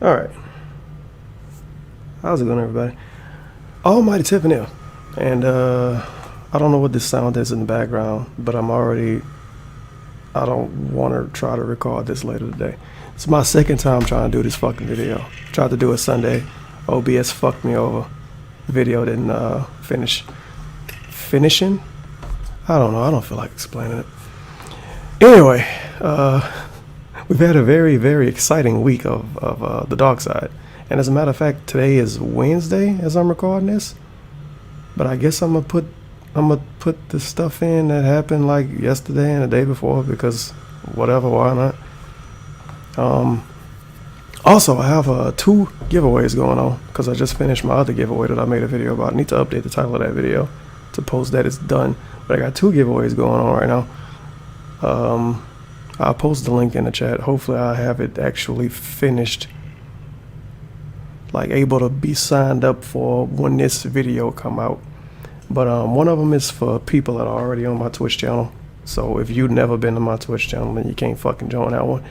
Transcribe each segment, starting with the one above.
Alright. How's it going, everybody? Almighty Tiffany. And, I don't know what this sound is in the background, but I don't want to try to record this later today. It's my second time trying to do this fucking video. Tried to do it Sunday. OBS fucked me over. The video didn't, finish. Finishing? I don't know. I don't feel like explaining it. Anyway, we've had a very, very exciting week of the DarkSyde. And as a matter of fact, today is Wednesday as I'm recording this. But I guess I'm gonna put the stuff in that happened like yesterday and the day before because whatever, why not? Also, I have 2 giveaways going on because I just finished my other giveaway that I made a video about. I need to update the title of that video to post that it's done. But I got 2 giveaways going on right now. I'll post the link in the chat. Hopefully I have it actually finished, like able to be signed up for when this video come out. But one of them is for people that are already on my Twitch channel. So if you've never been to my Twitch channel, then you can't fucking join that one.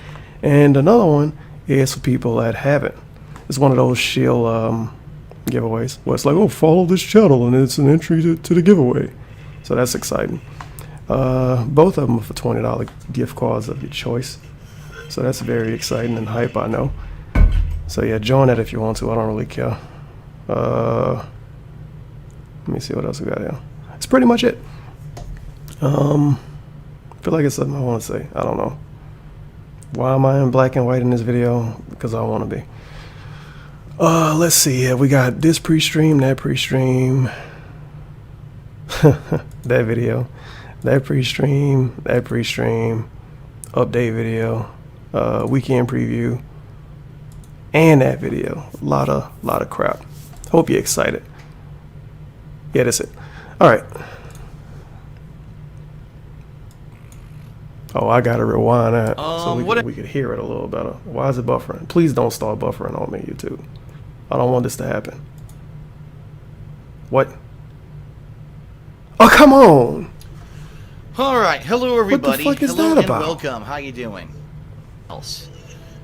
And another one is for people that haven't. It's one of those shield giveaways where it's like, oh, follow this channel and it's an entry to the giveaway. So that's exciting. Both of them are for $20 gift cards of your choice. So that's very exciting and hype, I know. So yeah, join that if you want to. I don't really care. Let me see what else we got here. That's pretty much it. I feel like it's something I want to say. I don't know. Why am I in black and white in this video? Because I want to be. Let's see. Yeah, we got this pre-stream, that pre-stream, that video, that pre-stream, update video, weekend preview, and that video. A lot of crap. Hope you're excited. Yeah, that's it. All right. Oh, I gotta rewind that so we could hear it a little better. Why is it buffering? Please don't start buffering on me, YouTube. I don't want this to happen. What? Oh, come on! All right, hello everybody. What the fuck is hello that and about? welcome. How you doing?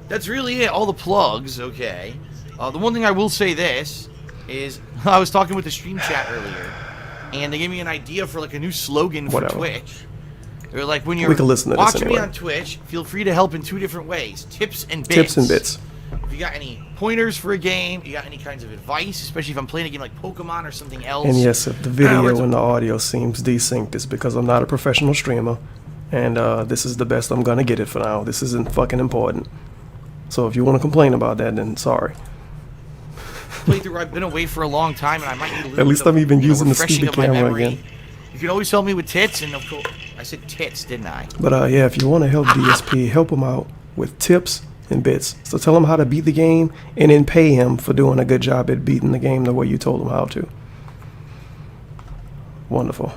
That's really it. All the plugs. Okay. The one thing I will say this is I was talking with the stream chat earlier, and they gave me an idea for like a new slogan for Twitch. They're like, when you're watching me on Twitch, feel free to help in 2 different ways: tips and bits. Tips and bits. If you got any pointers for a game, you got any kinds of advice, especially if I'm playing a game like Pokemon or something else. And yes, if the video and the audio seems desynced, it's because I'm not a professional streamer, and this is the best I'm gonna get it for now. This isn't fucking important. So if you want to complain about that, then sorry. Playthrough, I've been away for a long time, and I might need a little At least bit I'm even using the refreshing stupid camera again. You can always help me with tits, and of course, I said tits, didn't I? But yeah, if you want to help DSP, help him out with tips and bits. So tell him how to beat the game, and then pay him for doing a good job at beating the game the way you told him how to. Wonderful.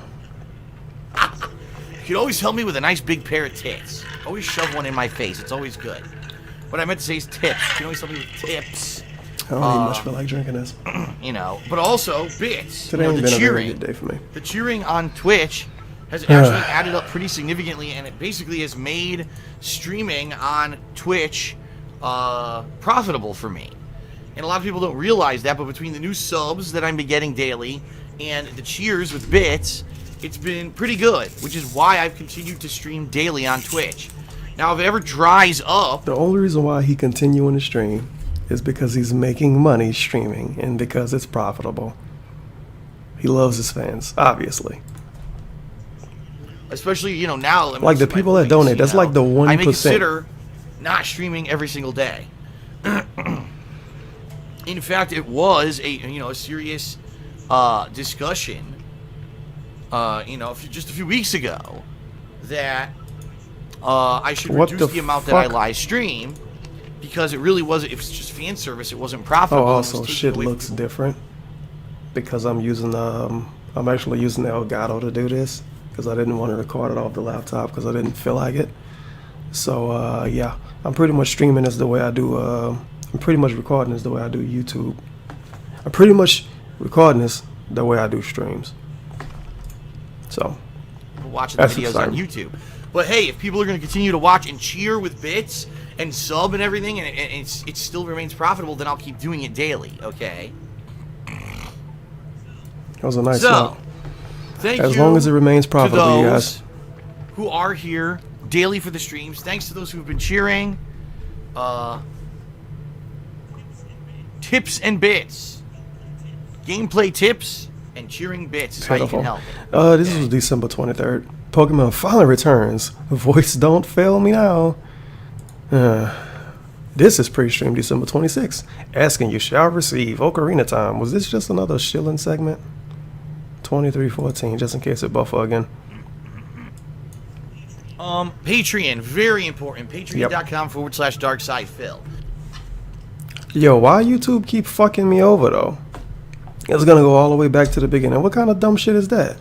You can always help me with a nice big pair of tits. Always shove one in my face. It's always good. What I meant to say is tips. You can always help me with tips. I don't even much feel like drinking this. You know, but also bits. Today ain't been a very good day for me. The cheering on Twitch has actually added up pretty significantly, and it basically has made streaming on Twitch profitable for me. And a lot of people don't realize that, but between the new subs that I'm getting daily and the cheers with bits, it's been pretty good, which is why I've continued to stream daily on Twitch. Now, if it ever dries up... The only reason why he continuing to stream is because he's making money streaming and because it's profitable. He loves his fans, obviously. Especially, you know, now... Like the people that donate, that's like the 1%. I may consider not streaming every single day. In fact, it was a serious discussion, just a few weeks ago that I should reduce the amount that I live stream because it really wasn't. It was just fan service. It wasn't profitable. Oh, also shit looks different because I'm using I'm actually using the Elgato to do this because I didn't want to record it off the laptop because I didn't feel like it. So yeah, I'm pretty much streaming as the way I do. I'm pretty much recording this the way I do YouTube. I'm pretty much recording this the way I do streams. So watching the videos on YouTube. But hey, if people are going to continue to watch and cheer with bits, and sub and everything, and it still remains profitable, then I'll keep doing it daily, okay? That was a nice So, thank you as long as it remains profitable, to you those guys. who are here daily for the streams. Thanks to those who've been cheering. Tips and bits. Gameplay tips and cheering bits is how you can help it. This was December 23rd. Pokemon finally returns. Voice don't fail me now. This is pre-stream December 26th. Asking you shall receive. Ocarina time. Was this just another shilling segment? 2314, just in case it buffer again. Patreon, very important. Patreon.com/DarkSyde Phil. Yo, why YouTube keep fucking me over though? It's gonna go all the way back to the beginning. What kind of dumb shit is that?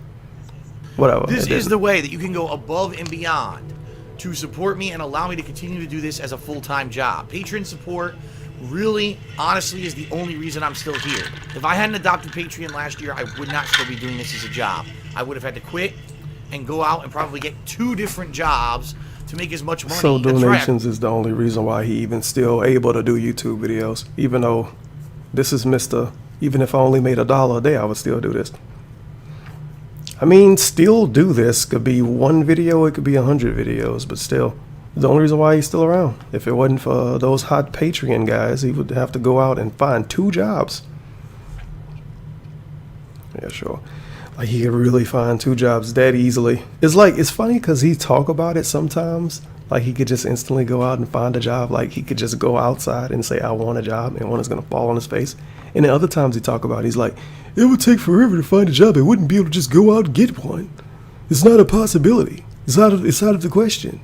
Whatever. This is the way that you can go above and beyond to support me and allow me to continue to do this as a full-time job. Patreon support really, honestly, is the only reason I'm still here. If I hadn't adopted Patreon last year, I would not still be doing this as a job. I would have had to quit and go out and probably get 2 different jobs to make as much money. So donations is the only reason why he even still able to do YouTube videos. Even though this is even if I only made $1 a day, I would still do this. I mean, still do this. Could be 1 video, it could be 100 videos, but still. The only reason why he's still around. If it wasn't for those hot Patreon guys, he would have to go out and find 2 jobs. Yeah, sure. Like, he could really find 2 jobs that easily. It's funny because he talk about it sometimes. Like, he could just instantly go out and find a job. Like, he could just go outside and say, I want a job, and one is going to fall on his face. And then other times he talk about it, he's like, it would take forever to find a job. I wouldn't be able to just go out and get one. It's not a possibility. It's out of the question.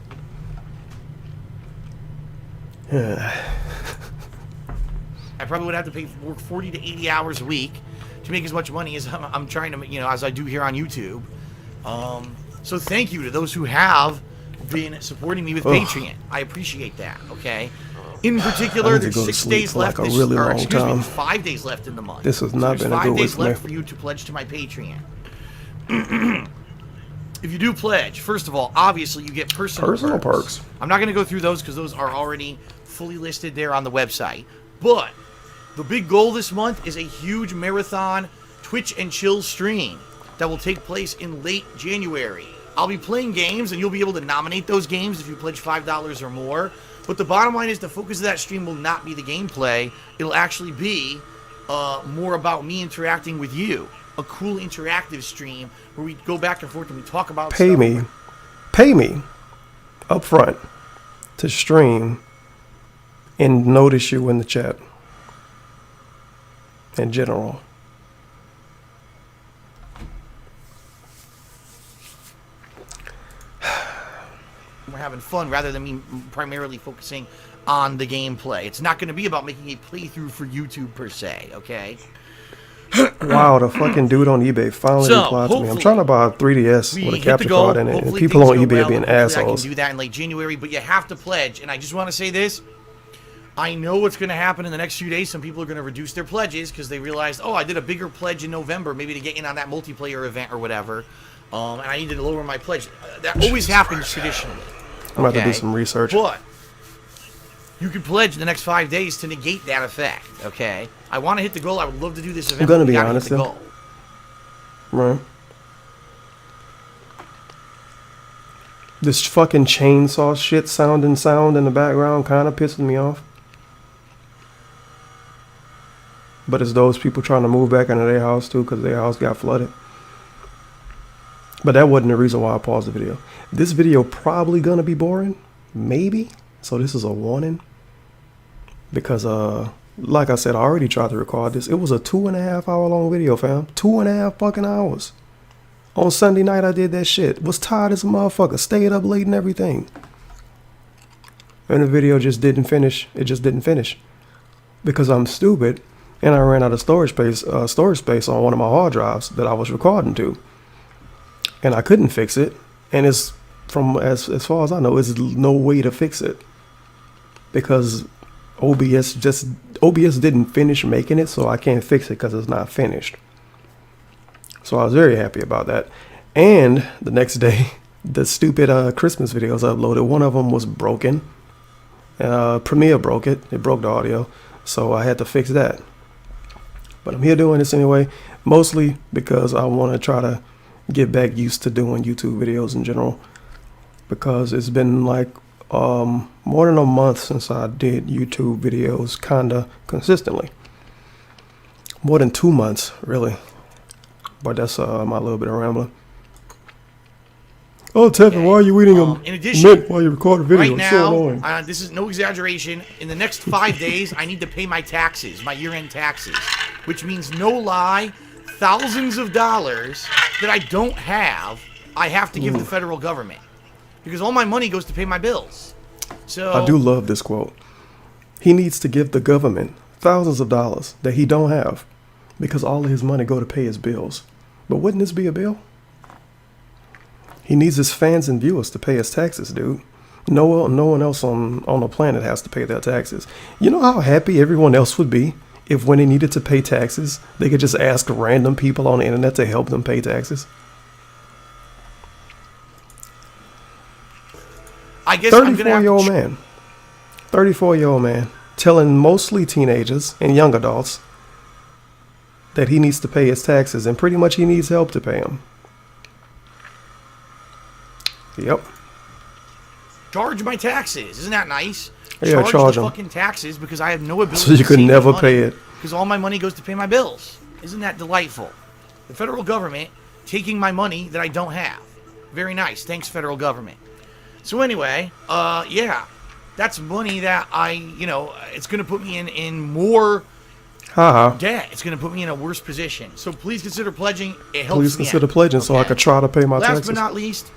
I probably would have to work 40 to 80 hours a week to make as much money as I'm trying to, as I do here on YouTube. So thank you to those who have been supporting me with Patreon. I appreciate that, okay? In particular, there's 6 days left, like a really long time. 5 days left in the month. This has not been a good week. 5 days left for you to pledge to my Patreon. If you do pledge, first of all, obviously you get personal perks. I'm not going to go through those because those are already fully listed there on the website. But the big goal this month is a huge marathon Twitch and Chill stream that will take place in late January. I'll be playing games, and you'll be able to nominate those games if you pledge $5 or more. But the bottom line is the focus of that stream will not be the gameplay. It'll actually be more about me interacting with you. A cool interactive stream where we go back and forth and we talk about Pay me up front to stream and notice you in the chat in general. We're having fun rather than me primarily focusing on the gameplay. It's not going to be about making a playthrough for YouTube per se, okay? Wow, the fucking dude on eBay finally replied to me. I'm trying to buy a 3DS with a capture card in it, and people on eBay are being assholes. I can do that in late January, but you have to pledge. And I just want to say this. I know what's going to happen in the next few days. Some people are going to reduce their pledges because they realized, oh, I did a bigger pledge in November, maybe to get in on that multiplayer event or whatever, and I need to lower my pledge. That always happens traditionally. I'm about to do some research. But you can pledge in the next 5 days to negate that effect, okay? I want to hit the goal. I would love to do this event. I'm going to be honest, though. Right. This fucking chainsaw shit sound in the background kind of pisses me off. But it's those people trying to move back into their house, too, because their house got flooded. But that wasn't the reason why I paused the video. This video probably gonna be boring, maybe. So this is a warning. Because like I said, I already tried to record this. It was a 2.5 hour long video, fam. 2.5 fucking hours. On Sunday night I did that shit. Was tired as a motherfucker. Stayed up late and everything. And the video just didn't finish. It just didn't finish. Because I'm stupid and I ran out of storage space on one of my hard drives that I was recording to. And I couldn't fix it, and it's from as far as I know, there's no way to fix it because OBS didn't finish making it, so I can't fix it because it's not finished. So I was very happy about that. And the next day, the stupid Christmas videos I uploaded, one of them was broken, Premiere broke it. It broke the audio. So I had to fix that. But I'm here doing this anyway, mostly because I want to try to get back used to doing YouTube videos in general. Because it's been like more than a month since I did YouTube videos kind of consistently. More than 2 months, really. But that's my little bit of rambling. Oh, Tevin, why are you eating a mint while you record a video? Right It's so annoying. now, this is no exaggeration. In the next 5 days, I need to pay my taxes, my year-end taxes, which means, no lie, thousands of dollars that I don't have, I have to give the federal government, because all my money goes to pay my bills. So I do love this quote. He needs to give the government thousands of dollars that he don't have, because all of his money go to pay his bills. But wouldn't this be a bill? He needs his fans and viewers to pay his taxes, dude. No one else on the planet has to pay their taxes. You know how happy everyone else would be if when they needed to pay taxes, they could just ask random people on the internet to help them pay taxes? I guess 34-year-old man. 34-year-old man telling mostly teenagers and young adults that he needs to pay his taxes, and pretty much he needs help to pay them. Yep. Charge my taxes. Isn't that nice? Yeah, charge the them. fucking taxes, because I have no ability So you to could save never money, pay it. because all my money goes to pay my bills. Isn't that delightful? The federal government taking my money that I don't have. Very nice. Thanks, federal government. So anyway, yeah, that's money that it's going to put me in more debt. It's going to put me in a worse position. So please consider pledging. It helps. Please consider pledging so I could try to pay my taxes. taxes. Last but not least,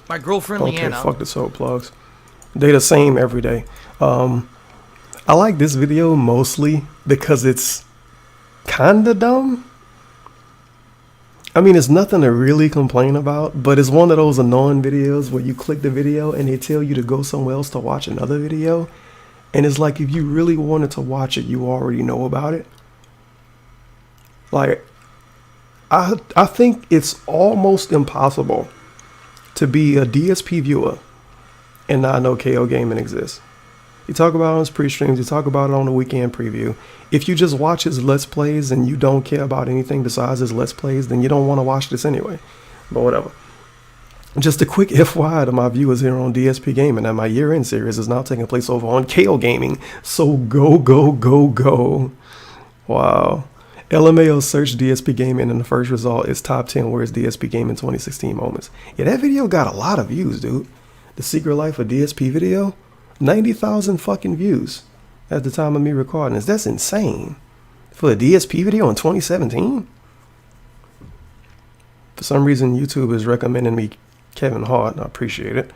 my girlfriend Leanna. Okay, fuck the soap plugs. They the same every day. I like this video mostly because it's kinda dumb. I mean, it's nothing to really complain about, but it's one of those annoying videos where you click the video and they tell you to go somewhere else to watch another video. And it's like, if you really wanted to watch it, you already know about it. Like, I think it's almost impossible to be a DSP viewer and not know KO Gaming exists. You talk about it on his pre-streams, you talk about it on the weekend preview. If you just watch his Let's Plays and you don't care about anything besides his Let's Plays, then you don't want to watch this anyway. But whatever. Just a quick FYI to my viewers here on DSP Gaming, that my year-end series is now taking place over on KO Gaming. So go, go, go, go. Wow. LMAO search DSP Gaming and the first result is top 10 worst DSP Gaming 2016 moments. Yeah, that video got a lot of views, dude. The Secret Life of DSP video, 90,000 fucking views at the time of me recording this. That's insane. For a DSP video in 2017? For some reason, YouTube is recommending me Kevin Hart. I appreciate it.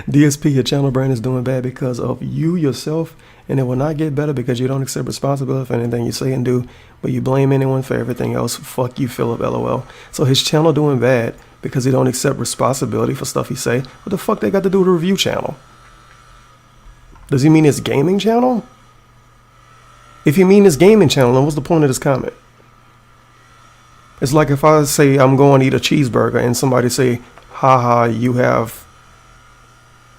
DSP, your channel brand is doing bad because of you yourself, and it will not get better because you don't accept responsibility for anything you say and do, but you blame anyone for everything else. Fuck you, Philip, LOL. So his channel doing bad because he don't accept responsibility for stuff he say. What the fuck they got to do with a review channel? Does he mean his gaming channel? If he mean his gaming channel, then what's the point of this comment? It's like if I say I'm going to eat a cheeseburger and somebody say, haha, you have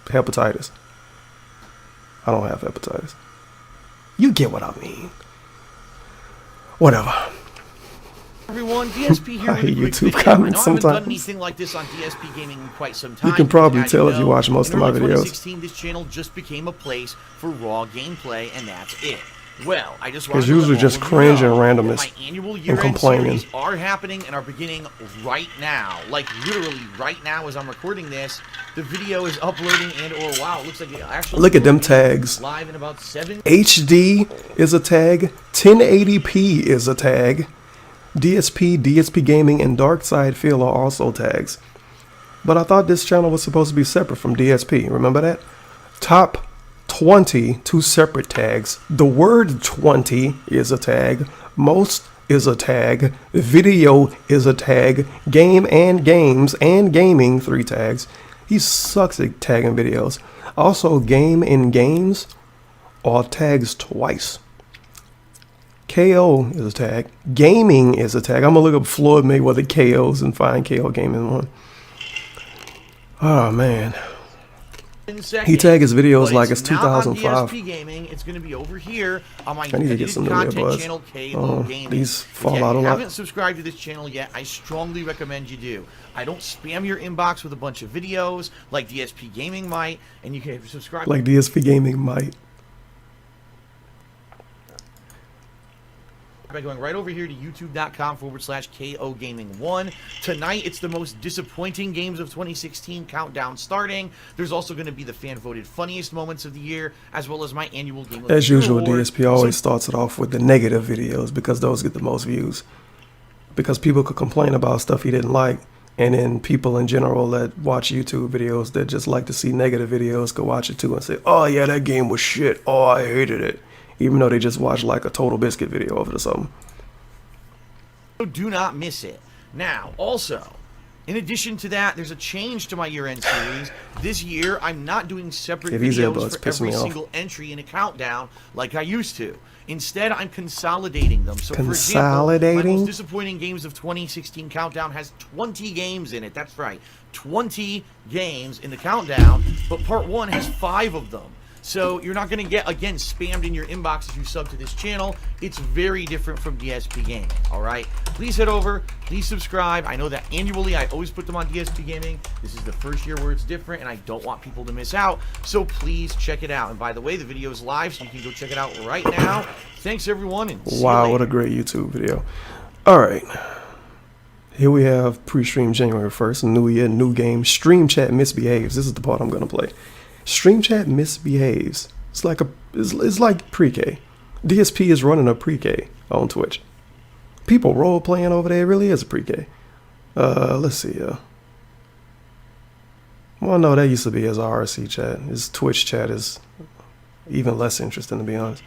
hepatitis. I don't have hepatitis. You get what I mean. Whatever. Everyone, DSP here. I hate with a YouTube quick video. comments I sometimes. haven't done anything like this on DSP Gaming in quite some time. You can probably As tell if know, you watch most of my in early videos. 2016, this channel just became a place for raw gameplay, and that's it. Well, I just want It's to let usually all just of you cringe and know randomness that my annual and year-end complaining. series are happening and are beginning right now. Like literally right now, as I'm recording this, the video is uploading and wow, it looks like it actually. Look at them tags. Live in about 7. HD is a tag. 1080p is a tag. DSP, DSP Gaming, and DarkSyde Feel are also tags. But I thought this channel was supposed to be separate from DSP. Remember that? Top 20, 2 separate tags. The word 20 is a tag. Most is a tag. Video is a tag. Game and games and gaming, 3 tags. He sucks at tagging videos. Also, game and games are tags twice. KO is a tag. Gaming is a tag. I'm gonna look up Floyd Mayweather KOs and find KO Gaming one. Oh man. In second, He tag his videos but like it's not on 2005. DSP Gaming. It's going to be over here on my I need to get edited some new content earbuds. channel, KO Gaming. These fall If out a you lot. haven't subscribed to this channel yet, I strongly recommend you do. I don't spam your inbox with a bunch of videos like DSP Gaming might, and you can subscribe. Like DSP Gaming might. By going right over here to youtube.com/KO Gaming 1. Tonight, it's the most disappointing games of 2016 countdown starting. There's also going to be the fan-voted funniest moments of the year, as well as my annual Game of the As Year usual, award. DSP always starts it off with the negative videos because those get the most views. Because people could complain about stuff he didn't like, and then people in general that watch YouTube videos that just like to see negative videos could watch it too and say, oh yeah, that game was shit. Oh, I hated it. Even though they just watched like a Total Biscuit video of it or something. So do not miss it. Now, also, in addition to that, there's a change to my year-end series. This year, I'm not doing separate Yeah, these videos earbuds for piss every me off. single entry in a countdown like I used to. Instead, I'm consolidating them. So, for example, my Consolidating? most disappointing games of 2016 countdown has 20 games in it. That's right, 20 games in the countdown, but part 1 has 5 of them. So you're not going to get, again, spammed in your inbox if you sub to this channel. It's very different from DSP Gaming, all right? Please head over. Please subscribe. I know that annually I always put them on DSP Gaming. This is the first year where it's different, and I don't want people to miss out. So please check it out. And by the way, the video is live, so you can go check it out right now. Thanks, everyone, and see you Wow, later. what a great YouTube video. All right. Here we have pre-stream January 1st, new year, new game. Stream chat misbehaves. This is the part I'm going to play. Stream chat misbehaves. It's like pre-K. DSP is running a pre-K on Twitch. People role playing over there. It really is a pre-K. Let's see. Well, no, that used to be his RC chat. His Twitch chat is even less interesting, to be honest.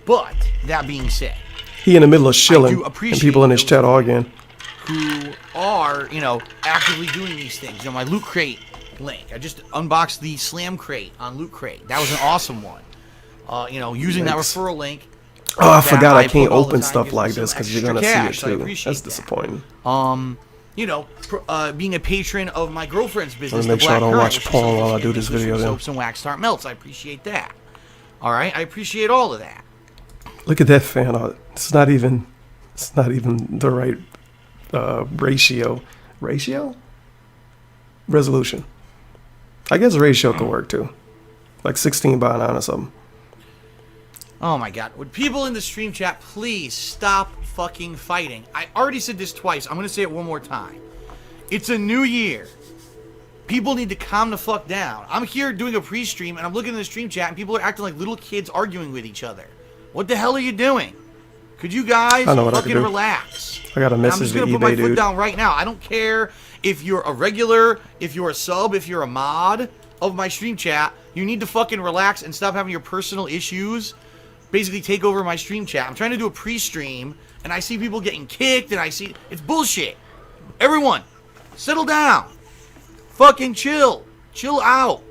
But that being said, He in the middle of shilling, and appreciate people in his those chat arguing. who are, actively doing these things. My Loot Crate link. I just unboxed the Slam Crate on Loot Crate. That was an awesome one. Using that Thanks. referral link. Oh, I that forgot I put can't all the open time stuff gives like me some this because you're extra going to see it cash, so I too. appreciate That's that. disappointing. Being a patron of my girlfriend's business, make the sure I Black don't Current, watch which is porn something while I that do this makes video from then. soaps and wax start melts. I appreciate that. All right, I appreciate all of that. Look at that fan art. It's not even the right ratio. Resolution. I guess ratio could work too. Like 16 by 9 or something. Oh my god. Would people in the stream chat please stop fucking fighting? I already said this twice. I'm going to say it one more time. It's a new year. People need to calm the fuck down. I'm here doing a pre-stream and I'm looking in the stream chat and people are acting like little kids arguing with each other. What the hell are you doing? Could you guys I know what I could fucking do. relax? I got a I'm message just to going to put my eBay, foot dude. down right now. I don't care if you're a regular, if you're a sub, if you're a mod of my stream chat. You need to fucking relax and stop having your personal issues basically take over my stream chat. I'm trying to do a pre-stream and I see people getting kicked and it's bullshit. Everyone, settle down. Fucking chill. Chill out.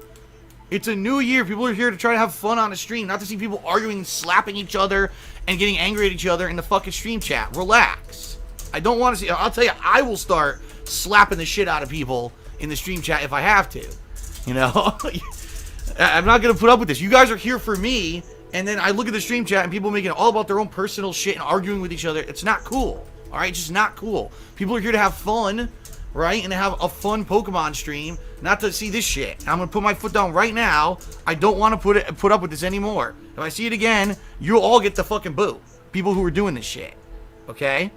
It's a new year. People are here to try to have fun on a stream, not to see people arguing and slapping each other and getting angry at each other in the fucking stream chat. Relax. I don't want to see... I'll tell you, I will start slapping the shit out of people in the stream chat if I have to. I'm not going to put up with this. You guys are here for me, and then I look at the stream chat and people making it all about their own personal shit and arguing with each other. It's not cool. All right? It's just not cool. People are here to have fun, right? And to have a fun Pokemon stream, not to see this shit. I'm going to put my foot down right now. I don't want to put up with this anymore. If I see it again, you'll all get the fucking boot. People who are doing this shit. Okay?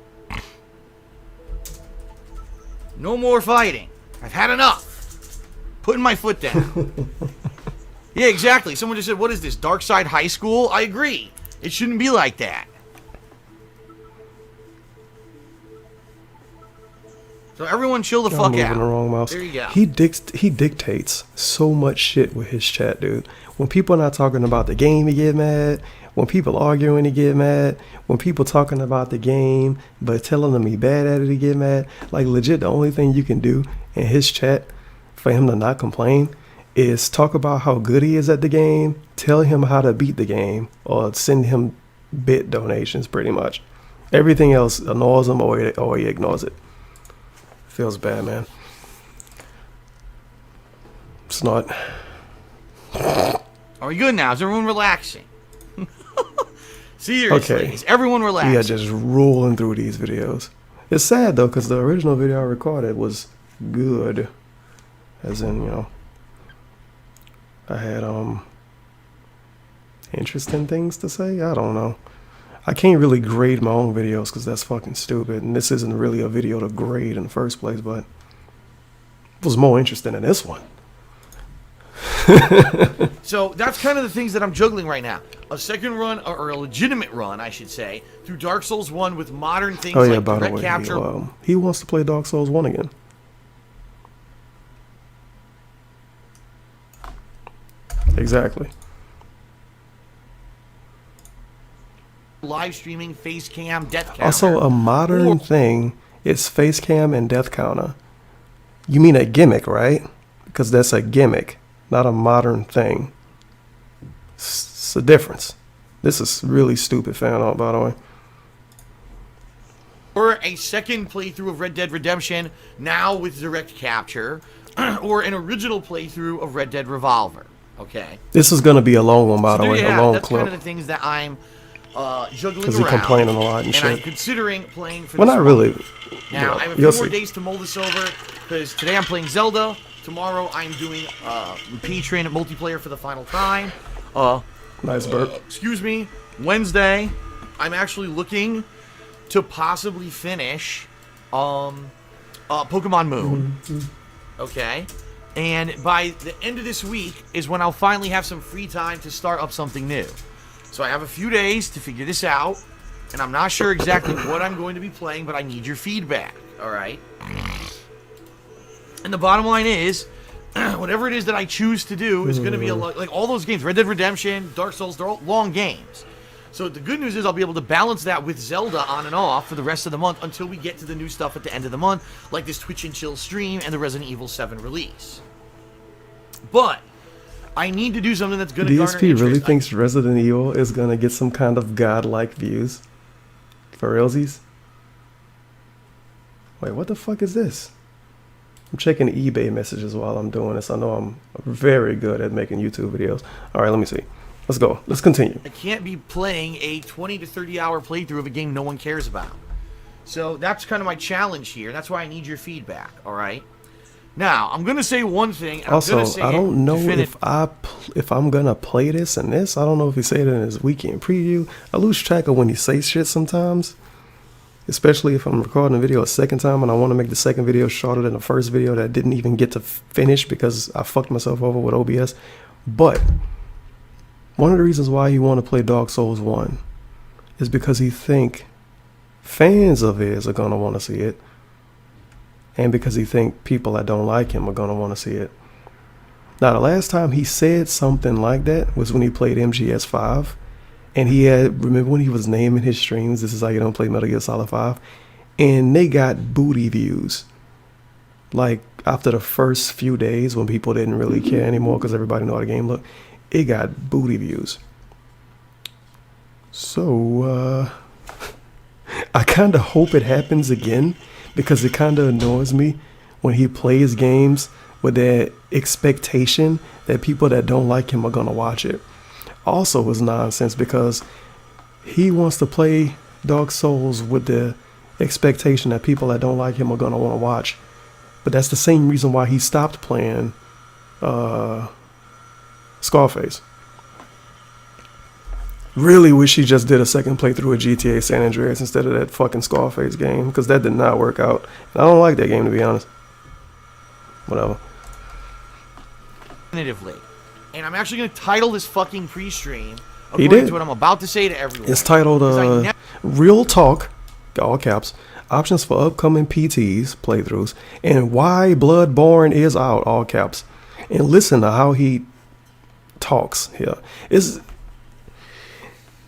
No more fighting. I've had enough. Putting my foot down. Yeah, exactly. Someone just said, what is this, DarkSyde High School? I agree. It shouldn't be like that. So everyone chill the fuck moving out. the wrong mouse. There you go. He dictates so much shit with his chat, dude. When people are not talking about the game, he get mad. When people arguing, he get mad. When people talking about the game but telling them he bad at it, he get mad. Like legit, the only thing you can do in his chat for him to not complain is talk about how good he is at the game, tell him how to beat the game, or send him bit donations pretty much. Everything else annoys him or he ignores it. Feels bad, man. It's not. Are we good now? Is everyone relaxing? Seriously, Okay. is everyone relaxing? Yeah, just rolling through these videos. It's sad though, because the original video I recorded was good. As in, you know, I had interesting things to say. I don't know. I can't really grade my own videos because that's fucking stupid, and this isn't really a video to grade in the first place, but it was more interesting than this one. So that's kind of the things that I'm juggling right now. A second run, or a legitimate run, I should say, through Dark Souls 1 with modern things Oh yeah, like by the direct way, capture. he wants to play Dark Souls 1 again. Exactly. Live streaming, face cam, death counter. Also, a modern thing is face cam and death counter. You mean a gimmick, right? Because that's a gimmick, not a modern thing. It's a difference. This is really stupid fan art, by the way. Or a second playthrough of Red Dead Redemption, now with direct capture. Or an original playthrough of Red Dead Revolver. Okay. This is gonna be a long one, by the way, a long that's clip. kind of the things that I'm juggling Because around. he's complaining a lot and shit. I'm considering playing for Well, this not month. really. Now, I have a few more days to mull this over, because today I'm playing Zelda. Tomorrow I'm doing Patreon multiplayer for the final time. Nice burp. Excuse me. Wednesday, I'm actually looking to possibly finish Pokemon Moon. Okay? And by the end of this week is when I'll finally have some free time to start up something new. So I have a few days to figure this out, and I'm not sure exactly what I'm going to be playing, but I need your feedback, alright? And the bottom line is, whatever it is that I choose to do is going to be a lot, like all those games, Red Dead Redemption, Dark Souls, they're all long games. So the good news is I'll be able to balance that with Zelda on and off for the rest of the month until we get to the new stuff at the end of the month, like this Twitch and Chill stream and the Resident Evil 7 release. But I need to do something that's going to garner DSP interest. really thinks Resident Evil is gonna get some kind of godlike views. For realsies? Wait, what the fuck is this? I'm checking eBay messages while I'm doing this. I know I'm very good at making YouTube videos. Alright, let me see. Let's go. Let's continue. I can't be playing a 20 to 30 hour playthrough of a game no one cares about. So that's kind of my challenge here. That's why I need your feedback, alright? Now, I'm going to say one thing. And Also, I'm say I don't know definitive. if I'm gonna play this and this. I don't know if he said it in his weekend preview. I lose track of when he says shit sometimes. Especially if I'm recording a video a second time and I want to make the second video shorter than the first video that didn't even get to finish because I fucked myself over with OBS. But one of the reasons why he want to play Dark Souls 1 is because he think fans of his are gonna want to see it. And because he think people that don't like him are gonna want to see it. Now, the last time he said something like that was when he played MGS5, and he had, remember when he was naming his streams, "This is how you don't play Metal Gear Solid 5," and they got booty views. Like after the first few days when people didn't really care anymore because everybody knew how the game looked, it got booty views. So I kind of hope it happens again, because it kind of annoys me when he plays games with that expectation that people that don't like him are going to watch it. Also is nonsense because he wants to play Dark Souls with the expectation that people that don't like him are going to want to watch. But that's the same reason why he stopped playing Scarface. Really wish he just did a second playthrough of GTA San Andreas instead of that fucking Scarface game, because that did not work out. And I don't like that game, to be honest. Whatever. Definitively. And I'm actually going to title this fucking pre-stream according to what I'm about to say to everyone. It's titled Real Talk, all caps, options for upcoming PTs, playthroughs, and why Bloodborne is out, all caps. And listen to how he talks here.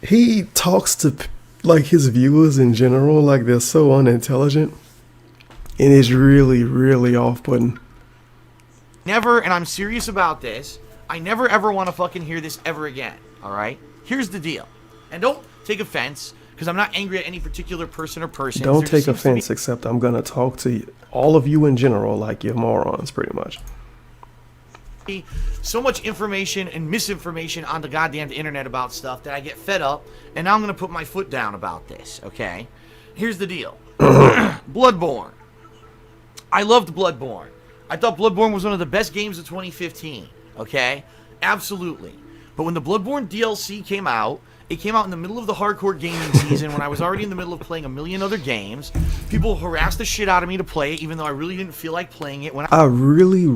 He talks to like his viewers in general like they're so unintelligent, and it's really, really off-putting. Never, and I'm serious about this, I never ever want to fucking hear this ever again, alright? Here's the deal. And don't take offense, because I'm not angry at any particular person or person. Don't take offense, except I'm gonna talk to all of you in general like you're morons, pretty much. So much information and misinformation on the goddamn internet about stuff that I get fed up, and now I'm gonna put my foot down about this. Okay, here's the deal. Bloodborne. I loved Bloodborne. I thought Bloodborne was one of the best games of 2015. Okay, absolutely. But when the Bloodborne DLC came out, it came out in the middle of the hardcore gaming season when I was already in the middle of playing a million other games. People harassed the shit out of me to play it, even though I really didn't feel like playing it. When I really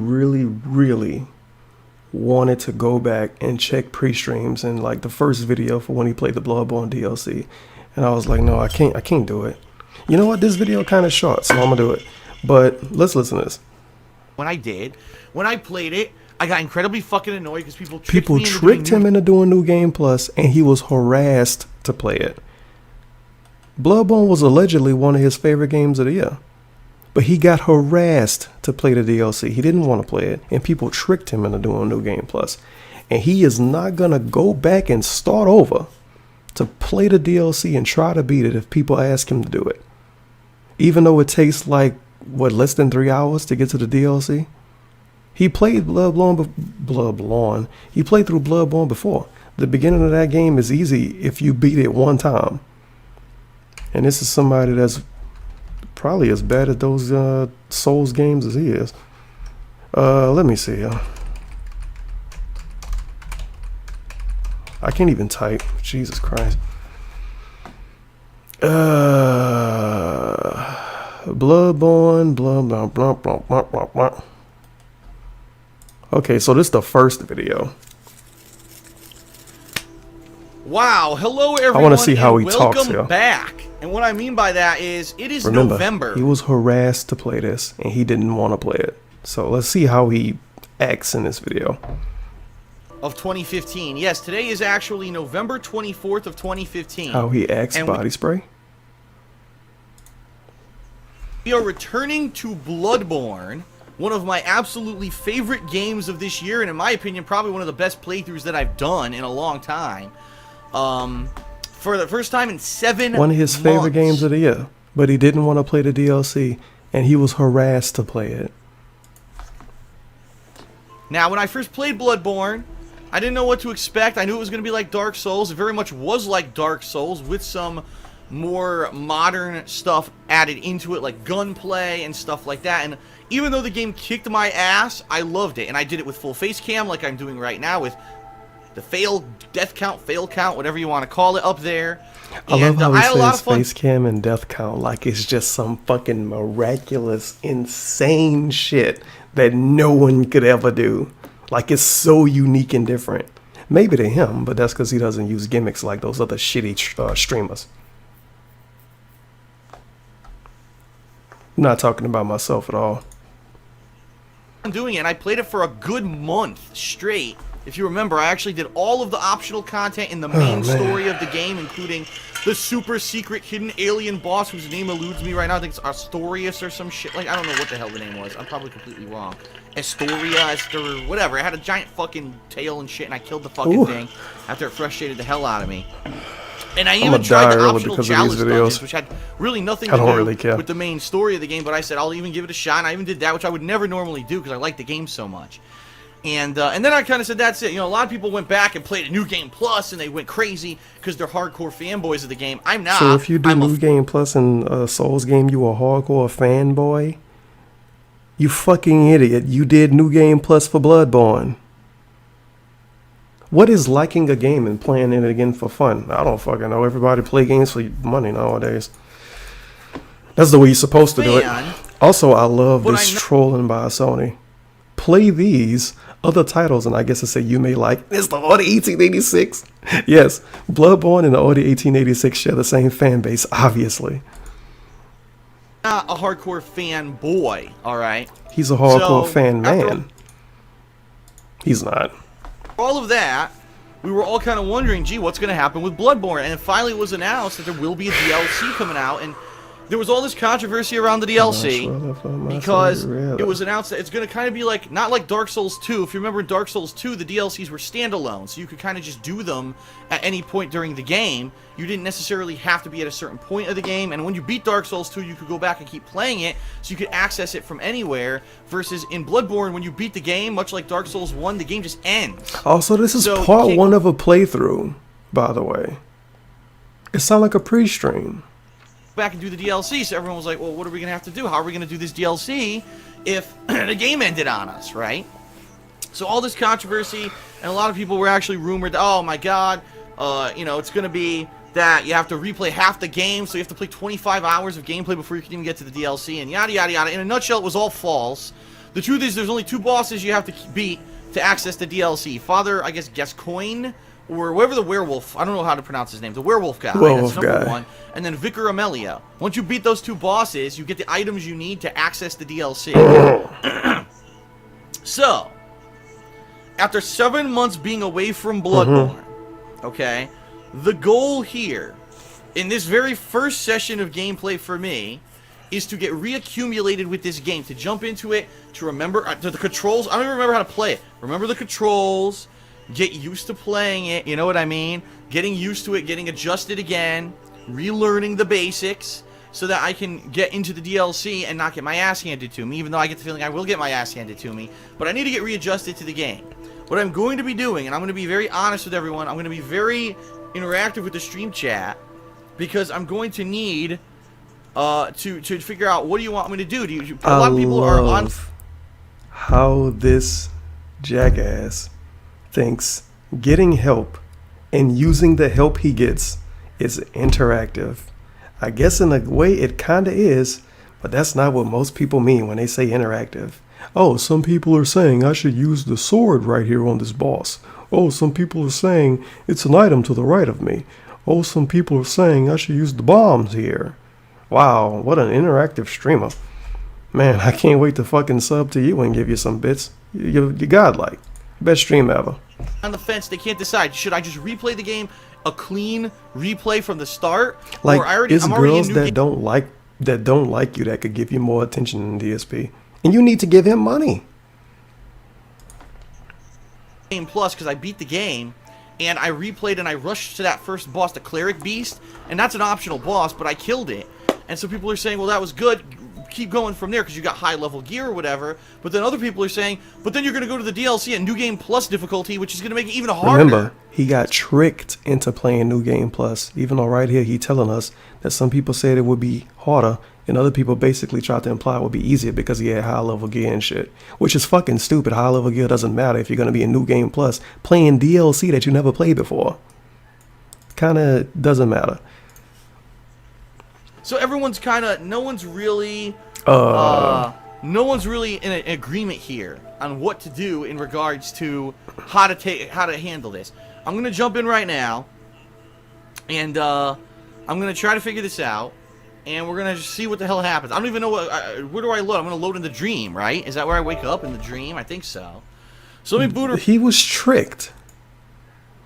wanted to go back and check pre-streams and like the first video for when he played the Bloodborne DLC, and I was like, no, I can't do it. You know what? This video kind of short, so I'm gonna do it. But let's listen to this. When I played it, I got incredibly fucking annoyed because people tricked him into doing New Game Plus, and he was harassed to play it. Bloodborne was allegedly one of his favorite games of the year, but he got harassed to play the DLC. He didn't want to play it, and people tricked him into doing New Game Plus. And he is not gonna go back and start over to play the DLC and try to beat it if people ask him to do it. Even though it takes like, what, less than 3 hours to get to the DLC? He played Bloodborne. He played through Bloodborne before. The beginning of that game is easy if you beat it one time. And this is somebody that's probably as bad at those Souls games as he is. Let me see. I can't even type. Jesus Christ. Bloodborne, blah, blah, blah, blah, blah, blah, blah. Okay, so this is the first video. Wow, hello everyone. I want to see how he talks here. Welcome back. And what I mean by that is, it is Remember, November. He was harassed to play this, and he didn't want to play it. So let's see how he acts in this video. Of 2015. Yes, today is actually November 24th of 2015. How he acts, and body spray. We are returning to Bloodborne, one of my absolutely favorite games of this year, and in my opinion, probably one of the best playthroughs that I've done in a long time. For the first time in 7 months. One of his favorite games of the year, but he didn't want to play the DLC, and he was harassed to play it. Now, when I first played Bloodborne, I didn't know what to expect. I knew it was going to be like Dark Souls. It very much was like Dark Souls, with some more modern stuff added into it, like gunplay and stuff like that. And even though the game kicked my ass, I loved it. And I did it with full face cam, like I'm doing right now, with the fail count, whatever you want to call it, up there. I love how he says face cam and death count like it's just some fucking miraculous, insane shit that no one could ever do. Like, it's so unique and different. Maybe to him, but that's because he doesn't use gimmicks like those other shitty streamers. I'm not talking about myself at all. I'm doing it, and I played it for a good month straight. If you remember, I actually did all of the optional content in the main story of the game, including the super secret hidden alien boss whose name eludes me right now. I think it's Astorius or some shit. Like, I don't know what the hell the name was. I'm probably completely wrong. Astoria, whatever. It had a giant fucking tail and shit, and I killed the fucking thing after it frustrated the hell out of me. And I even tried the optional chalice dungeons, which had really nothing to do with the main story of the game, but I said I'll even give it a shot, and I even did that, which I would never normally do because I like the game so much. And then I kind of said, that's it. You know, a lot of people went back and played a New Game Plus, and they went crazy because they're hardcore fanboys of the game. I'm not. So if you do New Game Plus in a Souls game, you a hardcore fanboy? You fucking idiot. You did New Game Plus for Bloodborne. What is liking a game and playing it again for fun? I don't fucking know. Everybody play games for money nowadays. That's the way you're supposed to do it. Also, I love this trolling by Sony. Play these other titles, and I guess to say you may like, it's the Audi 1886. Yes, Bloodborne and the Audi 1886 share the same fan base, obviously. Not a hardcore fanboy, alright? He's a hardcore fan man. He's not. All of that, we were all kind of wondering, gee, what's going to happen with Bloodborne? And it finally was announced that there will be a DLC coming out, and there was all this controversy around the DLC because it was announced that it's going to kind of be like, not like Dark Souls 2. If you remember in Dark Souls 2, the DLCs were standalone, so you could kind of just do them at any point during the game. You didn't necessarily have to be at a certain point of the game, and when you beat Dark Souls 2, you could go back and keep playing it, so you could access it from anywhere, versus in Bloodborne, when you beat the game, much like Dark Souls 1, the game just ends. Also, this is part 1 of a playthrough, by the way. It sounds like a pre-stream. Back and do the DLC, so everyone was like, well, what are we going to have to do? How are we going to do this DLC if the game ended on us, right? So all this controversy, and a lot of people were actually rumored, oh my god, you know, it's going to be that you have to replay half the game, so you have to play 25 hours of gameplay before you can even get to the DLC, and yada yada yada. In a nutshell, it was all false. The truth is, there's only 2 bosses you have to beat to access the DLC. Father, I guess, Gascoigne, or whatever the werewolf, I don't know how to pronounce his name, the werewolf guy, that's number 1, and then Vicar Amelia. Once you beat those 2 bosses, you get the items you need to access the DLC. So, after 7 months being away from Bloodborne, okay, the goal here, in this very first session of gameplay for me, is to get reaccumulated with this game, to jump into it, to remember the controls. I don't even remember how to play it. Remember the controls, get used to playing it, you know what I mean? Getting used to it, getting adjusted again, relearning the basics, so that I can get into the DLC and not get my ass handed to me, even though I get the feeling I will get my ass handed to me. But I need to get readjusted to the game. What I'm going to be doing, and I'm going to be very honest with everyone, I'm going to be very interactive with the stream chat, because I'm going to need to figure out, what do you want me to do? A lot of people are on how this jackass thinks getting help and using the help he gets is interactive. I guess in a way it kinda is, but that's not what most people mean when they say interactive. Oh, some people are saying I should use the sword right here on this boss. Oh, some people are saying it's an item to the right of me. Oh, some people are saying I should use the bombs here. Wow, what an interactive streamer. Man, I can't wait to fucking sub to you and give you some bits. You're godlike. Best stream ever. On the fence, they can't decide. Should I just replay the game, a clean replay from the start? Like, or it's girls that don't like you that could give you more attention than DSP, and you need to give him money. Game Plus, because I beat the game, and I replayed and I rushed to that first boss, the Cleric Beast, and that's an optional boss, but I killed it. And so people are saying, well, that was good. Keep going from there because you got high level gear or whatever. But then other people are saying, but then you're going to go to the DLC and New Game Plus difficulty, which is going to make it even harder. Remember, he got tricked into playing New Game Plus. Even though right here he telling us that some people said it would be harder, and other people basically tried to imply it would be easier because he had high level gear and shit. Which is fucking stupid. High level gear doesn't matter if you're going to be in New Game Plus playing DLC that you never played before. Kinda doesn't matter. So everyone's no one's really in an agreement here on what to do in regards to how to handle this. I'm gonna jump in right now, and I'm gonna try to figure this out, and we're gonna just see what the hell happens. I don't even know where do I load. I'm gonna load in the dream, right? Is that where I wake up, in the dream? I think so. So let me boot her. He was tricked.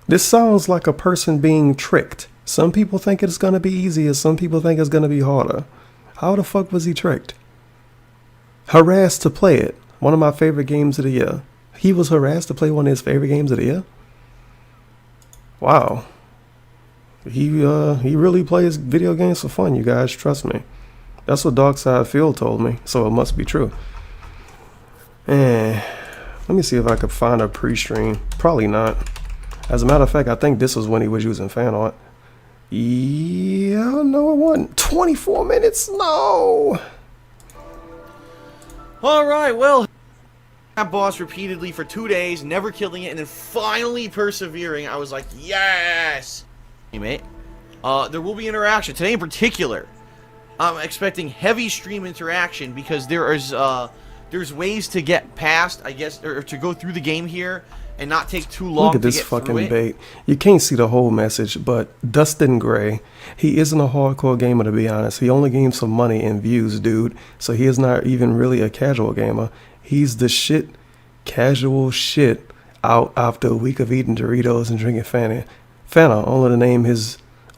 This sounds like a person being tricked. Some people think it's going to be easier. Some people think it's going to be harder. How the fuck was he tricked? Harassed to play it. One of my favorite games of the year. He was harassed to play one of his favorite games of the year? Wow. He really plays video games for fun, you guys. Trust me. That's what DarkSyde Phil told me, so it must be true. Let me see if I could find a pre-stream. Probably not. As a matter of fact, I think this was when he was using fan art. Yeah, no, it wasn't. 24 minutes? No. Alright, well, that boss repeatedly for 2 days, never killing it, and then finally persevering. I was like, yes! Mate, there will be interaction. Today in particular, I'm expecting heavy stream interaction because there's ways to get past, I guess, or to go through the game here and not take too long. Look at this fucking bait. You can't see the whole message, but Dustin Gray, he isn't a hardcore gamer, to be honest. He only games for money and views, dude. So he is not even really a casual gamer. He's the shit, casual shit, out after a week of eating Doritos and drinking Fanta.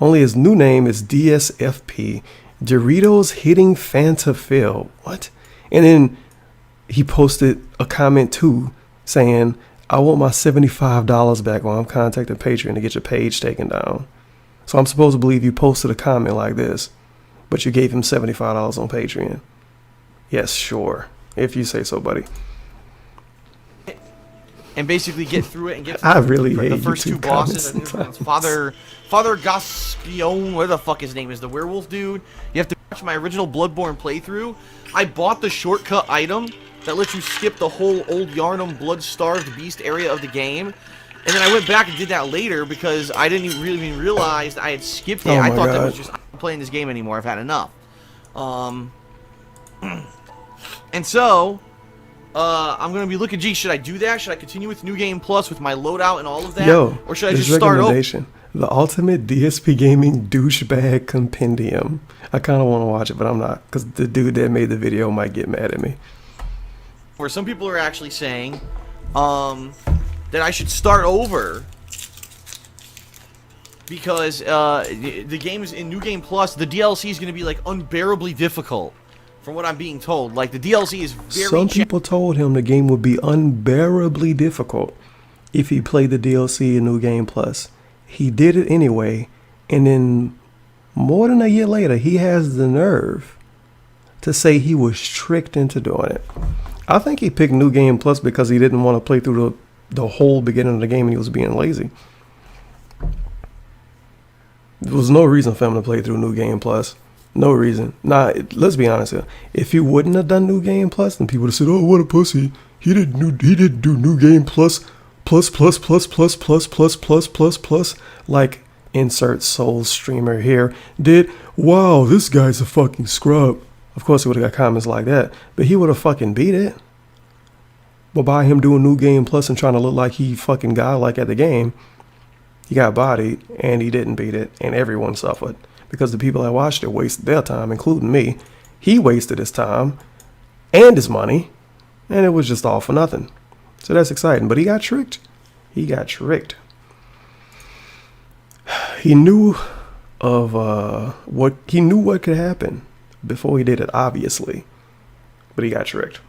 Only his new name is DSFP. Doritos hitting Fanta Phil. What? And then he posted a comment too saying, I want my $75 back while I'm contacting Patreon to get your page taken down. So I'm supposed to believe you posted a comment like this, but you gave him $75 on Patreon. Yes, sure. If you say so, buddy. And basically get through it and get through I really hate the first two bosses. I think sometimes. Father Gaspion, where the fuck his name is, the werewolf dude. You have to watch my original Bloodborne playthrough. I bought the shortcut item that lets you skip the whole Old Yarnum blood-starved beast area of the game. And then I went back and did that later because I didn't even really realize I had skipped it. Oh I my thought God. that was just, I'm not playing this game anymore. I've had enough. And so, I'm going to be looking, gee, should I do that? Should I continue with New Game Plus with my loadout and all of that? Yo, or should I this just start over? recommendation, the Ultimate DSP Gaming Douchebag Compendium. I kind of want to watch it, but I'm not, because the dude that made the video might get mad at me. Where some people are actually saying that I should start over because the game is in New Game Plus. The DLC is going to be like unbearably difficult, from what I'm being told. Like the DLC is very. Some people told him the game would be unbearably difficult if he played the DLC in New Game Plus. He did it anyway, and then more than a year later, he has the nerve to say he was tricked into doing it. I think he picked New Game Plus because he didn't want to play through the whole beginning of the game and he was being lazy. There was no reason for him to play through New Game Plus. No reason. Nah, let's be honest here. If he wouldn't have done New Game Plus, then people would have said, "Oh, what a pussy. He didn't do New Game Plus. Like insert soul streamer here did. Wow, this guy's a fucking scrub." Of course, he would have got comments like that, but he would have fucking beat it. But by him doing New Game Plus and trying to look like he fucking godlike at the game, he got bodied and he didn't beat it, and everyone suffered because the people that watched it wasted their time, including me. He wasted his time and his money, and it was just all for nothing. So that's exciting, but he got tricked. He got tricked. He knew of what could happen before he did it, obviously, but he got tricked.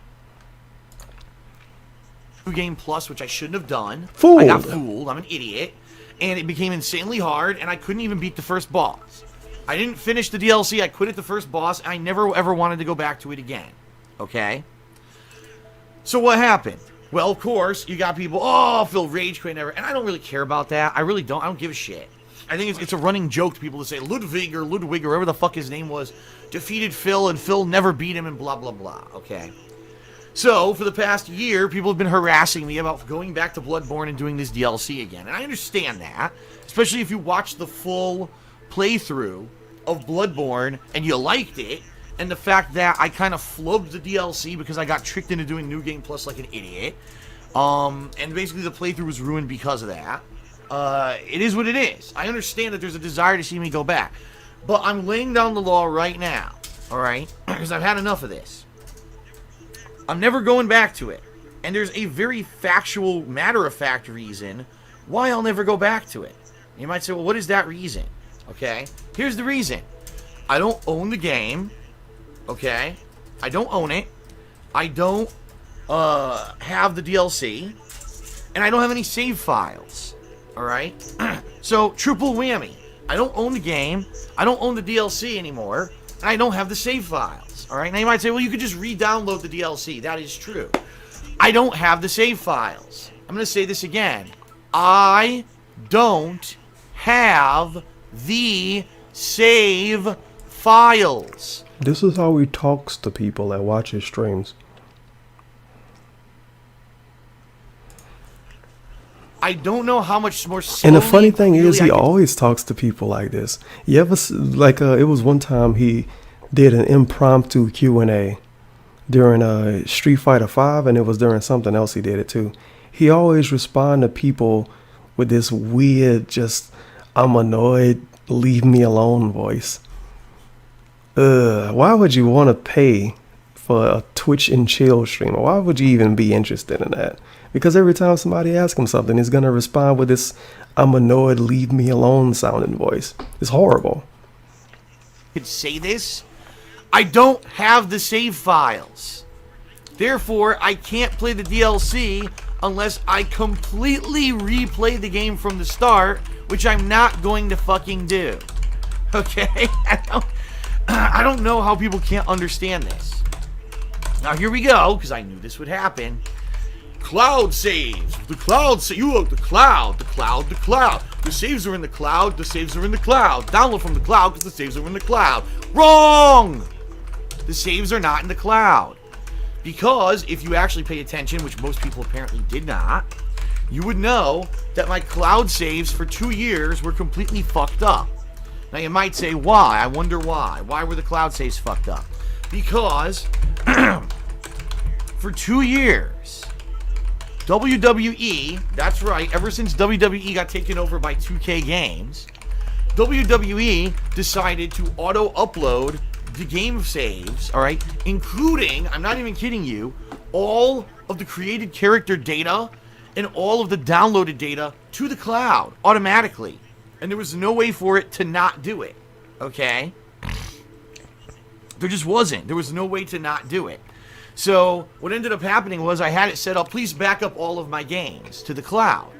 New Game Plus, which I shouldn't have done. Fooled. I got fooled. I'm an idiot. And it became insanely hard, and I couldn't even beat the first boss. I didn't finish the DLC. I quit at the first boss. And I never ever wanted to go back to it again. Okay? So what happened? Well, of course, you got people, oh, Phil rage quit and everything. And I don't really care about that. I really don't. I don't give a shit. I think it's a running joke to people to say Ludwig or whatever the fuck his name was defeated Phil and Phil never beat him and blah, blah, blah. Okay? So, for the past year, people have been harassing me about going back to Bloodborne and doing this DLC again. And I understand that, especially if you watched the full playthrough of Bloodborne and you liked it, and the fact that I kind of flubbed the DLC because I got tricked into doing New Game Plus like an idiot. And basically the playthrough was ruined because of that. It is what it is. I understand that there's a desire to see me go back. But I'm laying down the law right now, alright? Because I've had enough of this. I'm never going back to it. And there's a very factual, matter-of-fact reason why I'll never go back to it. You might say, well, what is that reason? Okay? Here's the reason. I don't own the game. Okay? I don't own it. I don't have the DLC. And I don't have any save files. Alright? So, triple whammy. I don't own the game. I don't own the DLC anymore. And I don't have the save files. Alright, now you might say, well, you could just re-download the DLC. That is true. I don't have the save files. I'm going to say this again. I don't have the save files. This is how he talks to people that watch his streams. I don't know how much more And the funny thing is, he I always talks to people like this. You ever, it was one time he did an impromptu Q&A during Street Fighter 5, and it was during something else he did it too. He always respond to people with this weird, just, I'm annoyed, leave me alone voice. Why would you want to pay for a Twitch and chill streamer? Why would you even be interested in that? Because every time somebody asks him something, he's going to respond with this, I'm annoyed, leave me alone sounding voice. It's horrible. could say this. I don't have the save files. Therefore, I can't play the DLC unless I completely replay the game from the start, which I'm not going to fucking do. Okay? I don't know how people can't understand this. Now, here we go, because I knew this would happen. Cloud saves. The cloud saves. You look, the cloud. The saves are in the cloud. The saves are in the cloud. Download from the cloud because the saves are in the cloud. Wrong! The saves are not in the cloud. Because if you actually pay attention, which most people apparently did not, you would know that my cloud saves for 2 years were completely fucked up. Now you might say, why? I wonder why. Why were the cloud saves fucked up? Because for 2 years, WWE, that's right, ever since WWE got taken over by 2K Games, WWE decided to auto-upload the game saves, alright, including, I'm not even kidding you, all of the created character data and all of the downloaded data to the cloud automatically. And there was no way for it to not do it, okay? There just wasn't. There was no way to not do it. So what ended up happening was I had it set up, please back up all of my games to the cloud.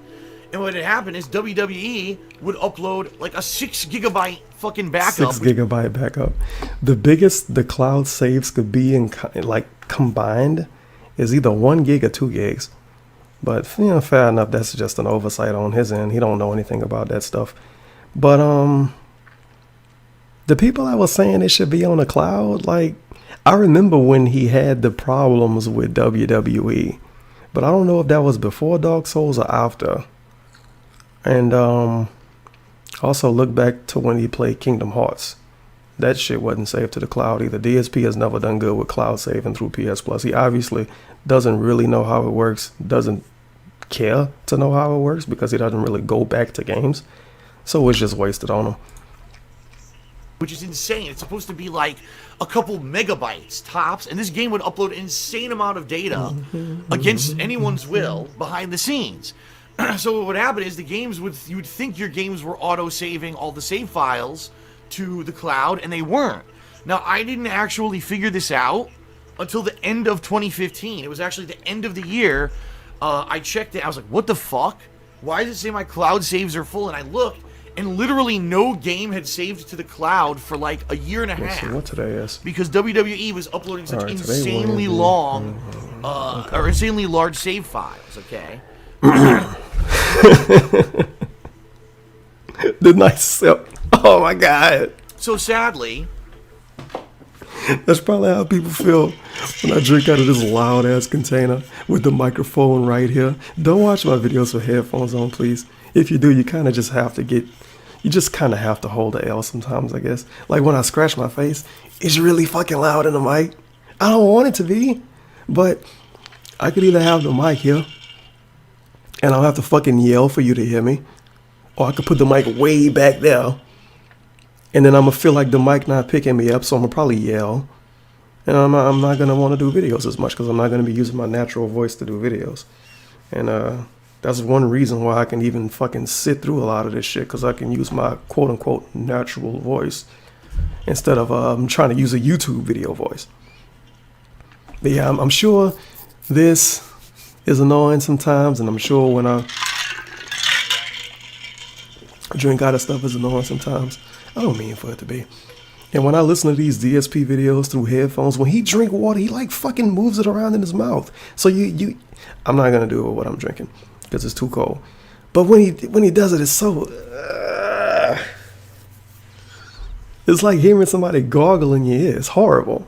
And what had happened is WWE would upload like a 6 gigabyte fucking backup. 6 gigabyte backup. The biggest the cloud saves could be in like combined is either 1 gig or 2 gigs. But you know, fair enough, that's just an oversight on his end. He don't know anything about that stuff. But the people that were saying it should be on the cloud, like I remember when he had the problems with WWE, but I don't know if that was before Dark Souls or after. And also look back to when he played Kingdom Hearts. That shit wasn't saved to the cloud either. DSP has never done good with cloud saving through PS Plus. He obviously doesn't really know how it works, doesn't care to know how it works because he doesn't really go back to games. So it's just wasted on him. Which is insane. It's supposed to be like a couple megabytes tops, and this game would upload an insane amount of data against anyone's will behind the scenes. So what would happen is you would think your games were auto-saving all the save files to the cloud, and they weren't. Now, I didn't actually figure this out until the end of 2015. It was actually the end of the year. I checked it. I was like, what the fuck? Why does it say my cloud saves are full? And I looked, and literally no game had saved to the cloud for like a year and a half. Let's see what today is. Because WWE was uploading such insanely long, or insanely large save files, okay? The nice, oh my god. So sadly, that's probably how people feel when I drink out of this loud ass container with the microphone right here. Don't watch my videos with headphones on, please. If you do, you kind of just have to hold the L sometimes, I guess. Like when I scratch my face, it's really fucking loud in the mic. I don't want it to be, but I could either have the mic here and I'll have to fucking yell for you to hear me, or I could put the mic way back there and then I'm gonna feel like the mic not picking me up, so I'm gonna probably yell. And I'm not gonna want to do videos as much because I'm not gonna be using my natural voice to do videos. And that's one reason why I can even fucking sit through a lot of this shit, because I can use my quote unquote natural voice instead of trying to use a YouTube video voice. But yeah, I'm sure this is annoying sometimes, and I'm sure when I drink out of stuff is annoying sometimes. I don't mean for it to be. And when I listen to these DSP videos through headphones, when he drink water, he like fucking moves it around in his mouth. So I'm not gonna do it with what I'm drinking because it's too cold. But when he does it, it's so. It's like hearing somebody gargle in your ear. It's horrible.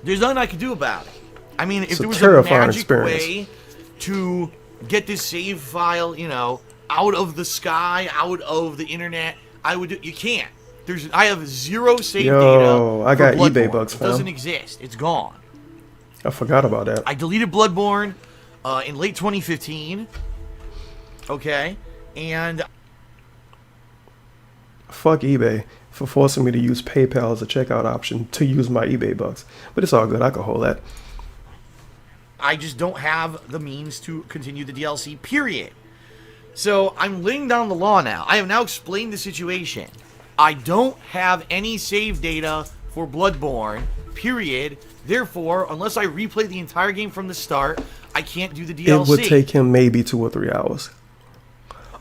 There's nothing I can do about it. I mean, if there was a magic way to get this save file, out of the sky, out of the internet, I would do. You can't. I have zero save data. I got Bloodborne. eBay bucks, fam. It doesn't exist. It's gone. I forgot about that. I deleted Bloodborne in late 2015. Okay, and fuck eBay for forcing me to use PayPal as a checkout option to use my eBay bucks. But it's all good. I can hold that. I just don't have the means to continue the DLC, period. So I'm laying down the law now. I have now explained the situation. I don't have any save data for Bloodborne, period. Therefore, unless I replay the entire game from the start, I can't do the DLC. It would take him maybe 2 or 3 hours.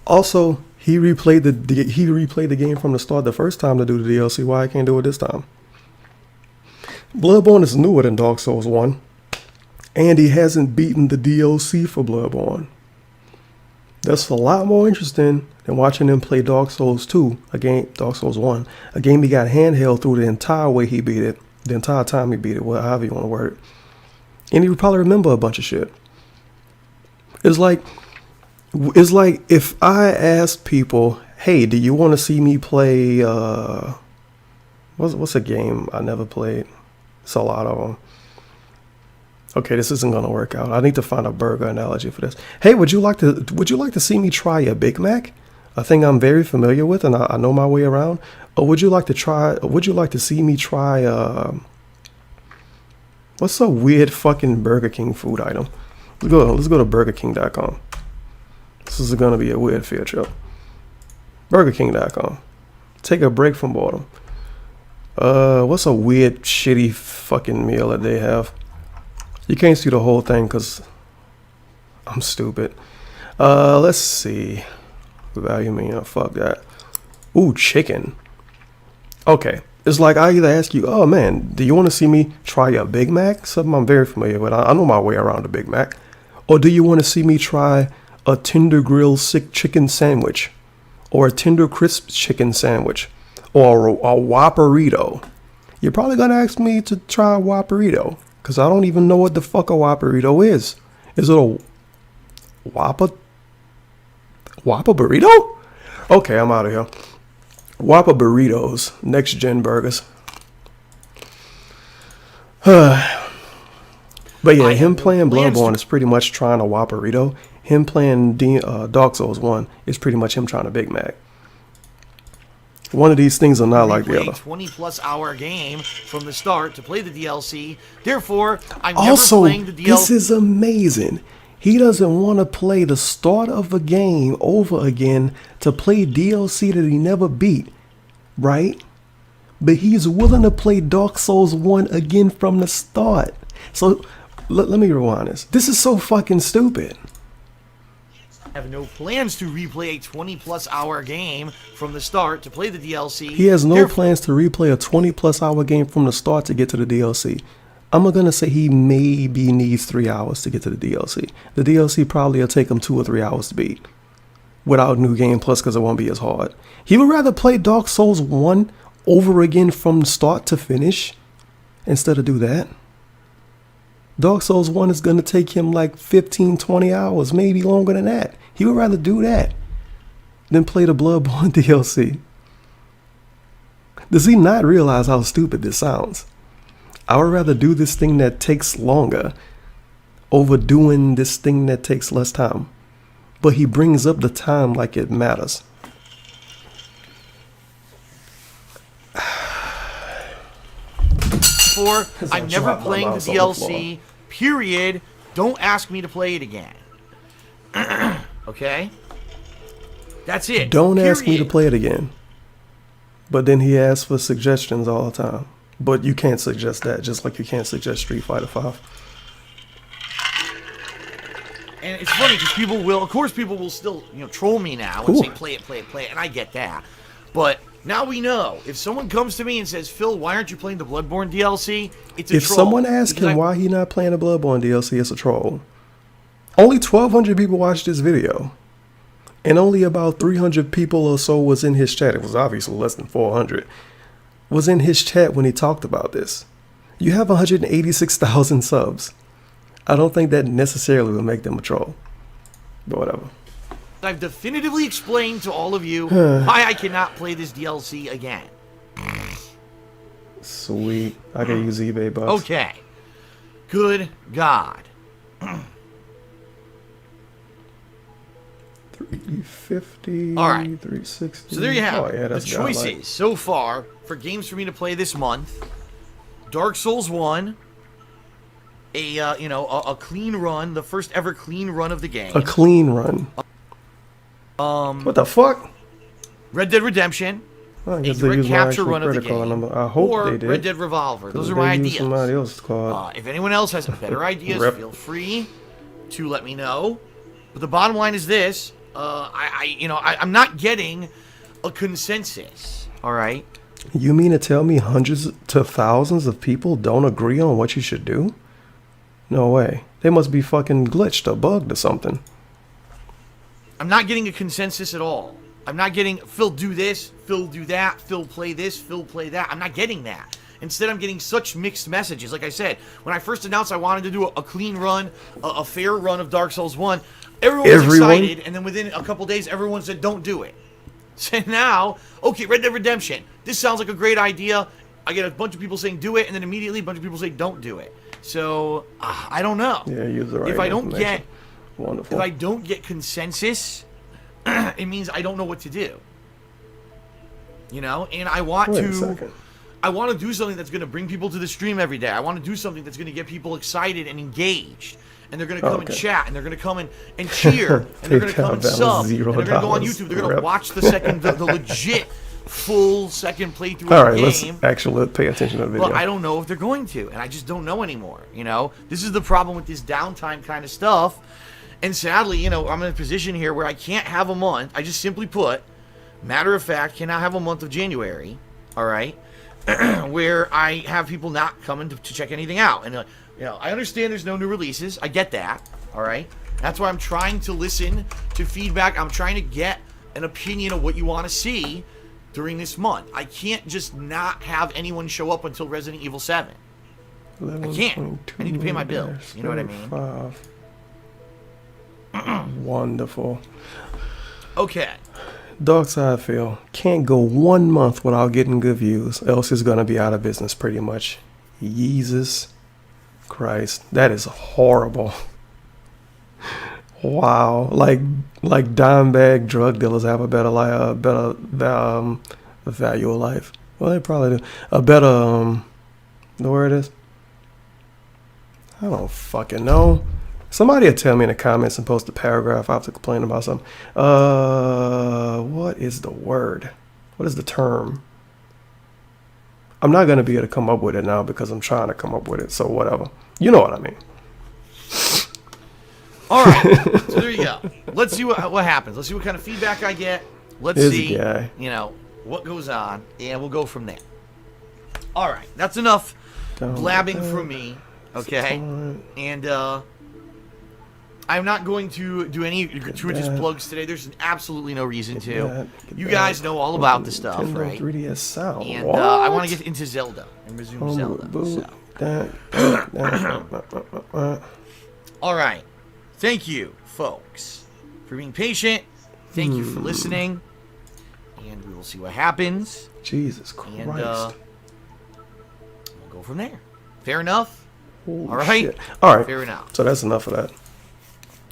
Also, he replayed the game from the start the first time to do the DLC. Why I can't do it this time? Bloodborne is newer than Dark Souls 1, and he hasn't beaten the DLC for Bloodborne. That's a lot more interesting than watching him play Dark Souls 2, Dark Souls 1, a game he got handheld through the entire way he beat it, the entire time he beat it, however you want to word it. And he would probably remember a bunch of shit. It's like if I asked people, hey, do you want to see me play, what's a game I never played? It's a lot of them. Okay, this isn't gonna work out. I need to find a burger analogy for this. Hey, would you like to see me try a Big Mac? A thing I'm very familiar with and I know my way around. Or would you like to see me try what's a weird fucking Burger King food item? Let's go to BurgerKing.com. This is gonna be a weird field trip. BurgerKing.com. Take a break from boredom. What's a weird shitty fucking meal that they have? You can't see the whole thing because I'm stupid. Let's see. Value meal, fuck that. Ooh, chicken. Okay. It's like I either ask you, oh man, do you want to see me try a Big Mac? Something I'm very familiar with. I know my way around a Big Mac. Or do you want to see me try a tender grilled chicken sandwich? Or a tender crisp chicken sandwich? Or a Whopperito? You're probably going to ask me to try a Whopperito. Because I don't even know what the fuck a Whopperito is. Is it a Whopper burrito? Okay, I'm out of here. Whopper burritos, next gen burgers. But yeah, him playing Bloodborne is pretty much trying a Whopperito. Him playing Dark Souls 1 is pretty much him trying a Big Mac. One of these things are not like the other. 20+ hour game from the start to play the DLC. Therefore, I'm never playing the DLC. This is amazing. He doesn't want to play the start of a game over again to play DLC that he never beat, right? But he's willing to play Dark Souls 1 again from the start. So let me rewind this. This is so fucking stupid. I have no plans to replay a 20+ hour game from the start to play the DLC. He has no plans to replay a 20+ hour game from the start to get to the DLC. I'm going to say he maybe needs 3 hours to get to the DLC. The DLC probably will take him 2 or 3 hours to beat without New Game Plus because it won't be as hard. He would rather play Dark Souls 1 over again from start to finish instead of do that. Dark Souls 1 is going to take him like 15, 20 hours, maybe longer than that. He would rather do that than play the Bloodborne DLC. Does he not realize how stupid this sounds? I would rather do this thing that takes longer over doing this thing that takes less time. But he brings up the time like it matters. I'm never playing the DLC, period. Don't ask me to play it again. Okay? That's it. Don't ask me to play it again. But then he asks for suggestions all the time. But you can't suggest that, just like you can't suggest Street Fighter 5. And it's funny because people will still, troll me now and say play it, and I get that. But now we know, if someone comes to me and says, Phil, why aren't you playing the Bloodborne DLC? It's a troll. If someone asks him why he's not playing the Bloodborne DLC, it's a troll. Only 1,200 people watched this video. And only about 300 people or so was in his chat. It was obviously less than 400. Was in his chat when he talked about this. You have 186,000 subs. I don't think that necessarily will make them a troll. But whatever. I've definitively explained to all of you why I cannot play this DLC again. Sweet. I can use eBay bucks. Okay. Good God. 350. All right. 360. So there you have it. Yeah, the choices so far for games for me to play this month. Dark Souls 1. A clean run, the first ever clean run of the game. A clean run. What the fuck? Red Dead Redemption. I a guess they direct used my capture actual run of the credit card game, number. I hope or they did. Red Dead Revolver. Those are They my used ideas. somebody else's card. If anyone else has better ideas, Rep. feel free to let me know. But the bottom line is this: I'm not getting a consensus. All right. You mean to tell me hundreds to thousands of people don't agree on what you should do? No way. They must be fucking glitched or bugged or something. I'm not getting a consensus at all. I'm not getting, Phil, do this, Phil, do that, Phil, play this, Phil, play that. I'm not getting that. Instead, I'm getting such mixed messages. Like I said, when I first announced I wanted to do a clean run, a fair run of Dark Souls 1, everyone was excited, and then within a couple days, everyone said, don't do it. So now, okay, Red Dead Redemption. This sounds like a great idea. I get a bunch of people saying do it, and then immediately a bunch of people say don't do it. So, I don't know. Yeah, use the right If I don't get, Wonderful. if I don't get consensus, it means I don't know what to do. You know, and I want Wait a to second. I want to do something that's going to bring people to the stream every day. I want to do something that's going to get people excited and engaged. And they're going to come and chat, and they're going to come and cheer, and they're going to come and sub, and they're going to go on YouTube. They're going to watch the legit full second playthrough All of right, the let's game. actually pay attention to the video. But I don't know if they're going to, and I just don't know anymore. You know, this is the problem with this downtime kind of stuff. And sadly, you know, I'm in a position here where I can't have a month. I just simply put, matter of fact, cannot have a month of January. All right, where I have people not coming to check anything out. And you know, I understand there's no new releases. I get that. All right, that's why I'm trying to listen to feedback. I'm trying to get an opinion of what you want to see during this month. I can't just not have anyone show up until Resident Evil 7. I can't. I need to pay my bills. You know what I mean? Wonderful. Okay. DarkSyde Phil can't go 1 month without getting good views, else it's gonna be out of business pretty much. Jesus Christ, that is horrible. Wow, like dime bag drug dealers have a better life, value of life. Well, they probably do. A better the word is. I don't fucking know. Somebody will tell me in the comments and post a paragraph. I have to complain about something. What is the word? What is the term? I'm not gonna be able to come up with it now because I'm trying to come up with it. So whatever. You know what I mean. All right, so there you go. Let's see what happens. Let's see what kind of feedback I get. Let's see, you know, what goes on, and we'll go from there. All right, that's enough blabbing from me, okay? And I'm not going to do any gratuitous plugs today. There's absolutely no reason to. You guys know all about the stuff, right? 3DS sound. And I want to get into Zelda and resume Zelda. So. All right. Thank you, folks, for being patient. Thank you for listening. And we will see what happens. Jesus Christ. And we'll go from there. Fair enough? Holy all right? Shit. All right. Fair enough. So that's enough of that.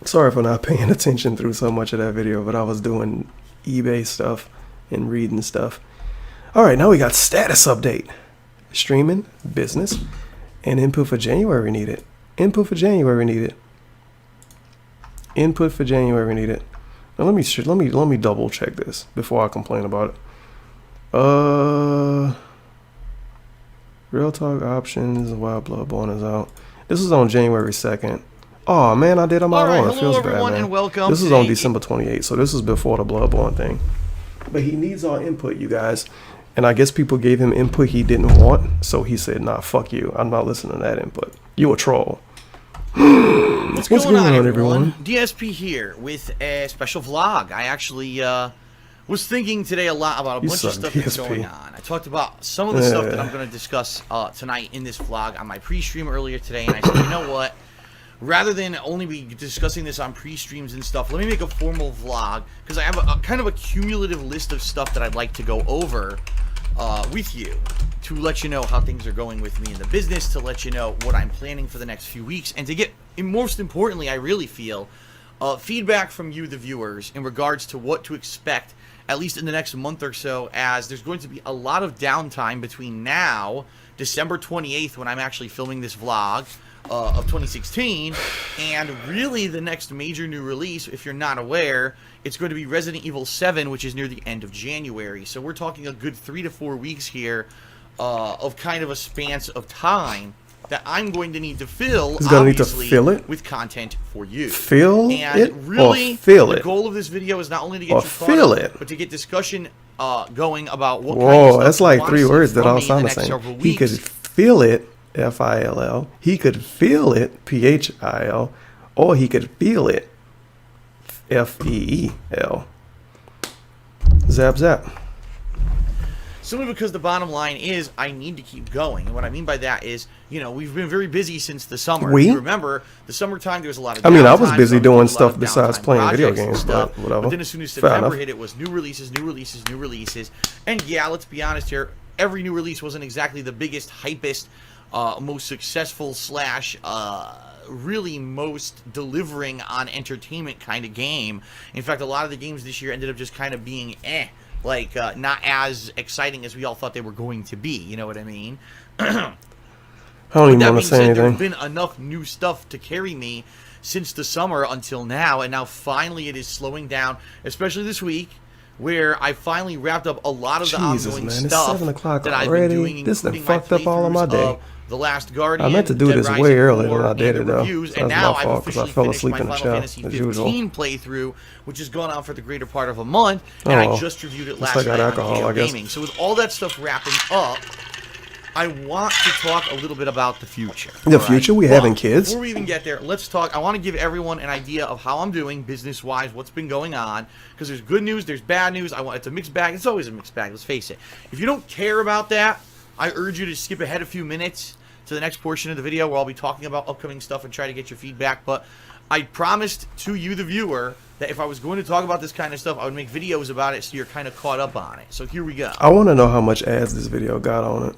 Sorry for not paying attention through so much of that video, but I was doing eBay stuff and reading stuff. All right, now we got status update. Streaming, business, and input for January needed. Input for January needed. Input for January needed. Now let me double check this before I complain about it. Real talk options while Bloodborne is out. This is on January 2nd. Oh man, I did on my own. It feels bad, man. And welcome. This is on December 28th, so this is before the Bloodborne thing. But he needs our input, you guys. And I guess people gave him input he didn't want, so he said, "Nah, fuck you. I'm not listening to that input. You a troll." What's going on, everyone? DSP here with a special vlog. I actually was thinking today a lot about a bunch of stuff that's going on. I talked about some of the stuff that I'm going to discuss tonight in this vlog on my pre-stream earlier today, and I said, you know what? Rather than only be discussing this on pre-streams and stuff, let me make a formal vlog, because I have a kind of a cumulative list of stuff that I'd like to go over with you, to let you know how things are going with me in the business, to let you know what I'm planning for the next few weeks, and to get, and most importantly, I really feel, feedback from you, the viewers, in regards to what to expect, at least in the next month or so, as there's going to be a lot of downtime between now, December 28th, when I'm actually filming this vlog, of 2016, and really the next major new release, if you're not aware, it's going to be Resident Evil 7, which is near the end of January. So we're talking a good 3 to 4 weeks here of kind of a span of time that I'm going to need to fill, obviously, with content for you. Fill and it really, or fill the it? goal of this video is not only to get Or you fill caught up, it. but to get discussion going about what Whoa, kind of stuff that's you like want 3 to see words that from all me in sound the the next same. several He could weeks. feel it, F-I-L-L. He could feel it, P-H-I-L. Or he could feel it, F-E-E-L. Zap, zap. Simply because the bottom line is I need to keep going. And what I mean by that is, you know, we've been very busy since the summer. We? You remember, the summertime, there was a lot of I mean, I was downtime, busy so doing we did a lot stuff of besides downtime playing video projects and games, stuff. but whatever. But then as soon as Fair September enough. hit, it was new releases, new releases, new releases. And yeah, let's be honest here, every new release wasn't exactly the biggest, hypest, most successful slash really most delivering on entertainment kind of game. In fact, a lot of the games this year ended up just kind of being like not as exciting as we all thought they were going to be. You know what I mean? I don't even That want being to say said, there's anything. been enough new stuff to carry me since the summer until now, and now finally it is slowing down, especially this week, where I finally wrapped up a lot of the Jesus, ongoing man, it's stuff 7 o'clock that I've already. been doing, This done including my fucked up all of my playthroughs day. of The Last Guardian, I meant to do Dead this Rising way earlier 4, than I and did the it, though. reviews, So and that's now my I've fault, 'cause I officially fell finished asleep my in the Final shower, Fantasy as 15 usual. playthrough, which has gone on for the greater part of a month, and Oh, I just reviewed it looks last like I got night alcohol, on KO I guess. Gaming. So with all that stuff wrapping up, I want to talk a little bit about the future. The all right? future? We But having kids? Before we even get there, let's talk. I want to give everyone an idea of how I'm doing business-wise, what's been going on, because there's good news, there's bad news. It's a mixed bag. It's always a mixed bag, let's face it. If you don't care about that, I urge you to skip ahead a few minutes to the next portion of the video where I'll be talking about upcoming stuff and try to get your feedback. But I promised to you, the viewer, that if I was going to talk about this kind of stuff, I would make videos about it so you're kind of caught up on it. So here we go. I want to know how much ads this video got on it.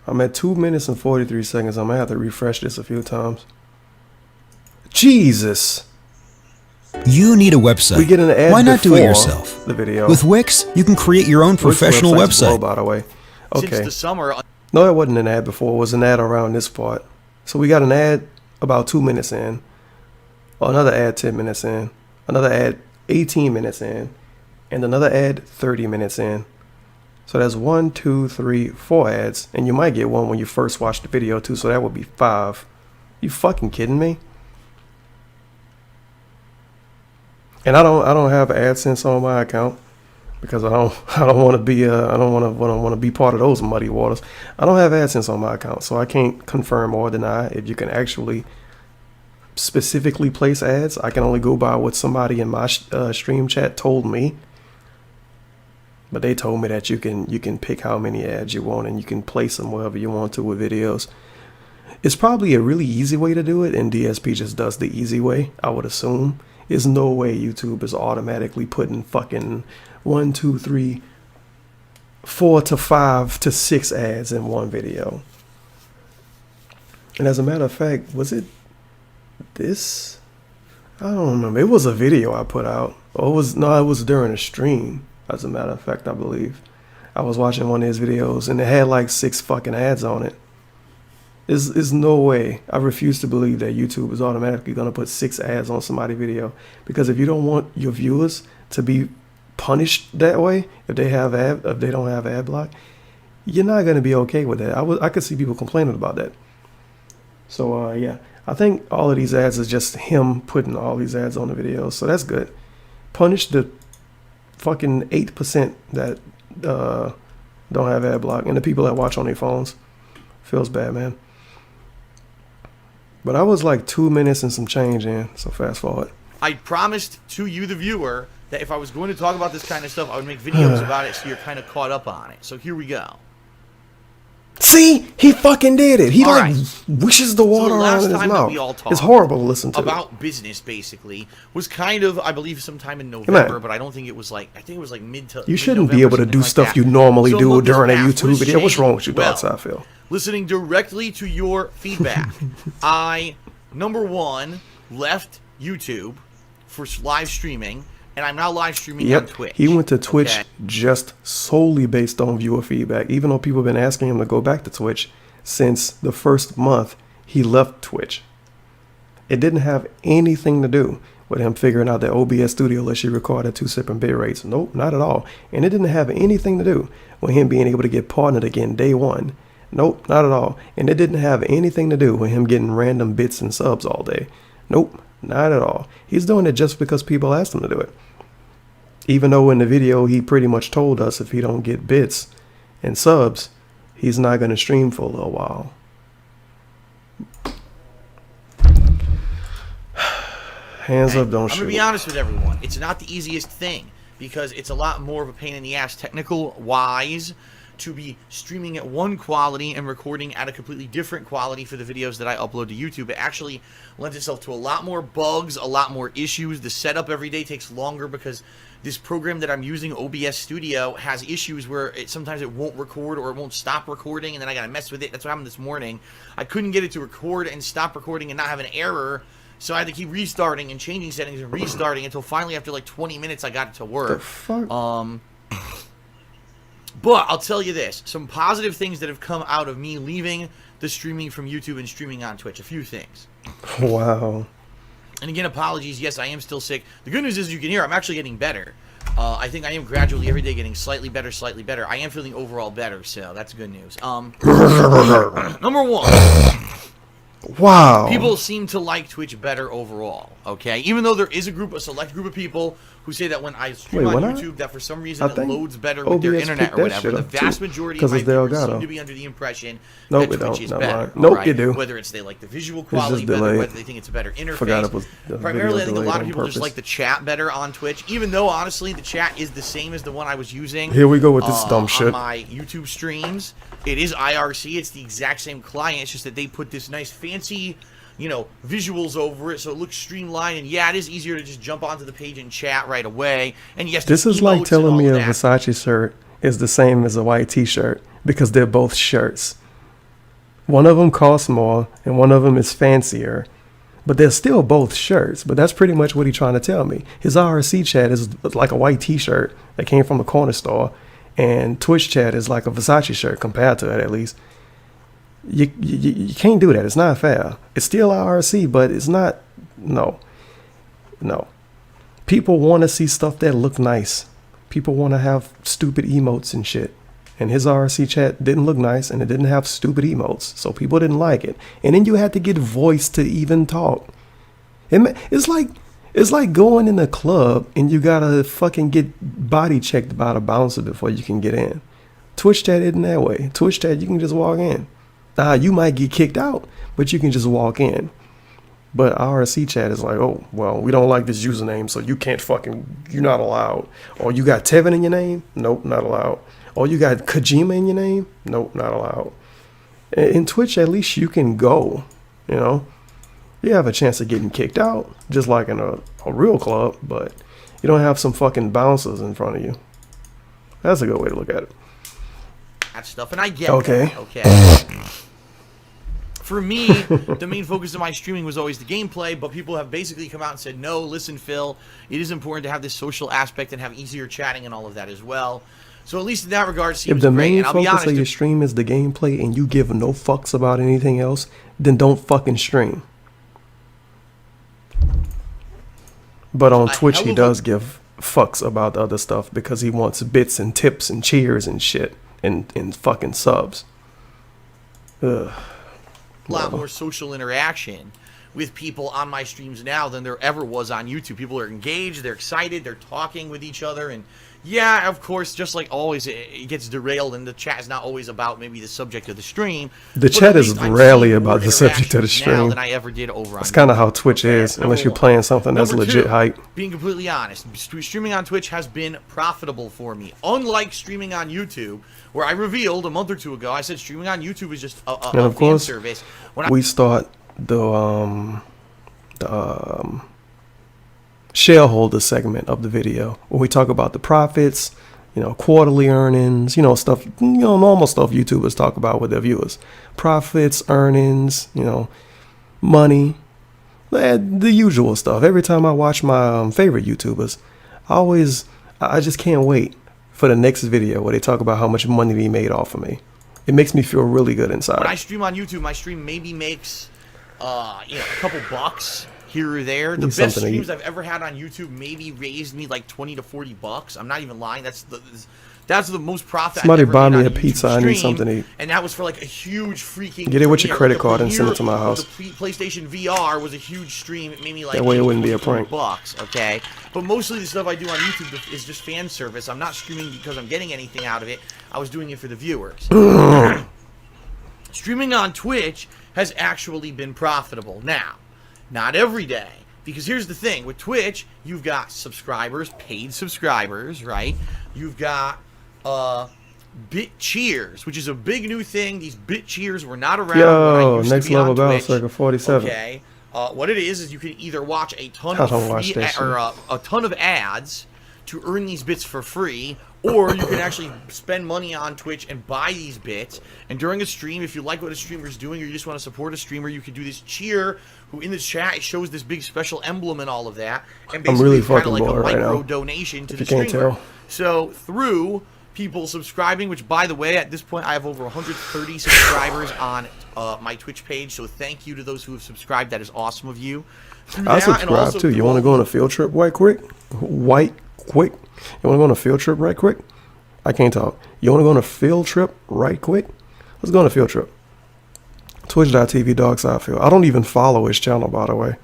I'm at 2 minutes and 43 seconds. I'm going to have to refresh this a few times. Jesus. You need a website. We get an ad Why not do it before yourself? the video. With Wix, you can create your own professional Wix website's below, website. by the way. Since Okay. the summer, No, it wasn't an ad before. It was an ad around this part. So we got an ad about 2 minutes in. Another ad 10 minutes in. Another ad 18 minutes in. And another ad 30 minutes in. So that's 1, 2, 3, 4 ads. And you might get one when you first watch the video too. So that would be 5. You fucking kidding me? And I don't have AdSense on my account because I don't want to be I don't want to be part of those muddy waters. I don't have AdSense on my account, so I can't confirm or deny if you can actually specifically place ads. I can only go by what somebody in my stream chat told me. But they told me that you can pick how many ads you want and you can place them wherever you want to with videos. It's probably a really easy way to do it, and DSP just does the easy way, I would assume. There's no way YouTube is automatically putting fucking 1, 2, 3, 4 to 5 to 6 ads in one video. And as a matter of fact, was it this? I don't remember. It was a video I put out. Or it was during a stream. As a matter of fact, I believe. I was watching one of his videos and it had like 6 fucking ads on it. There's no way. I refuse to believe that YouTube is automatically going to put 6 ads on somebody's video. Because if you don't want your viewers to be punished that way, if they don't have ad block, you're not going to be okay with that. I could see people complaining about that. So yeah, I think all of these ads is just him putting all these ads on the videos. So that's good. Punish the fucking 8% that don't have ad block and the people that watch on their phones. Feels bad, man. But I was like 2 minutes and some change in, so fast forward. I promised to you, the viewer, that if I was going to talk about this kind of stuff, I would make videos about it so you're kind of caught up on it. So here we go. See? He fucking did it. He All like right. wishes the water last around in his time that mouth. we all talked It's horrible to listen to. About business, basically, was kind of, I believe, sometime in November, but I don't think it was like, I think it was like mid to You shouldn't mid-November, be able to something do like stuff that. you normally So do look, during a this YouTube was video. What's wrong with you, well, dogs? I feel. Listening directly to your feedback, I, number one, left YouTube for live streaming, and I'm now live streaming on Twitch. He went to Twitch Okay? just solely based on viewer feedback. Even though people have been asking him to go back to Twitch, since the first month he left Twitch. It didn't have anything to do with him figuring out that OBS Studio lets you record at 2 separate bit rates. Nope, not at all. And it didn't have anything to do with him being able to get partnered again day one. Nope, not at all. And it didn't have anything to do with him getting random bits and subs all day. Nope, not at all. He's doing it just because people asked him to do it. Even though in the video he pretty much told us if he don't get bits and subs, he's not going to stream for a little while. Hands up, don't shoot. I'm going to be honest with everyone. It's not the easiest thing because it's a lot more of a pain in the ass technical-wise to be streaming at one quality and recording at a completely different quality for the videos that I upload to YouTube. It actually lends itself to a lot more bugs, a lot more issues. The setup every day takes longer because this program that I'm using, OBS Studio, has issues where sometimes it won't record or it won't stop recording, and then I got to mess with it. That's what happened this morning. I couldn't get it to record and stop recording and not have an error, so I had to keep restarting and changing settings and restarting until finally after like 20 minutes I got it to work. The fuck? But I'll tell you this, some positive things that have come out of me leaving the streaming from YouTube and streaming on Twitch. A few things. Wow. And again, apologies. Yes, I am still sick. The good news is you can hear I'm actually getting better. I think I am gradually every day getting slightly better, slightly better. I am feeling overall better, so that's good news. Number one. Wow. People seem to like Twitch better overall, okay? Even though there is a select group of people who say that when I stream on YouTube, that for some reason it loads better with their internet or whatever. The vast majority of my viewers seem to be under the impression that Twitch is better. Nope, you do. Whether it's they like the visual quality better, whether they think it's a better interface. Primarily, I think a lot of people just like the chat better on Twitch, even though, honestly, the chat is the same as the one I was using. Here we go with this dumb shit. On my YouTube streams. It is IRC. It's the exact same client. It's just that they put this nice fancy, you know, visuals over it, so it looks streamlined. And yeah, it is easier to just jump onto the page and chat right away. And yes, this is like telling me a Versace shirt is the same as a white T-shirt because they're both shirts. One of them costs more and one of them is fancier, but they're still both shirts. But that's pretty much what he's trying to tell me. His IRC chat is like a white T-shirt that came from the corner store. And Twitch chat is like a Versace shirt compared to it, at least. You can't do that. It's not fair. It's still IRC, but it's not. No. People want to see stuff that look nice. People want to have stupid emotes and shit. And his IRC chat didn't look nice, and it didn't have stupid emotes, so people didn't like it. And then you had to get voice to even talk. It's like going in a club and you gotta fucking get body checked by the bouncer before you can get in. Twitch chat isn't that way. Twitch chat, you can just walk in. You might get kicked out, but you can just walk in. But IRC chat is like, oh, well, we don't like this username, so you can't you're not allowed. Or you got Tevin in your name? Nope, not allowed. Or you got Kojima in your name? Nope, not allowed. In Twitch, at least you can go, you know. You have a chance of getting kicked out, just like in a real club, but you don't have some fucking bouncers in front of you. That's a good way to look at it. That stuff, and I get okay. That, okay. For me, the main focus of my streaming was always the gameplay, but people have basically come out and said, no, listen, Phil, it is important to have this social aspect and have easier chatting and all of that as well. So at least in that regard, seems if the great. main focus of your stream is the gameplay and you give no fucks about anything else, then don't fucking stream. But on Twitch, he does give fucks about the other stuff because he wants bits and tips and cheers and shit and fucking subs. Ugh. A lot more social interaction with people on my streams now than there ever was on YouTube. People are engaged, they're excited, they're talking with each other, and yeah, of course, just like always, it gets derailed, and the chat is not always about maybe the subject of the stream. The chat is rarely about the subject of the stream. Than I ever did over on That's kind of how Twitch is, unless you're playing something that's legit hype. Being completely honest, streaming on Twitch has been profitable for me. Unlike streaming on YouTube, where I revealed a month or two ago, I said streaming on YouTube is just a fan service. When we start the shareholder segment of the video where we talk about the profits, you know, quarterly earnings, you know, stuff, you know, normal stuff YouTubers talk about with their viewers. Profits, earnings, you know, money, the usual stuff. Every time I watch my favorite YouTubers, I just can't wait for the next video where they talk about how much money they made off of me. It makes me feel really good inside. When I stream on YouTube, my stream maybe makes, a couple bucks here or there. The best streams I've ever had on YouTube maybe raised me like 20 to 40 bucks. I'm not even lying. That's the most profit. Somebody I've ever buy made me on a pizza. I need something to eat. And that was for like a huge freaking. Get it with your credit like card and send it to my house. The PlayStation VR was a huge stream. It made me like that way it wouldn't be a prank. Bucks, okay. But mostly the stuff I do on YouTube is just fan service. I'm not streaming because I'm getting anything out of it. I was doing it for the viewers. Streaming on Twitch has actually been profitable. Now, not every day. Because here's the thing. With Twitch, you've got subscribers, paid subscribers, right? You've got bit cheers, which is a big new thing. These bit cheers were not around when I used next to be level on battle Twitch. circle 47. Okay. What it is you can either watch a ton of a ton of ads to earn these bits for free, or you can actually spend money on Twitch and buy these bits. And during a stream, if you like what a streamer's doing or you just want to support a streamer, you can do this cheer, who in the chat it shows this big special emblem and all of that. And basically I'm really it's kind of fucking like a bored right micro now, donation to if the you can't streamer. tell. So through people subscribing, which by the way, at this point I have over 130 subscribers on my Twitch page. So thank you to those who have subscribed. That is awesome of you. I subscribe too. You want to go on a field trip right quick? You want to go on a field trip right quick? I can't talk. You want to go on a field trip right quick? Let's go on a field trip. Twitch.tv DarkSyde Field. I don't even follow his channel, by the way.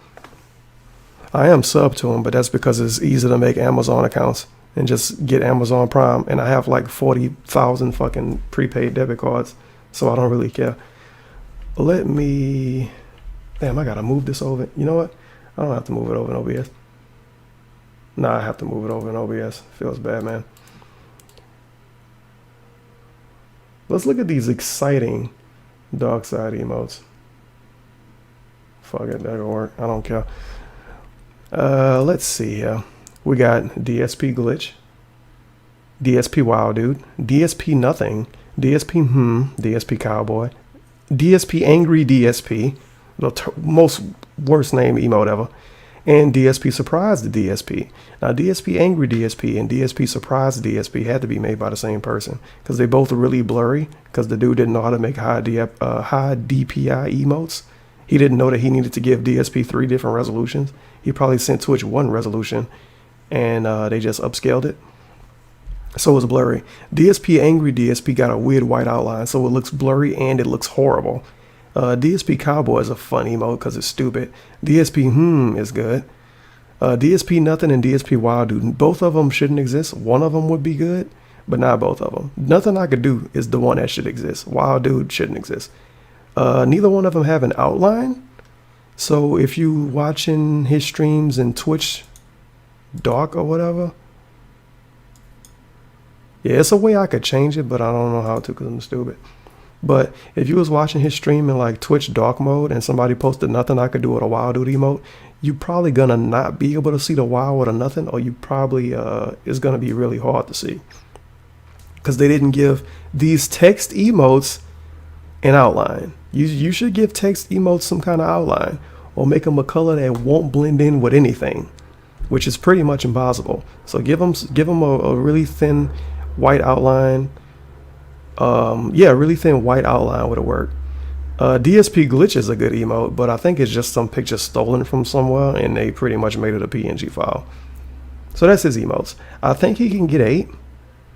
I am sub to him, but that's because it's easy to make Amazon accounts and just get Amazon Prime. And I have like 40,000 fucking prepaid debit cards, so I don't really care. Let me... Damn, I gotta move this over. You know what? I don't have to move it over in OBS. Nah, I have to move it over in OBS. Feels bad, man. Let's look at these exciting DarkSyde emotes. Fuck it, that'll work. I don't care. Let's see here. We got DSP Glitch, DSP Wild Dude, DSP Nothing, DSP DSP Cowboy, DSP Angry DSP, the most worst name emote ever, and DSP Surprise the DSP. Now DSP Angry DSP and DSP Surprise DSP had to be made by the same person because they both are really blurry because the dude didn't know how to make high DPI emotes. He didn't know that he needed to give DSP 3 different resolutions. He probably sent Twitch 1 resolution and they just upscaled it. So it was blurry. DSP Angry DSP got a weird white outline, so it looks blurry and it looks horrible. DSP Cowboy is a fun emote because it's stupid. DSP is good. DSP Nothing and DSP Wild Dude, both of them shouldn't exist. One of them would be good, but not both of them. Nothing I Could Do is the one that should exist. Wild Dude shouldn't exist. Neither one of them have an outline. So if you watching his streams in Twitch Dark or whatever, yeah, it's a way I could change it, but I don't know how to because I'm stupid. But if you was watching his stream in like Twitch dark mode and somebody posted Nothing I Could Do with a Wild Dude emote, you probably gonna not be able to see the wild with a nothing, or you probably it's gonna be really hard to see because they didn't give these text emotes an outline. You should give text emotes some kind of outline or make them a color that won't blend in with anything, which is pretty much impossible. So give them a really thin white outline. Yeah, really thin white outline would have worked. DSP Glitch is a good emote, but I think it's just some picture stolen from somewhere and they pretty much made it a PNG file. So that's his emotes. I think he can get 8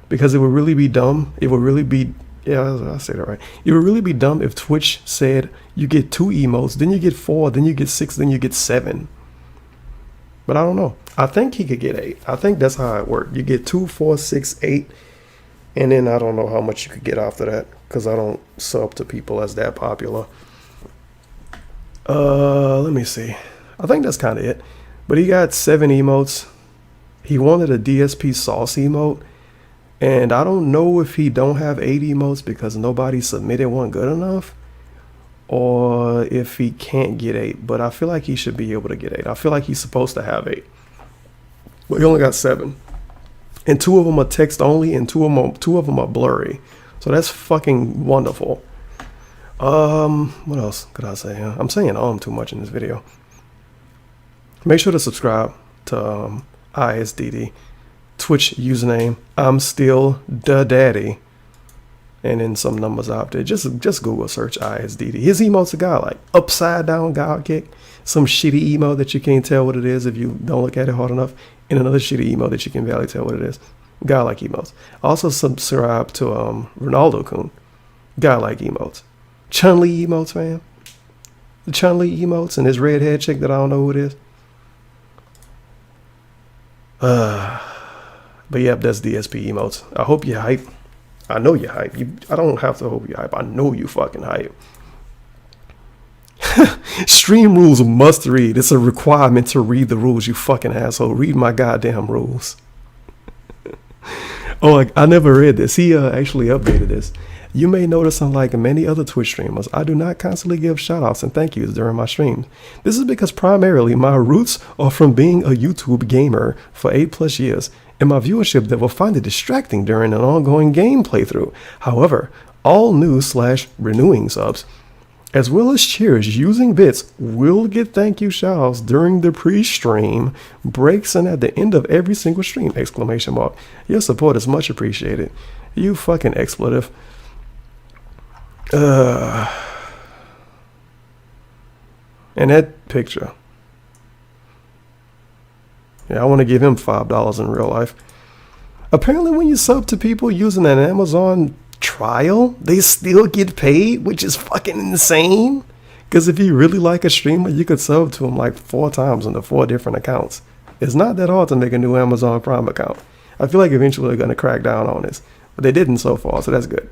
because it would really be dumb. It would really be, yeah, I say that right. It would really be dumb if Twitch said you get 2 emotes, then you get 4, then you get 6, then you get 7. But I don't know. I think he could get 8. I think that's how it worked. You get 2, 4, 6, 8. And then I don't know how much you could get after that because I don't sub to people as that popular. Let me see. I think that's kind of it. But he got 7 emotes. He wanted a DSP sauce emote. And I don't know if he don't have 8 emotes because nobody submitted one good enough. Or if he can't get 8. But I feel like he should be able to get 8. I feel like he's supposed to have 8. But he only got 7. And 2 of them are text only, and 2 of them are blurry. So that's fucking wonderful. What else could I say? I'm saying too much in this video. Make sure to subscribe to ISDD. Twitch username, I'm still the daddy. and then some numbers out there. Just Google search ISDD. His emotes are godlike. Upside down God kick, some shitty emote that you can't tell what it is if you don't look at it hard enough, and another shitty emote that you can barely tell what it is. Godlike emotes. Also subscribe to Ronaldo Kun. Godlike emotes. Chun-Li emotes, man. The Chun-Li emotes and this redhead chick that I don't know who it is. But yep, that's DSP emotes. I hope you're hype. I know you're hype. I don't have to hope you're hype. I know you fucking hype. Stream rules must read. It's a requirement to read the rules, you fucking asshole. Read my goddamn rules. Oh, I never read this. He actually updated this. You may notice, unlike many other Twitch streamers, I do not constantly give shoutouts and thank yous during my streams. This is because primarily my roots are from being a YouTube gamer for 8+ years, and my viewership that will find it distracting during an ongoing game playthrough. However, all new/renewing subs, as well as cheers using bits, will get thank you shoutouts during the pre-stream breaks and at the end of every single stream! ! Your support is much appreciated. You fucking expletive. And that picture. Yeah, I want to give him $5 in real life. Apparently when you sub to people using an Amazon trial, they still get paid, which is fucking insane. Because if you really like a streamer, you could sub to him like 4 times under 4 different accounts. It's not that hard to make a new Amazon Prime account. I feel like eventually they're going to crack down on this. But they didn't so far, so that's good.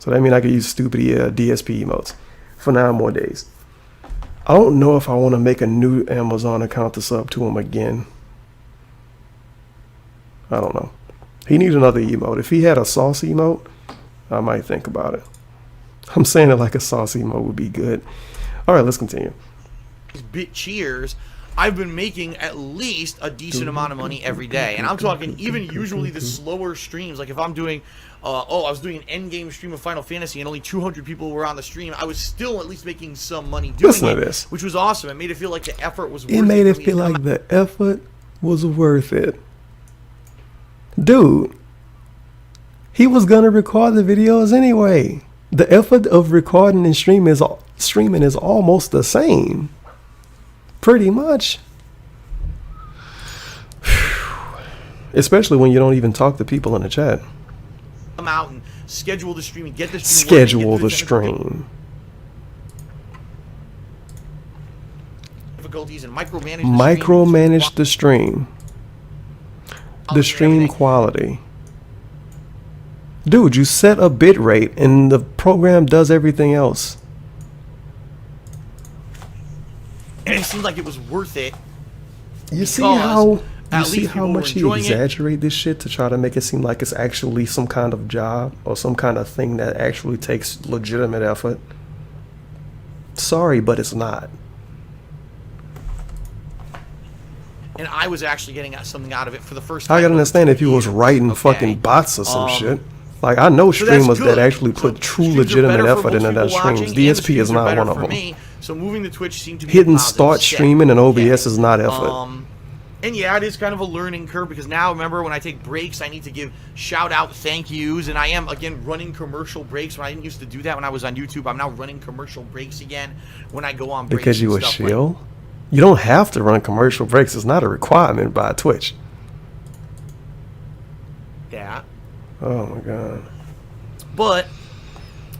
So that means I could use stupid DSP emotes for 9 more days. I don't know if I want to make a new Amazon account to sub to him again. I don't know. He needs another emote. If he had a sauce emote, I might think about it. I'm saying it like a sauce emote would be good. All right, let's continue. Bit cheers, I've been making at least a decent amount of money every day. And I'm talking even usually the slower streams. Like if I'm doing, I was doing an endgame stream of Final Fantasy and only 200 people were on the stream, I was still at least making some money doing Listen to it, this. which was awesome. It made it feel like the effort was worth it. It made it feel like the effort was worth it. Dude, he was going to record the videos anyway. The effort of recording and streaming is almost the same. Pretty much. Especially when you don't even talk to people in the chat. Come out and schedule the stream and get the stream. Schedule the stream. Difficulties and micromanage the stream. The stream quality. Dude, you set a bit rate and the program does everything else. And it seemed like it was worth it. You see how much he exaggerate this shit to try to make it seem like it's actually some kind of job or some kind of thing that actually takes legitimate effort? Sorry, but it's not. And I was actually getting something out of it for the first time. I can understand if he was writing fucking bots or some shit. Like, I know streamers that actually put true legitimate effort into their streams. DSP is not one of them. So moving to Twitch seemed to be hitting start streaming and OBS is not effort. And yeah, it is kind of a learning curve because now, remember, when I take breaks, I need to give shout-out thank yous. And I am, again, running commercial breaks. When I didn't used to do that when I was on YouTube, I'm now running commercial breaks again when I go on breaks. Because you a shill? Like, you don't have to run commercial breaks. It's not a requirement by Twitch. Yeah. Oh, my God. But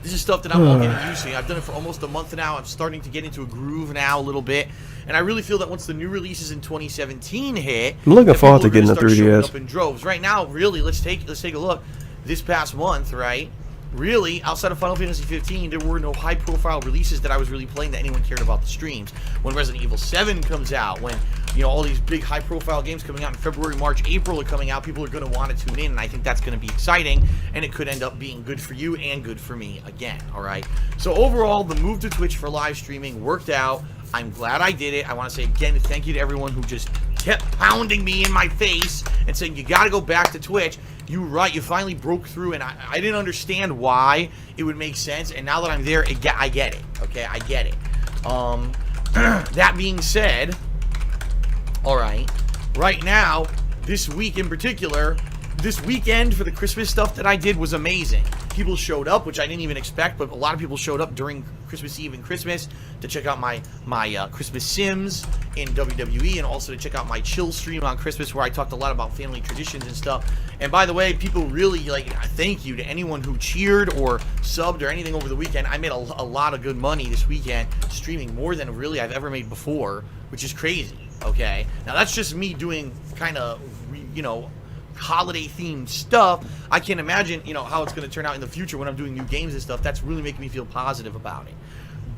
this is stuff that I'm all getting used to. I've done it for almost a month now. I'm starting to get into a groove now a little bit. And I really feel that once the new releases in 2017 hit, I'm looking forward to getting the 3DS. Up in droves. Right now, really, let's take a look. This past month, right? Really, outside of Final Fantasy 15, there were no high-profile releases that I was really playing that anyone cared about the streams. When Resident Evil 7 comes out, when, you know, all these big high-profile games coming out in February, March, April are coming out, people are going to want to tune in, and I think that's going to be exciting, and it could end up being good for you and good for me again, all right? So overall, the move to Twitch for live streaming worked out. I'm glad I did it. I want to say again, thank you to everyone who just kept pounding me in my face and saying, you got to go back to Twitch. You're right, you finally broke through, and I didn't understand why it would make sense, and now that I'm there, I get it, okay? I get it. That being said, all right, right now, this week in particular, this weekend for the Christmas stuff that I did was amazing. People showed up, which I didn't even expect, but a lot of people showed up during Christmas Eve and Christmas to check out my Christmas Sims in WWE, and also to check out my chill stream on Christmas where I talked a lot about family traditions and stuff. And by the way, people really, like, thank you to anyone who cheered or subbed or anything over the weekend. I made a lot of good money this weekend streaming, more than really I've ever made before, which is crazy, okay? Now, that's just me doing kind of, you know, holiday themed stuff. I can't imagine, you know, how it's going to turn out in the future when I'm doing new games and stuff. That's really making me feel positive about it.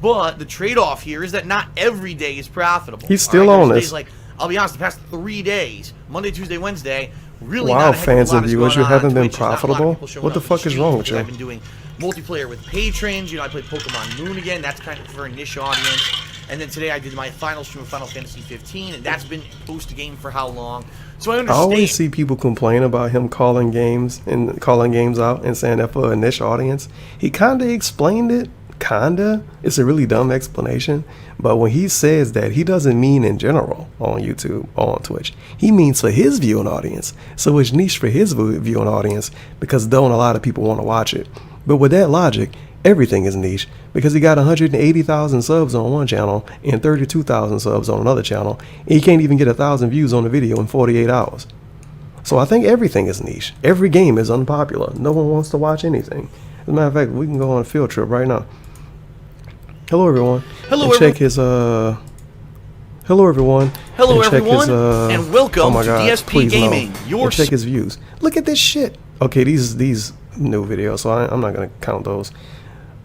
But the trade-off here is that not every day is profitable. He's still on this. Like, I'll be honest, the past 3 days, Monday, Tuesday, Wednesday, really wow, not a heck of a fans lot and is viewers, going you on haven't been Twitch. There's not a lot of profitable? people showing What the up fuck in is wrong with streams. you? I've been doing multiplayer with patrons. You know, I played Pokemon Moon again. That's kind of for a niche audience. And then today I did my final stream of Final Fantasy 15, and that's been post-game for how long? So I I understand. always see people complain about him calling games out and saying that for a niche audience. He kind of explained it. Kinda. It's a really dumb explanation. But when he says that, he doesn't mean in general on YouTube or on Twitch. He means for his viewing audience. So it's niche for his viewing audience because don't a lot of people want to watch it. But with that logic, everything is niche because he got 180,000 subs on one channel and 32,000 subs on another channel. And he can't even get 1,000 views on a video in 48 hours. So I think everything is niche. Every game is unpopular. No one wants to watch anything. As a matter of fact, we can go on a field trip right now. Hello everyone. Hello and check his Hello everyone. Hello and check everyone, his, and welcome oh my to God, DSP please Gaming. No. And check his views. Look at this shit. Okay, these new videos, so I'm not gonna count those.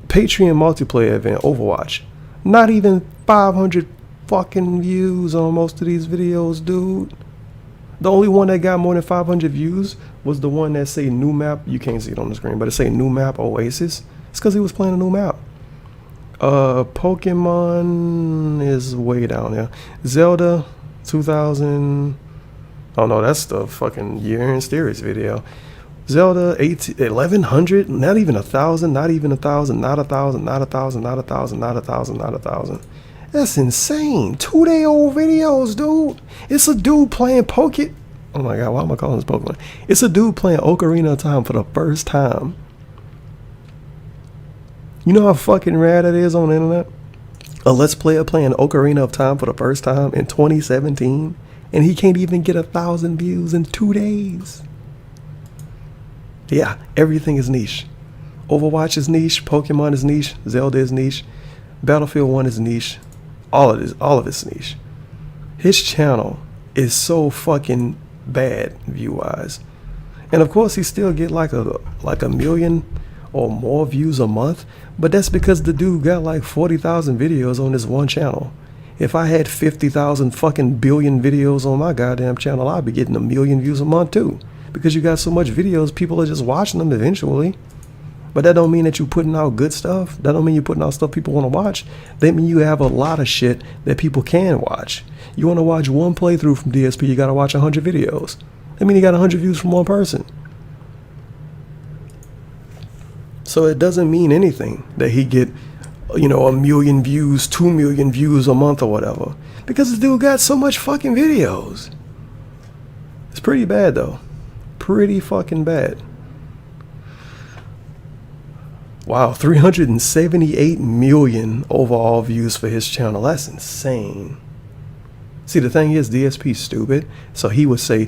Patreon multiplayer event, Overwatch. Not even 500 fucking views on most of these videos, dude. The only one that got more than 500 views was the one that say new map. You can't see it on the screen, but it say new map Oasis. It's because he was playing a new map. Pokemon is way down there. Zelda 2000. Oh no, that's the fucking year in series video. Zelda 1100, not even 1,000, not even 1,000, not 1,000, not 1,000, not 1,000, not 1,000, not 1,000. That's insane. 2-day-old videos, dude. It's a dude playing Pocket. Oh my God, why am I calling this Pokemon? It's a dude playing Ocarina of Time for the first time. You know how fucking rad that is on the internet? A Let's Player playing Ocarina of Time for the first time in 2017, and he can't even get 1,000 views in 2 days. Yeah, everything is niche. Overwatch is niche, Pokemon is niche, Zelda is niche, Battlefield 1 is niche. All of it's niche. His channel is so fucking bad view-wise. And of course he still get like a million or more views a month, but that's because the dude got like 40,000 videos on this one channel. If I had 50,000 fucking billion videos on my goddamn channel, I'd be getting 1 million views a month too. Because you got so much videos, people are just watching them eventually. But that don't mean that you're putting out good stuff. That don't mean you're putting out stuff people want to watch. That mean you have a lot of shit that people can watch. You want to watch one playthrough from DSP, you got to watch 100 videos. That mean you got 100 views from one person. So it doesn't mean anything that he get, you know, 1 million views, 2 million views a month or whatever. Because this dude got so much fucking videos. It's pretty bad though. Pretty fucking bad. Wow, 378 million overall views for his channel. That's insane. See, the thing is, DSP's stupid, so he would say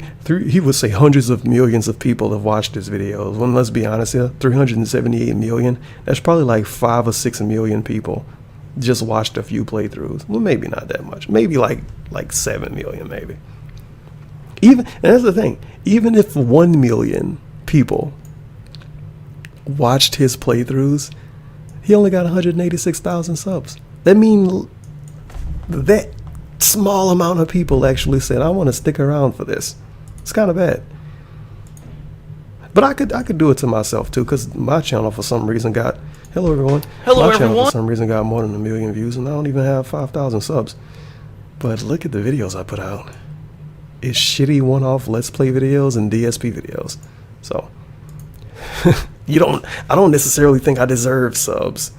hundreds of millions of people have watched his videos. When let's be honest here, 378 million, that's probably like 5 or 6 million people just watched a few playthroughs. Well, maybe not that much. Maybe like 7 million, maybe. And that's the thing. Even if 1 million people watched his playthroughs, he only got 186,000 subs. That means that small amount of people actually said, I want to stick around for this. It's kind of bad. But I could do it to myself too, because my channel for some reason got, hello everyone. Hello my channel everyone. for some reason got more than 1 million views, and I don't even have 5,000 subs. But look at the videos I put out. It's shitty one-off Let's Play videos and DSP videos. So I don't necessarily think I deserve subs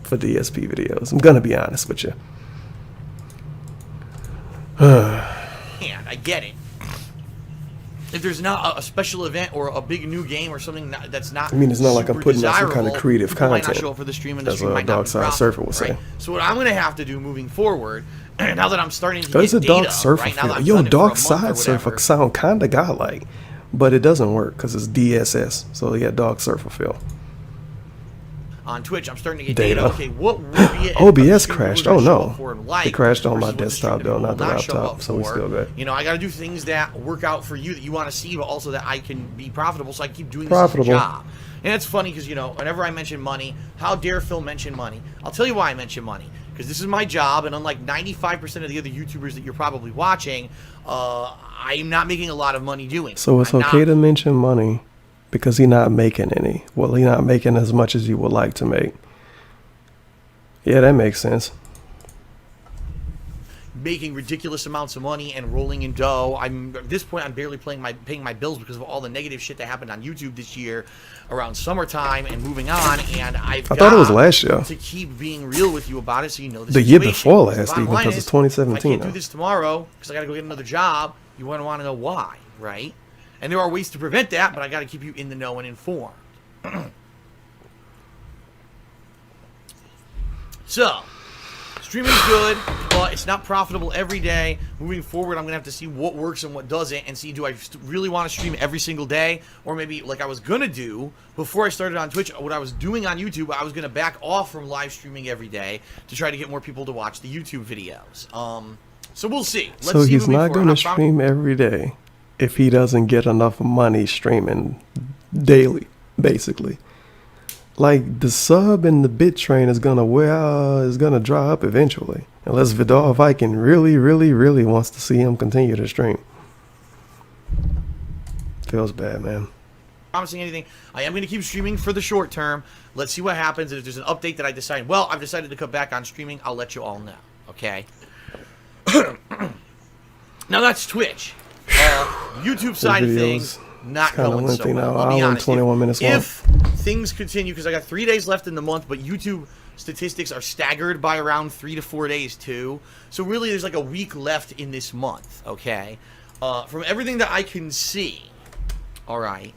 for DSP videos. I'm gonna be honest with you. Man, I get it. if there's not a special event or a big new game or something that's not, I mean, it's not like I'm super putting out some kind of desirable, creative people might not content, show up for the stream, and the as stream might not be DarkSyde Surfer would profitable, say. right? So what I'm gonna have to do moving forward, now that I'm starting to There's get a Dark data, Surfer right? Now that feel. I've Yo, done it for a month or DarkSyde Surfer whatever, sound kind of godlike, but it doesn't work because it's DSS. So yeah, Dark Surfer feel. on Twitch, I'm starting to get Data. data. Okay, what would be OBS crashed. Oh no, like it crashed on my versus what the desktop stream though, will not the not show laptop. up So we for. still good. You know, I got to do things that work out for you that you want to see, but also that I can be profitable. So I keep doing this as a Profitable. job. And it's funny because, you know, whenever I mention money, how dare Phil mention money? I'll tell you why I mention money. Because this is my job, and unlike 95% of the other YouTubers that you're probably watching, I'm not making a lot of money doing. So it's okay to mention money because he's not making any. Well, he's not making as much as you would like to make. Yeah, that makes sense. Making ridiculous amounts of money and rolling in dough. At this point, I'm barely paying my bills because of all the negative shit that happened on YouTube this year around summertime and moving on. And I thought it was last year. To keep being real with you about it, so you know the The year situation. before The last, bottom even, line because is, it's 2017 if I can't now. do this tomorrow because I got to go get another job. You want to know why, right? And there are ways to prevent that, but I got to keep you in the know and informed. So, streaming's good, but it's not profitable every day. Moving forward, I'm going to have to see what works and what doesn't, and see, do I really want to stream every single day? Or maybe, like I was going to do before I started on Twitch, what I was doing on YouTube, I was going to back off from live streaming every day to try to get more people to watch the YouTube videos. So we'll see. Let's So see he's moving not forward. going to stream every day if he doesn't get enough money streaming daily, basically. Like, the sub and the bit train is gonna dry up eventually, unless Vidal Viking really, really, really wants to see him continue to stream. Feels bad, man. Promising anything. I am going to keep streaming for the short term. Let's see what happens. If there's an update that I decide, well, I've decided to cut back on streaming, I'll let you all know. Okay. Now that's Twitch. YouTube side of things, not kinda going so lengthy well. now. I'll be Hour and honest. 21 minutes long. If things continue, because I got 3 days left in the month, but YouTube statistics are staggered by around 3 to 4 days too. So really, there's like a week left in this month. Okay. From everything that I can see, all right,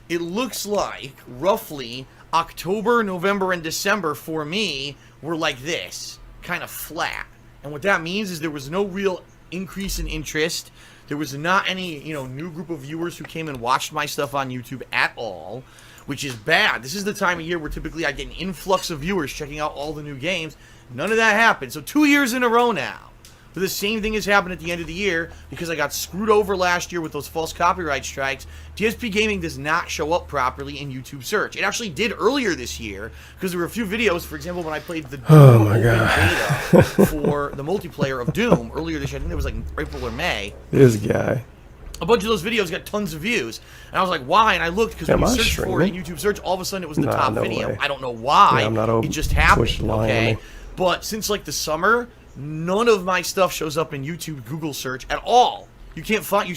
it looks like roughly October, November, and December for me were like this, kind of flat. And what that means is there was no real increase in interest. There was not any, new group of viewers who came and watched my stuff on YouTube at all, which is bad. This is the time of year where typically I get an influx of viewers checking out all the new games. None of that happened. So 2 years in a row now. But the same thing has happened at the end of the year because I got screwed over last year with those false copyright strikes. DSP Gaming does not show up properly in YouTube search. It actually did earlier this year because there were a few videos, for example, when I played the Doom open beta for the multiplayer of Doom earlier this year. I think it was like April or May. This guy. A bunch of those videos got tons of views. And I was like, why? And I looked because when you searched for it in YouTube search, all of a sudden it was the top video. Way. I don't know why. Yeah, I'm not it just happened. Twitch lying to Okay. me. But since like the summer, none of my stuff shows up in YouTube Google search at all. You can't find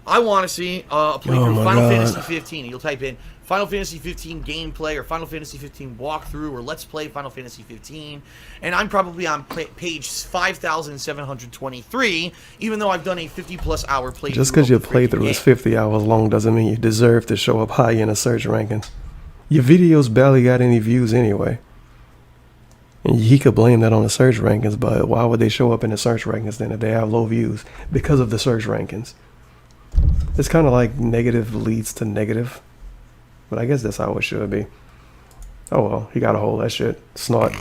I want to see a playthrough of Final Fantasy 15. You'll type in Final Fantasy 15 gameplay or Final Fantasy 15 walkthrough or Let's Play Final Fantasy 15, and I'm probably on page 5,723, even though I've done a 50+ hour playthrough. Just because your of the freaking playthrough is game. 50 hours long doesn't mean you deserve to show up high in the search rankings. Your videos barely got any views anyway. And he could blame that on the search rankings, but why would they show up in the search rankings then if they have low views? Because of the search rankings. It's kind of like negative leads to negative. But I guess that's how it should be. Oh well, he got a hold of that shit. Snort.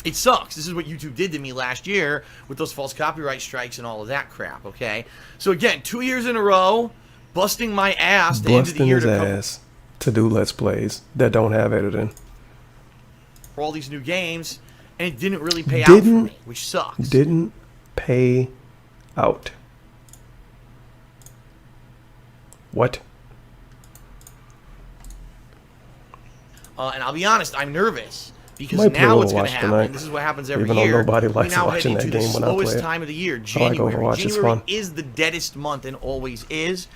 It sucks. This is what YouTube did to me last year with those false copyright strikes and all of that crap, okay? So again, 2 years in a row, busting my ass the end of the Busting year his to come ass to do Let's Plays that don't have editing. for all these new games, and it didn't really pay out for me, which sucks. Didn't pay out. What? And I'll be honest, I'm nervous because Might play now Overwatch what's going to happen. tonight, This is what happens every even though year. nobody We likes now head watching into that the game when I slowest play it. time of the year, I like January. Overwatch, it's January fun. is the deadest month and always is.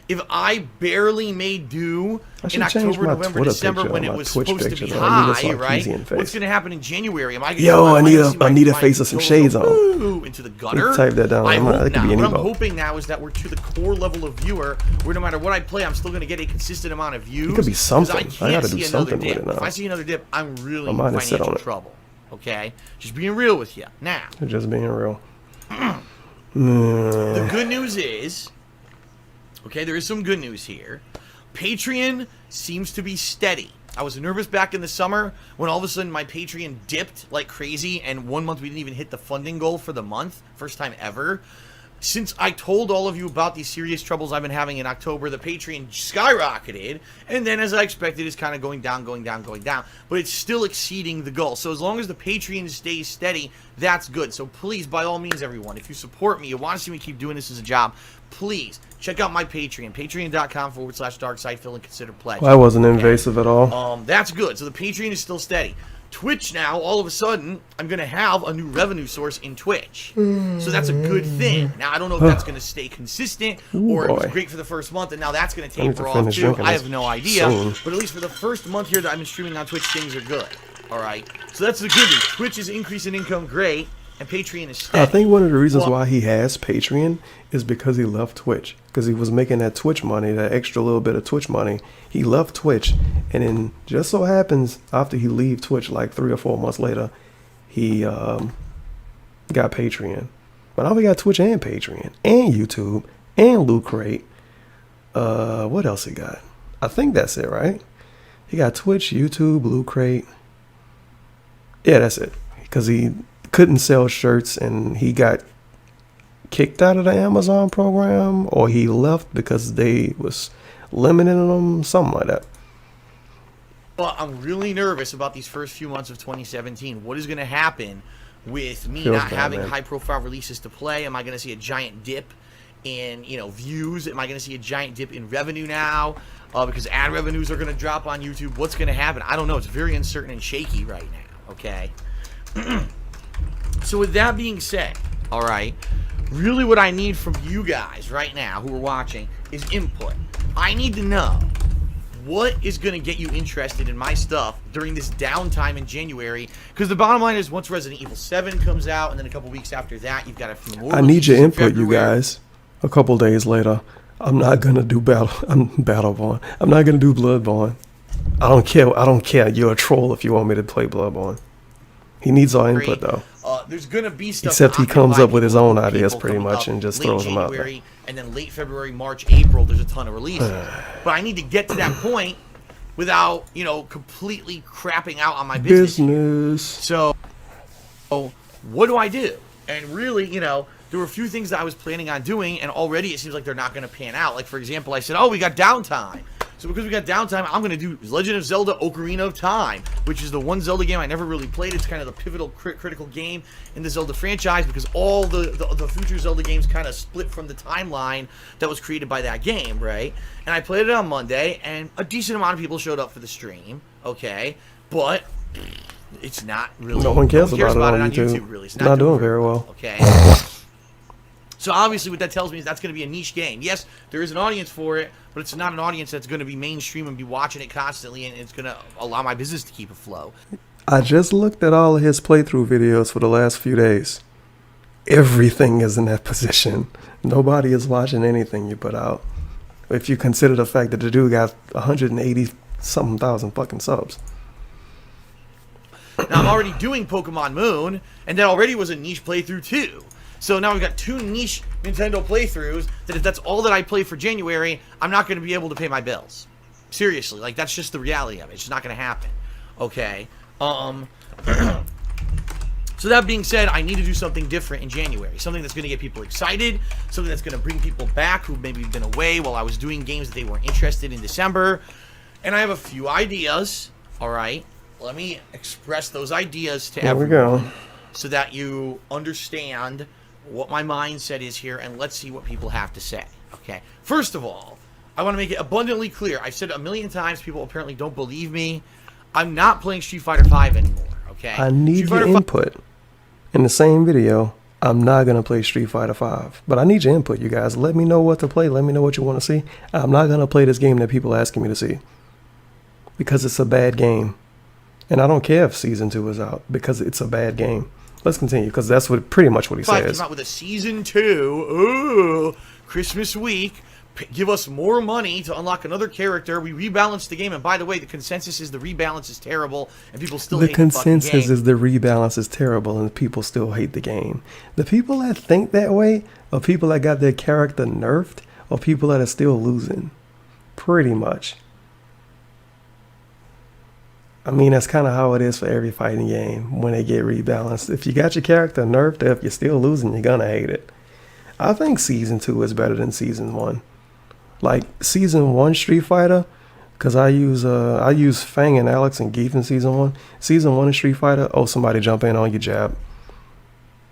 If I barely made do I in should change October, my November, Twitter December picture, when it my was Twitch supposed to picture, be though. I need high, a right? Sarkeesian face. What's going to happen in January? Am I gonna, Yo, I need see I need a my face with some total shades go, on. "Ooh," into the gutter? Type that down. I hope That could not. be an What I'm emo. hoping now is that we're to the core level of viewer where no matter what I play, I'm still going to get a consistent amount of views. It could be 'cause something. I can't gotta do see another something with dip. it now. If I see another dip, I'm really in might have sit financial on it. trouble. Okay? Just being real with you. Now, Just being real. the good news is, okay, there is some good news here. Patreon seems to be steady. I was nervous back in the summer when all of a sudden my Patreon dipped like crazy, and 1 month we didn't even hit the funding goal for the month. First time ever. Since I told all of you about these serious troubles I've been having in October, the Patreon skyrocketed, and then as I expected, it's kind of going down, but it's still exceeding the goal. So as long as the Patreon stays steady, that's good. So please, by all means, everyone, if you support me, you want to see me keep doing this as a job, please check out my Patreon, patreon.com/DarkSyde, fill and consider pledge. I wasn't invasive at all. That's good. So the Patreon is still steady. Twitch now, all of a sudden, I'm going to have a new revenue source in Twitch. So that's a good thing. Now, I don't know if that's going to stay consistent or it was boy. great for the first month and now that's going to I need taper to off finish too. drinking I this have no idea. soon. But at least for the first month here that I've been streaming on Twitch, things are good. All right? So that's the good news. Twitch is increasing income great and Patreon is steady. I think one of the reasons Well- why he has Patreon is because he left Twitch. Because he was making that Twitch money, that extra little bit of Twitch money. He left Twitch. And then just so happens, after he leave Twitch, like 3 or 4 months later, he got Patreon. But now we got Twitch and Patreon and YouTube and Loot Crate. What else he got? I think that's it, right? He got Twitch, YouTube, Loot Crate. Yeah, that's it. Because he couldn't sell shirts and he got kicked out of the Amazon program, or he left because they was limiting him, something like that. Well, I'm really nervous about these first few months of 2017. What is going to happen with me Feels not bad, having man. high-profile releases to play? Am I going to see a giant dip in, views? Am I going to see a giant dip in revenue now? Because ad revenues are going to drop on YouTube. What's going to happen? I don't know. It's very uncertain and shaky right now. Okay. So with that being said, all right, really what I need from you guys right now who are watching is input. I need to know what is going to get you interested in my stuff during this downtime in January, because the bottom line is once Resident Evil 7 comes out and then a couple weeks after that you've got a few more I need your releases in input, you February. guys. A couple days later, I'm not gonna do Battleborn. I'm not gonna do Bloodborne. I don't care. You're a troll if you want me to play Bloodborne. He needs our input though. There's gonna be stuff. Except he occupied comes up with his people, own people ideas pretty coming much up and just late throws them out there. January, and then late February, March, April. There's a ton of releases, but I need to get to that point without completely crapping out on my business. So, what do I do? And really, there were a few things that I was planning on doing, and already it seems like they're not going to pan out. Like, for example, I said, we got downtime. So because we got downtime, I'm going to do Legend of Zelda Ocarina of Time, which is the one Zelda game I never really played. It's kind of the pivotal, critical game in the Zelda franchise because all the future Zelda games kind of split from the timeline that was created by that game, right? And I played it on Monday, and a decent amount of people showed up for the stream, okay? But it's not really... No one cares about it on YouTube. Really. It's not doing very well. Okay? So obviously what that tells me is that's going to be a niche game. Yes, there is an audience for it, but it's not an audience that's going to be mainstream and be watching it constantly, and it's going to allow my business to keep afloat. I just looked at all of his playthrough videos for the last few days. Everything is in that position. Nobody is watching anything you put out. If you consider the fact that the dude got 180-something thousand fucking subs. Now I'm already doing Pokemon Moon, and that already was a niche playthrough too. So now we've got two niche Nintendo playthroughs that if that's all that I play for January, I'm not going to be able to pay my bills. Seriously, like that's just the reality of it. It's just not going to happen. Okay. So that being said, I need to do something different in January. Something that's going to get people excited. Something that's going to bring people back who maybe been away while I was doing games that they weren't interested in December. And I have a few ideas. All right. Let me express those ideas to everyone. There we go. So that you understand what my mindset is here, and let's see what people have to say. Okay. First of all, I want to make it abundantly clear. I've said it a million times. People apparently don't believe me. I'm not playing Street Fighter V anymore. Okay. I need Street your Fighter input. In the same video, I'm not going to play Street Fighter 5. But I need your input, you guys. Let me know what to play. Let me know what you want to see. I'm not going to play this game that people are asking me to see. Because it's a bad game. And I don't care if Season 2 is out. Because it's a bad game. Let's continue. Because that's pretty much what he says. Came out with a Season 2. Ooh, Christmas week. Give us more money to unlock another character. We rebalanced the game, and by the way, the consensus is the rebalance is terrible, and people still hate the fucking game. The consensus is the rebalance is terrible, and people still hate the game. The people that think that way are people that got their character nerfed, or people that are still losing. Pretty much. I mean, that's kind of how it is for every fighting game when they get rebalanced. If you got your character nerfed, if you're still losing, you're gonna hate it. I think Season 2 is better than Season 1. Like Season 1 Street Fighter, because I use Fang and Alex and Geef in Season 1. Season 1 in Street Fighter, oh, somebody jump in on your jab.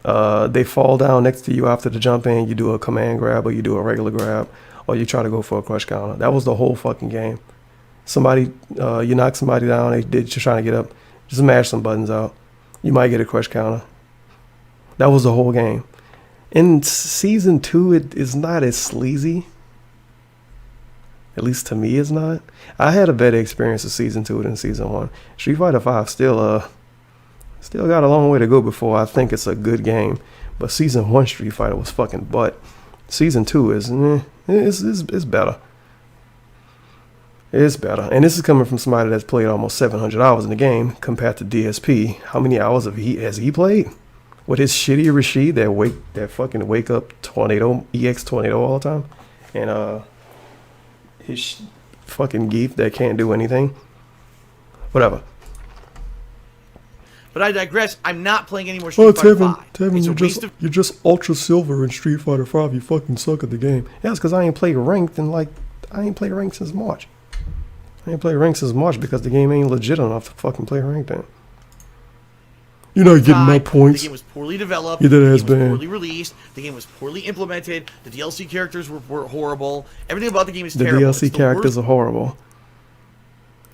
They fall down next to you after the jump in, you do a command grab or you do a regular grab, or you try to go for a crush counter. That was the whole fucking game. Somebody, you knock somebody down, you're trying to get up, just mash some buttons out. You might get a crush counter. That was the whole game. In Season 2, it is not as sleazy. At least to me, it's not. I had a better experience with Season 2 than Season 1. Street Fighter 5 still got a long way to go before I think it's a good game. But Season 1 Street Fighter was fucking butt. Season 2 is, it's better. It's better. And this is coming from somebody that's played almost 700 hours in the game compared to DSP. How many hours has he played? With his shitty Rashid that fucking wake up tornado, EX tornado all the time. And his fucking Geef that can't do anything. Whatever. But I digress. I'm not playing any more Street Fighter 5. Tevin, you're just Ultra Silver in Street Fighter 5. You fucking suck at the game. Yeah, it's because I ain't played ranked since March. I ain't played ranked since March because the game ain't legit enough to fucking play ranked in. You're not getting my points. The game was poorly developed. The game was poorly released. The game was poorly implemented. The DLC characters were horrible. Everything about the game is terrible. The DLC characters are horrible.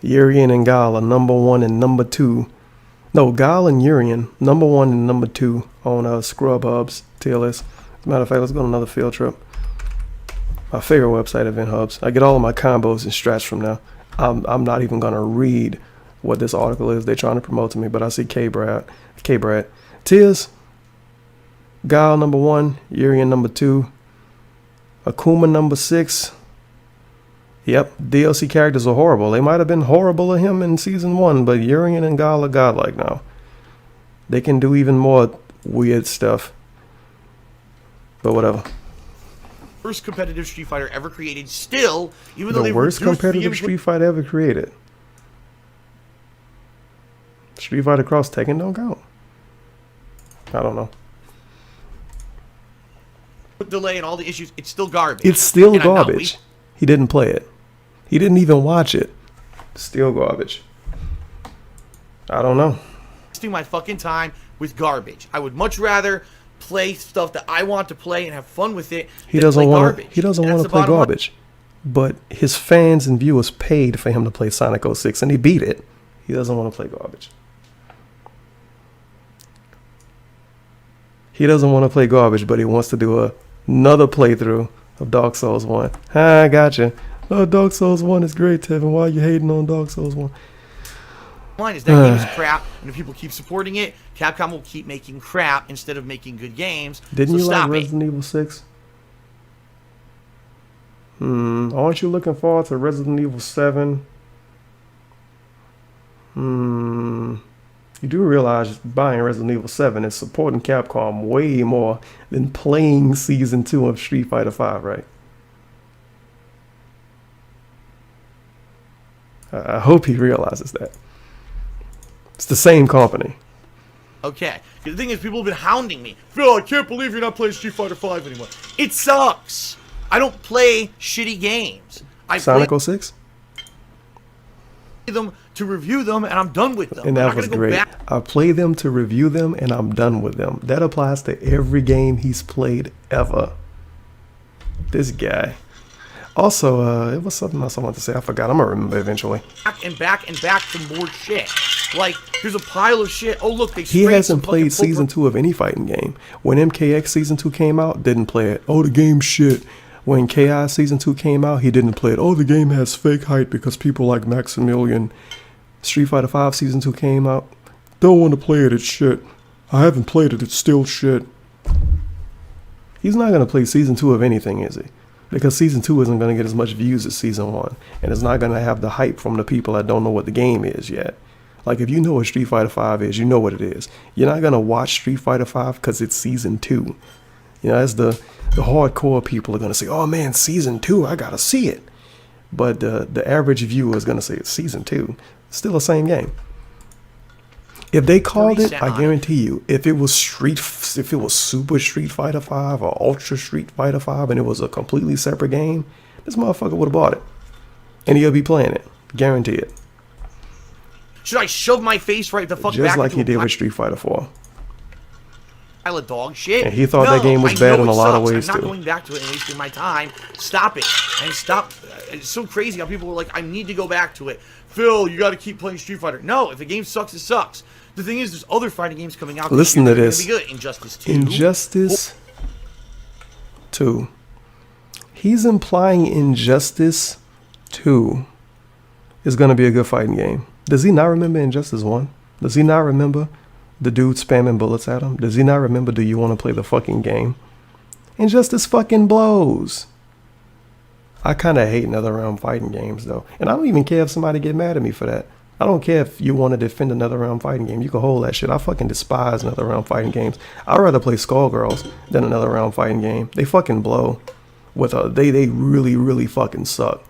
Urian and Gal are number 1 and number 2. No, Gal and Urian, number 1 and number 2 on Scrub Hubs tier list. As a matter of fact, let's go on another field trip. My favorite website, Event Hubs. I get all of my combos and strats from now. I'm not even gonna read what this article is they're trying to promote to me, but I see K-Brad. Tiers, Gal number 1, Urian number 2, Akuma number 6. Yep, DLC characters are horrible. They might have been horrible to him in Season 1, but Urian and Gal are godlike now. They can do even more weird stuff. But whatever. Worst competitive Street Fighter ever created still, even though the they worst competitive Street Fighter ever created. Street Fighter Cross Tekken don't count. I don't know. Delay and all the issues, it's still garbage. It's still garbage. He didn't play it. He didn't even watch it. Still garbage. I don't know. Wasting my fucking time with garbage. I would much rather play stuff that I want to play and have fun with it. He doesn't want to play garbage. But his fans and viewers paid for him to play Sonic 06 and he beat it. He doesn't want to play garbage. He doesn't want to play garbage, but he wants to do another playthrough of Dark Souls 1. I gotcha. Oh, Dark Souls 1 is great, Tevin. Why are you hating on Dark Souls 1? Line is that game is crap, and if people keep supporting it, Capcom will keep making crap instead of making good games. Didn't you like Resident Evil 6? Aren't you looking forward to Resident Evil 7? You do realize buying Resident Evil 7 is supporting Capcom way more than playing Season 2 of Street Fighter 5, right? I hope he realizes that. It's the same company. Okay. The thing is, people have been hounding me. Phil, I can't believe you're not playing Street Fighter 5 anymore. It sucks. I don't play shitty games. Sonic 06? Them to review them, and I'm done with them. And that was great. I play them to review them, and I'm done with them. That applies to every game he's played ever. This guy. Also, it was something else I wanted to say. I forgot. I'm going to remember eventually. Back and back and back to more shit. Like, There's a pile of shit. Oh, look, they He sprayed hasn't some played fucking season 2 of any fighting game. When MKX season 2 came out, didn't play it. Oh, the game's shit. When KI season 2 came out, he didn't play it. Oh, the game has fake hype because people like Maximilian. Street Fighter 5 season 2 came out. Don't want to play it, it's shit. I haven't played it, it's still shit. He's not going to play season 2 of anything, is he? Because season 2 isn't going to get as much views as season 1. And it's not going to have the hype from the people that don't know what the game is yet. Like, if you know what Street Fighter 5 is, you know what it is. You're not going to watch Street Fighter 5 because it's season 2. You know, as the hardcore people are going to say, oh man, season 2, I got to see it. But the average viewer is going to say it's season 2. It's still the same game. If they called it, I guarantee you, if it was Super Street Fighter 5 or Ultra Street Fighter 5 and it was a completely separate game, this motherfucker would have bought it. And he'll be playing it. Guarantee it. Should I shove my face right the fuck Just back like he into did a with Street Fighter 4. pile of dog shit? And he thought that game was bad in a lot of ways, I'm not too. going back to it and wasting my time. Stop it. And stop. It's so crazy how people are like, I need to go back to it. Phil, you got to keep playing Street Fighter. No, if the game sucks, it sucks. The thing is, there's other fighting games coming out. Listen to this. Be good. Injustice 2. Injustice 2. He's implying Injustice 2 is going to be a good fighting game. Does he not remember Injustice 1? Does he not remember the dude spamming bullets at him? Does he not remember, do you want to play the fucking game? Injustice fucking blows. I kind of hate another round fighting games, though. And I don't even care if somebody get mad at me for that. I don't care if you want to defend another round fighting game. You can hold that shit. I fucking despise another round fighting games. I'd rather play Skullgirls than another round fighting game. They fucking blow. They really, really fucking suck.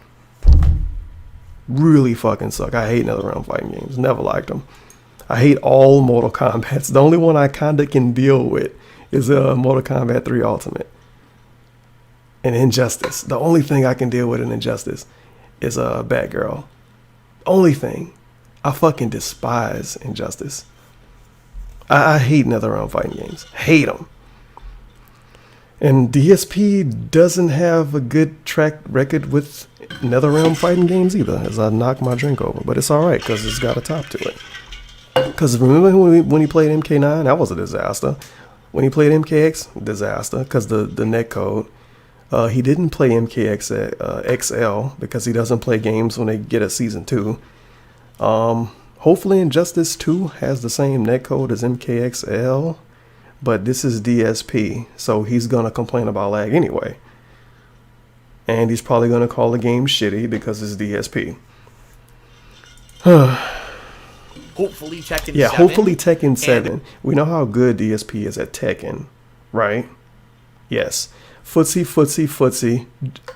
Really fucking suck. I hate another round fighting games. Never liked them. I hate all Mortal Kombats. The only one I kinda can deal with is Mortal Kombat 3 Ultimate. And Injustice. The only thing I can deal with in Injustice is Batgirl. Only thing. I fucking despise Injustice. I hate another round fighting games. Hate them. And DSP doesn't have a good track record with nether realm fighting games either, as I knock my drink over. But it's alright, because it's got a top to it. Because remember when he played MK9? That was a disaster. When he played MKX, disaster, because the netcode. He didn't play MKX XL, because he doesn't play games when they get a Season 2. Hopefully Injustice 2 has the same netcode as MKXL. But this is DSP, so he's going to complain about lag anyway. And he's probably going to call the game shitty because it's DSP. Hopefully Tekken 7. Yeah, hopefully Tekken 7. We know how good DSP is at Tekken, right? Yes. Footsie.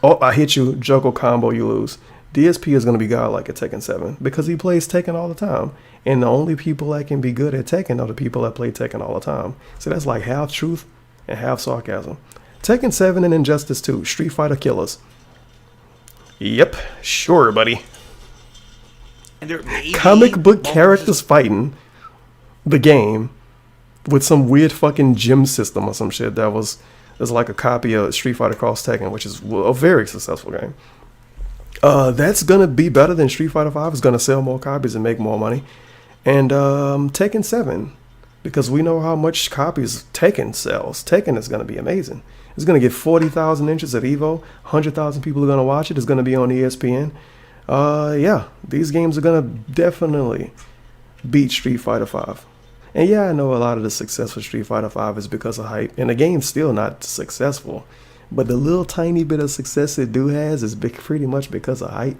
Oh, I hit you. Juggle combo, you lose. DSP is going to be godlike at Tekken 7 because he plays Tekken all the time. And the only people that can be good at Tekken are the people that play Tekken all the time. So that's like half truth and half sarcasm. Tekken 7 and Injustice 2, Street Fighter killers. Yep, sure, buddy. And comic book characters fighting the game with some weird fucking gym system or some shit that was like a copy of Street Fighter Cross Tekken, which is a very successful game. That's gonna be better than Street Fighter 5. It's gonna sell more copies and make more money. And Tekken 7, because we know how much copies Tekken sells. Tekken is gonna be amazing. It's gonna get 40,000 inches at Evo. 100,000 people are gonna watch it. It's gonna be on ESPN. Yeah, these games are gonna definitely beat Street Fighter 5. And yeah, I know a lot of the success with Street Fighter 5 is because of hype, and the game's still not successful. But the little tiny bit of success it has is pretty much because of hype.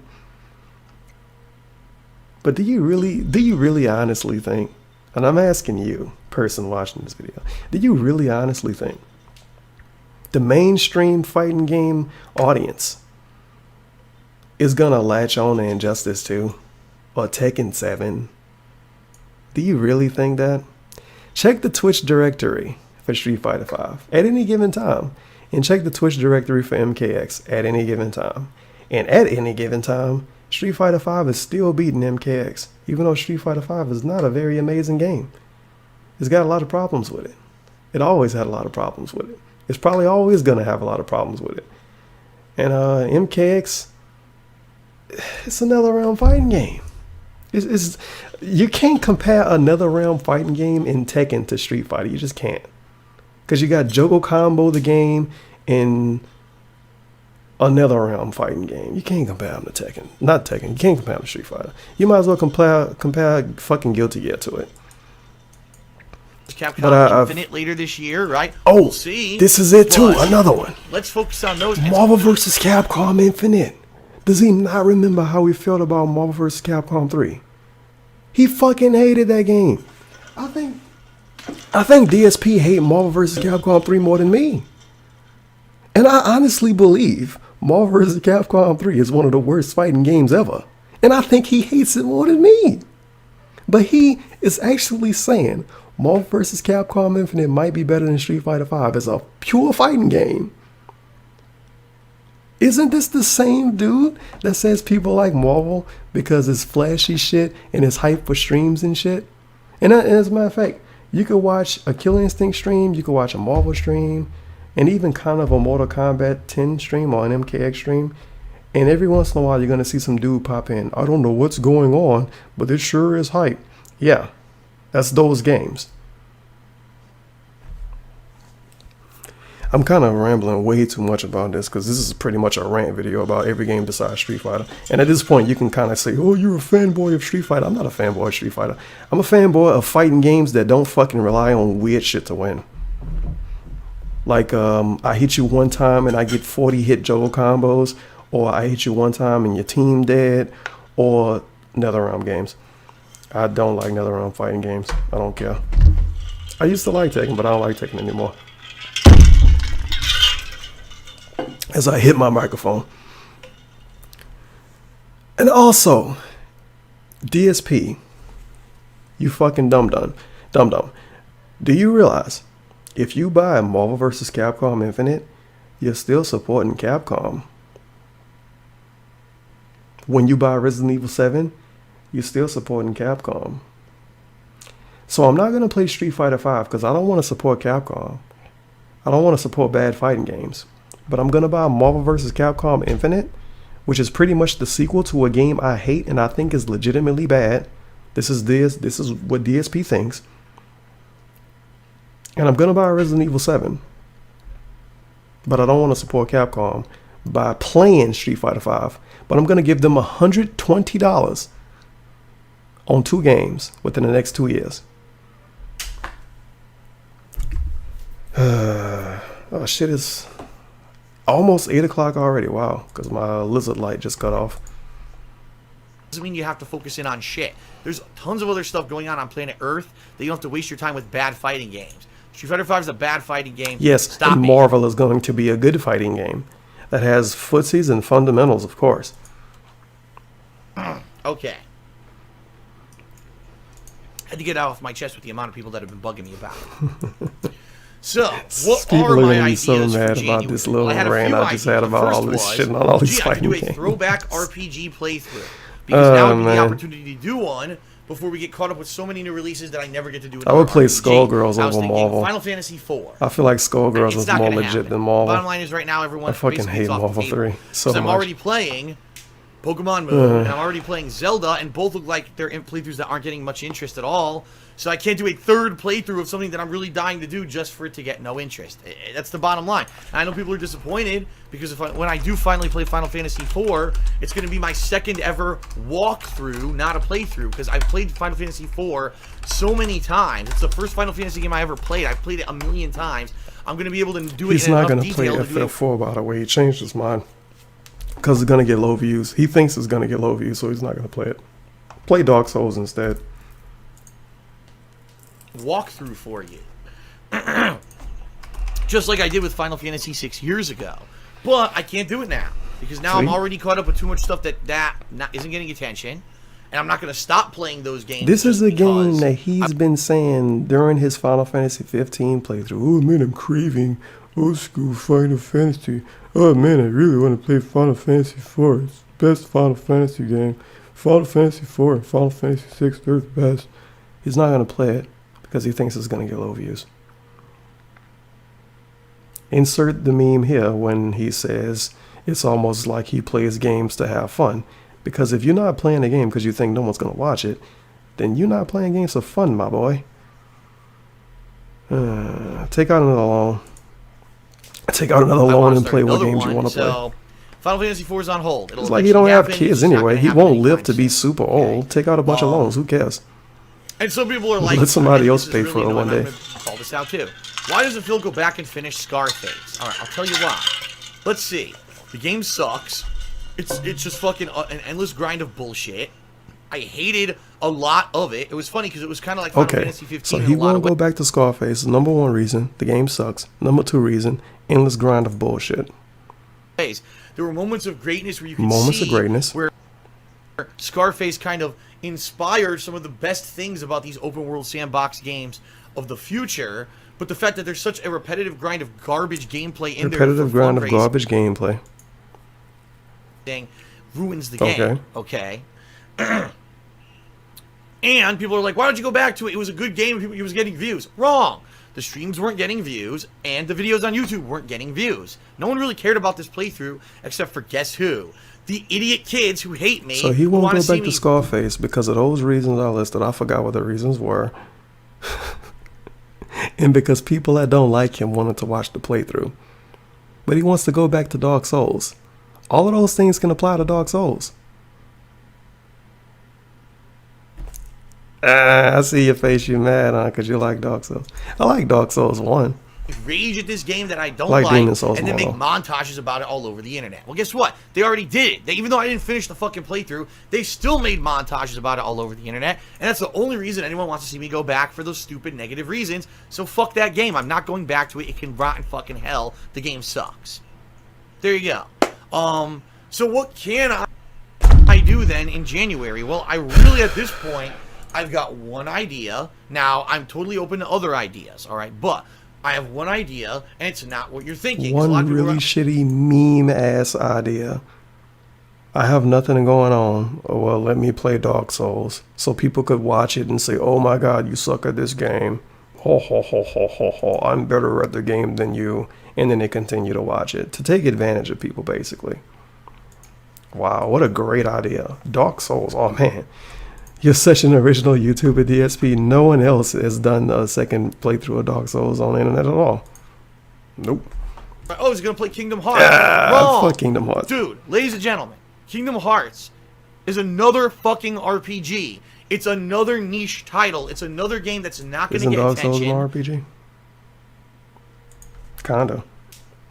But do you really honestly think, and I'm asking you, person watching this video, do you really honestly think the mainstream fighting game audience is gonna latch on to Injustice 2 or Tekken 7? Do you really think that? Check the Twitch directory for Street Fighter 5 at any given time. And check the Twitch directory for MKX at any given time. And at any given time, Street Fighter 5 is still beating MKX, even though Street Fighter 5 is not a very amazing game. It's got a lot of problems with it. It always had a lot of problems with it. It's probably always going to have a lot of problems with it. And MKX, it's another round fighting game. It's you can't compare another realm fighting game in Tekken to Street Fighter. You just can't. Because you got Jogo Combo the game in another realm fighting game. You can't compare them to Tekken. Not Tekken. You can't compare them to Street Fighter. You might as well compare fucking Guilty Gear to it. Capcom Infinite later this year, right? Oh, we'll see. This is it too. Another one. Let's focus on those. Marvel vs. Capcom Infinite. Does he not remember how he felt about Marvel vs. Capcom 3? He fucking hated that game. I think DSP hate Marvel vs. Capcom 3 more than me. And I honestly believe Marvel vs. Capcom 3 is one of the worst fighting games ever. And I think he hates it more than me. But he is actually saying Marvel vs. Capcom Infinite might be better than Street Fighter 5 as a pure fighting game. Isn't this the same dude that says people like Marvel because it's flashy shit and it's hype for streams and shit? And as a matter of fact, you could watch a Killer Instinct stream, you could watch a Marvel stream, and even kind of a Mortal Kombat 10 stream or an MKX stream. And every once in a while, you're going to see some dude pop in. I don't know what's going on, but it sure is hype. Yeah, that's those games. I'm kind of rambling way too much about this because this is pretty much a rant video about every game besides Street Fighter. And at this point, you can kind of say, oh, you're a fanboy of Street Fighter. I'm not a fanboy of Street Fighter. I'm a fanboy of fighting games that don't fucking rely on weird shit to win. Like, I hit you one time and I get 40 hit Jogo combos, or I hit you one time and your team dead, or NetherRealm games. I don't like NetherRealm fighting games. I don't care. I used to like Tekken, but I don't like Tekken anymore. As I hit my microphone. And also, DSP, you fucking dum-dum. Do you realize if you buy Marvel vs. Capcom Infinite, you're still supporting Capcom? When you buy Resident Evil 7, you're still supporting Capcom. So I'm not going to play Street Fighter 5 because I don't want to support Capcom. I don't want to support bad fighting games. But I'm going to buy Marvel vs. Capcom Infinite, which is pretty much the sequel to a game I hate and I think is legitimately bad. This is what DSP thinks. And I'm going to buy Resident Evil 7. But I don't want to support Capcom by playing Street Fighter 5. But I'm going to give them $120 on 2 games within the next 2 years. Oh, shit, is almost 8 o'clock already. Wow, because my lizard light just cut off. Doesn't mean you have to focus in on shit. There's tons of other stuff going on planet Earth that you don't have to waste your time with bad fighting games. Street Fighter 5 is a bad fighting game. Yes, and Marvel is going to be a good fighting game that has footsies and fundamentals, of course. Okay. Had to get out off my chest with the amount of people that have been bugging me about it. So, what people are my gonna be ideas so mad for January? about this little Well, rant I just had about all this shit and all these I fighting could do a games. throwback RPG playthrough. Because now would be the man. opportunity to do one before we get caught up with so many new releases that I never get to do. I would play RPG. Skullgirls I was over thinking Marvel. Final Fantasy IV. I feel like Skullgirls It's is not more gonna legit happen. than Marvel. Bottom line is right now everyone I fucking basically hate is off Marvel the table. 3 so I'm much. already playing Pokemon Moon, and I'm already playing Zelda, and both look like they're playthroughs that aren't getting much interest at all. So I can't do a third playthrough of something that I'm really dying to do just for it to get no interest. That's the bottom line. And I know people are disappointed because when I do finally play Final Fantasy IV, it's going to be my second ever walkthrough, not a playthrough, because I've played Final Fantasy IV so many times. It's the first Final Fantasy game I ever played. I've played it a million times. I'm going to be able to do it He's in not enough going to play detail to do it. FF4, by the way. He changed his mind. Because it's going to get low views. He thinks it's going to get low views, so he's not going to play it. Play Dark Souls instead. Walkthrough for you. Just like I did with Final Fantasy 6 years ago. But I can't do it now. Because now I'm already caught up with too much stuff that isn't getting attention. And I'm not going to stop playing those games. This is a game that he's been saying during his Final Fantasy 15 playthrough. Oh man, I'm craving old school Final Fantasy. Oh man, I really want to play Final Fantasy 4. It's the best Final Fantasy game. Final Fantasy 4 and Final Fantasy 6, they're the best. He's not going to play it because he thinks it's going to get low views. Insert the meme here when he says it's almost like he plays games to have fun. Because if you're not playing the game because you think no one's gonna watch it, then you're not playing games for fun, my boy. Take out another loan. Take out another loan and play what games you want to play. Final Fantasy IV is on hold. It's like he don't have kids anyway. He won't live to be super old. Take out a bunch of loans. Who cares? And some people are like, let somebody else pay for it one day. Call this out too. Why doesn't Phil go back and finish Scarface? All right, I'll tell you why. Let's see. The game sucks. It's just fucking an endless grind of bullshit. I hated a lot of it. It was funny because it was kind of like Final Fantasy 15. So he won't go back to Scarface. Number one reason, the game sucks. Number two reason, endless grind of bullshit. There were moments of greatness where you could see where Scarface kind of inspired some of the best things about these open world sandbox games of the future. But the fact that there's such a repetitive grind of garbage gameplay in there, repetitive grind of garbage gameplay, ruins the game. Okay. And people are like, why don't you go back to it? It was a good game. He was getting views. Wrong. The streams weren't getting views, and the videos on YouTube weren't getting views. No one really cared about this playthrough, except for guess who? The idiot kids who hate me. So he won't go back to Scarface because of those reasons I listed. I forgot what the reasons were. And because people that don't like him wanted to watch the playthrough. But he wants to go back to Dark Souls. All of those things can apply to Dark Souls. I see your face, you mad, huh? Because you like Dark Souls. I like Dark Souls 1. Rage at this game that I don't like and then make montages about it all over the internet. Well, guess what? They already did it. Even though I didn't finish the fucking playthrough, they still made montages about it all over the internet. And that's the only reason anyone wants to see me go back, for those stupid negative reasons. So fuck that game. I'm not going back to it. It can rot in fucking hell. The game sucks. There you go. So what can I do then in January? Well, I really, at this point, I've got one idea. Now, I'm totally open to other ideas, all right? But I have one idea, and it's not what you're thinking. One really shitty meme-ass idea. I have nothing going on. Oh, well, let me play Dark Souls. So people could watch it and say, oh my god, you suck at this game. Ho, ho, ho, ho, ho, ho. I'm better at the game than you. And then they continue to watch it. To take advantage of people, basically. Wow, what a great idea. Dark Souls, oh man. You're such an original YouTuber, DSP. No one else has done a second playthrough of Dark Souls on the internet at all. Nope. Oh, he's going to play Kingdom Hearts. Wrong. Fuck Kingdom Hearts. Dude, ladies and gentlemen, Kingdom Hearts is another fucking RPG. It's another niche title. It's another game that's not going to get Dark attention. Souls an RPG? Kinda.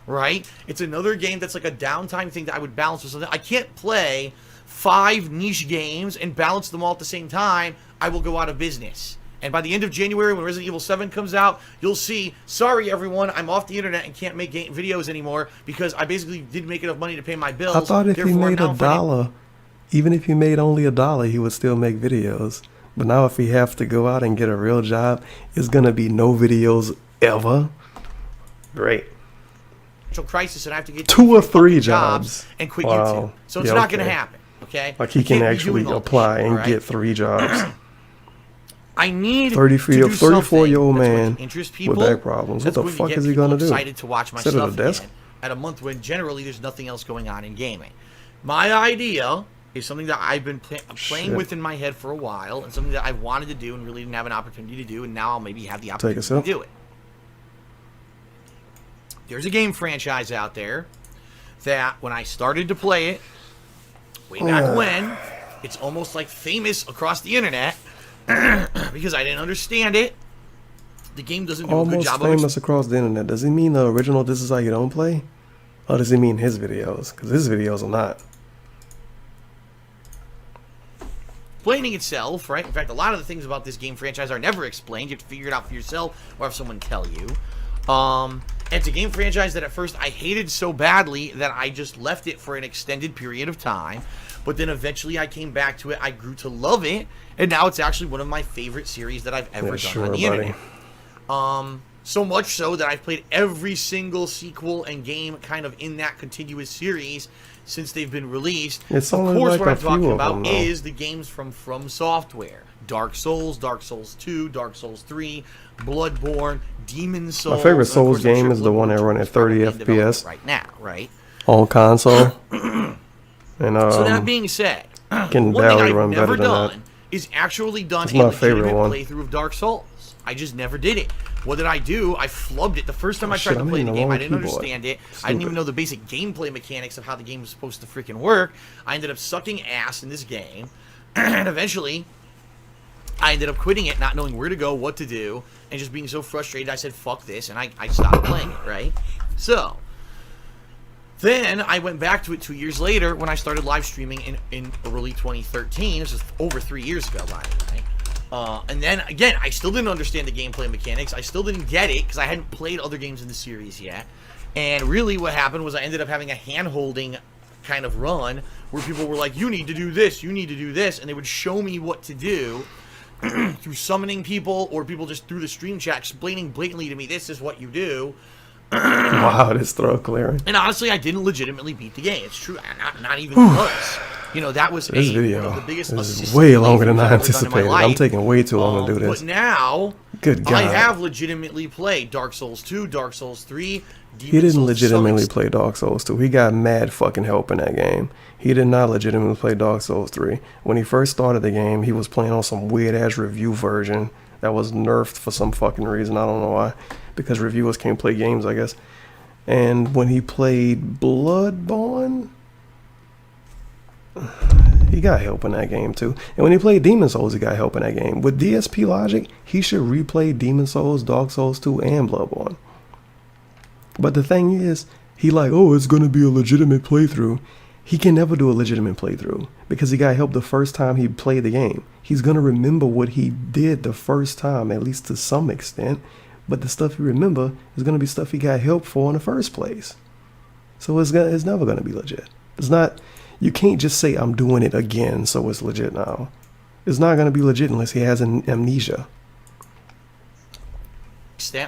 Right? It's another game that's like a downtime thing that I would balance with something. I can't play 5 niche games and balance them all at the same time. I will go out of business. And by the end of January, when Resident Evil 7 comes out, you'll see, sorry everyone, I'm off the internet and can't make videos anymore because I basically didn't make enough money to pay my bills. I thought if he made $1, even if he made only $1, he would still make videos. But now if he has to go out and get a real job, it's going to be no videos ever. Great. Crisis, and I have to get 2 or 3 jobs and quit YouTube. So it's not going to happen. Okay. Like he can actually apply and get 3 jobs. I need 34-year-old man with back problems. What the fuck is he gonna do? Excited to watch my Sit stuff at a desk? at a month when generally there's nothing else going on in gaming. My idea is something that I've been playing with in my head for a while, and something that I've wanted to do and really didn't have an opportunity to do, and now I'll maybe have the opportunity to do it. There's a game franchise out there that when I started to play it, way back when, it's almost like famous across the internet because I didn't understand it. The game doesn't do a good job of almost famous across the internet. Does he mean the original This Is How You Don't Play? Or does he mean his videos? Because his videos are not. Explaining itself, right? In fact, a lot of the things about this game franchise are never explained. You have to figure it out for yourself or have someone tell you. It's a game franchise that at first I hated so badly that I just left it for an extended period of time. But then eventually I came back to it. I grew to love it. And now it's actually one of my favorite series that I've ever done on the internet. So much so that I've played every single sequel and game kind of in that continuous series since they've been released. It's of only course, like what a I'm talking few of about them, though. is the games from Software. Dark Souls, Dark Souls 2, Dark Souls 3, Bloodborne, Demon Souls. My favorite Souls game is the one that run at 30 FPS right now, right? on console. And so that being said, Can one thing barely I've run better never than that. done is actually done It's a my favorite legitimate one. playthrough of Dark Souls. I just never did it. What did I do? I flubbed it. The first time I tried shit, to I'm play the hitting the game, I wrong didn't keyboard. understand it. I didn't Stupid. even know the basic gameplay mechanics of how the game was supposed to freaking work. I ended up sucking ass in this game. And eventually, I ended up quitting it, not knowing where to go, what to do, and just being so frustrated, I said, fuck this, and I stopped playing it, right? So, then I went back to it 2 years later when I started live streaming in early 2013. This was over 3 years ago, by the way. And then, again, I still didn't understand the gameplay mechanics. I still didn't get it because I hadn't played other games in the series yet. And really what happened was I ended up having a hand-holding kind of run where people were like, you need to do this, you need to do this, and they would show me what to do through summoning people or people just through the stream chat explaining blatantly to me, this is what you do. Wow, this throat clearing. And honestly, I didn't legitimately beat the game. It's true, not even close. You know, that was This one video of the biggest is assistant way longer than playthroughs I I've ever done in my anticipated. I'm life. taking way too long to do this. But now, Good God. I have legitimately played Dark Souls 2, Dark Souls 3, He Demon didn't Souls to some legitimately extent. play Dark Souls 2. He got mad fucking help in that game. He did not legitimately play Dark Souls 3. When he first started the game, he was playing on some weird-ass review version that was nerfed for some fucking reason. I don't know why. Because reviewers can't play games, I guess. And when he played Bloodborne, he got help in that game too. And when he played Demon Souls, he got help in that game. With DSP logic, he should replay Demon Souls, Dark Souls 2, and Bloodborne. But the thing is, he like, oh, it's going to be a legitimate playthrough. He can never do a legitimate playthrough because he got help the first time he played the game. He's going to remember what he did the first time, at least to some extent. But the stuff you remember is going to be stuff he got help for in the first place. So it's never going to be legit. It's not, you can't just say I'm doing it again so it's legit now. It's not going to be legit unless he has an amnesia.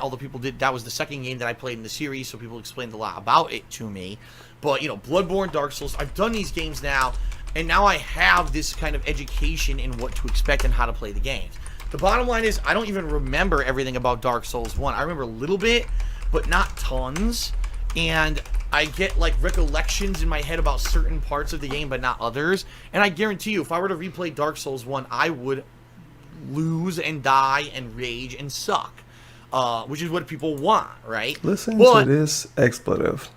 Although people did, that was the second game that I played in the series, so people explained a lot about it to me. But, you know, Bloodborne, Dark Souls, I've done these games now, and now I have this kind of education in what to expect and how to play the games. The bottom line is, I don't even remember everything about Dark Souls 1. I remember a little bit, but not tons. And I get, like, recollections in my head about certain parts of the game, but not others. And I guarantee you, if I were to replay Dark Souls 1, I would lose and die and rage and suck. Which is what people want, right? Listen to this expletive.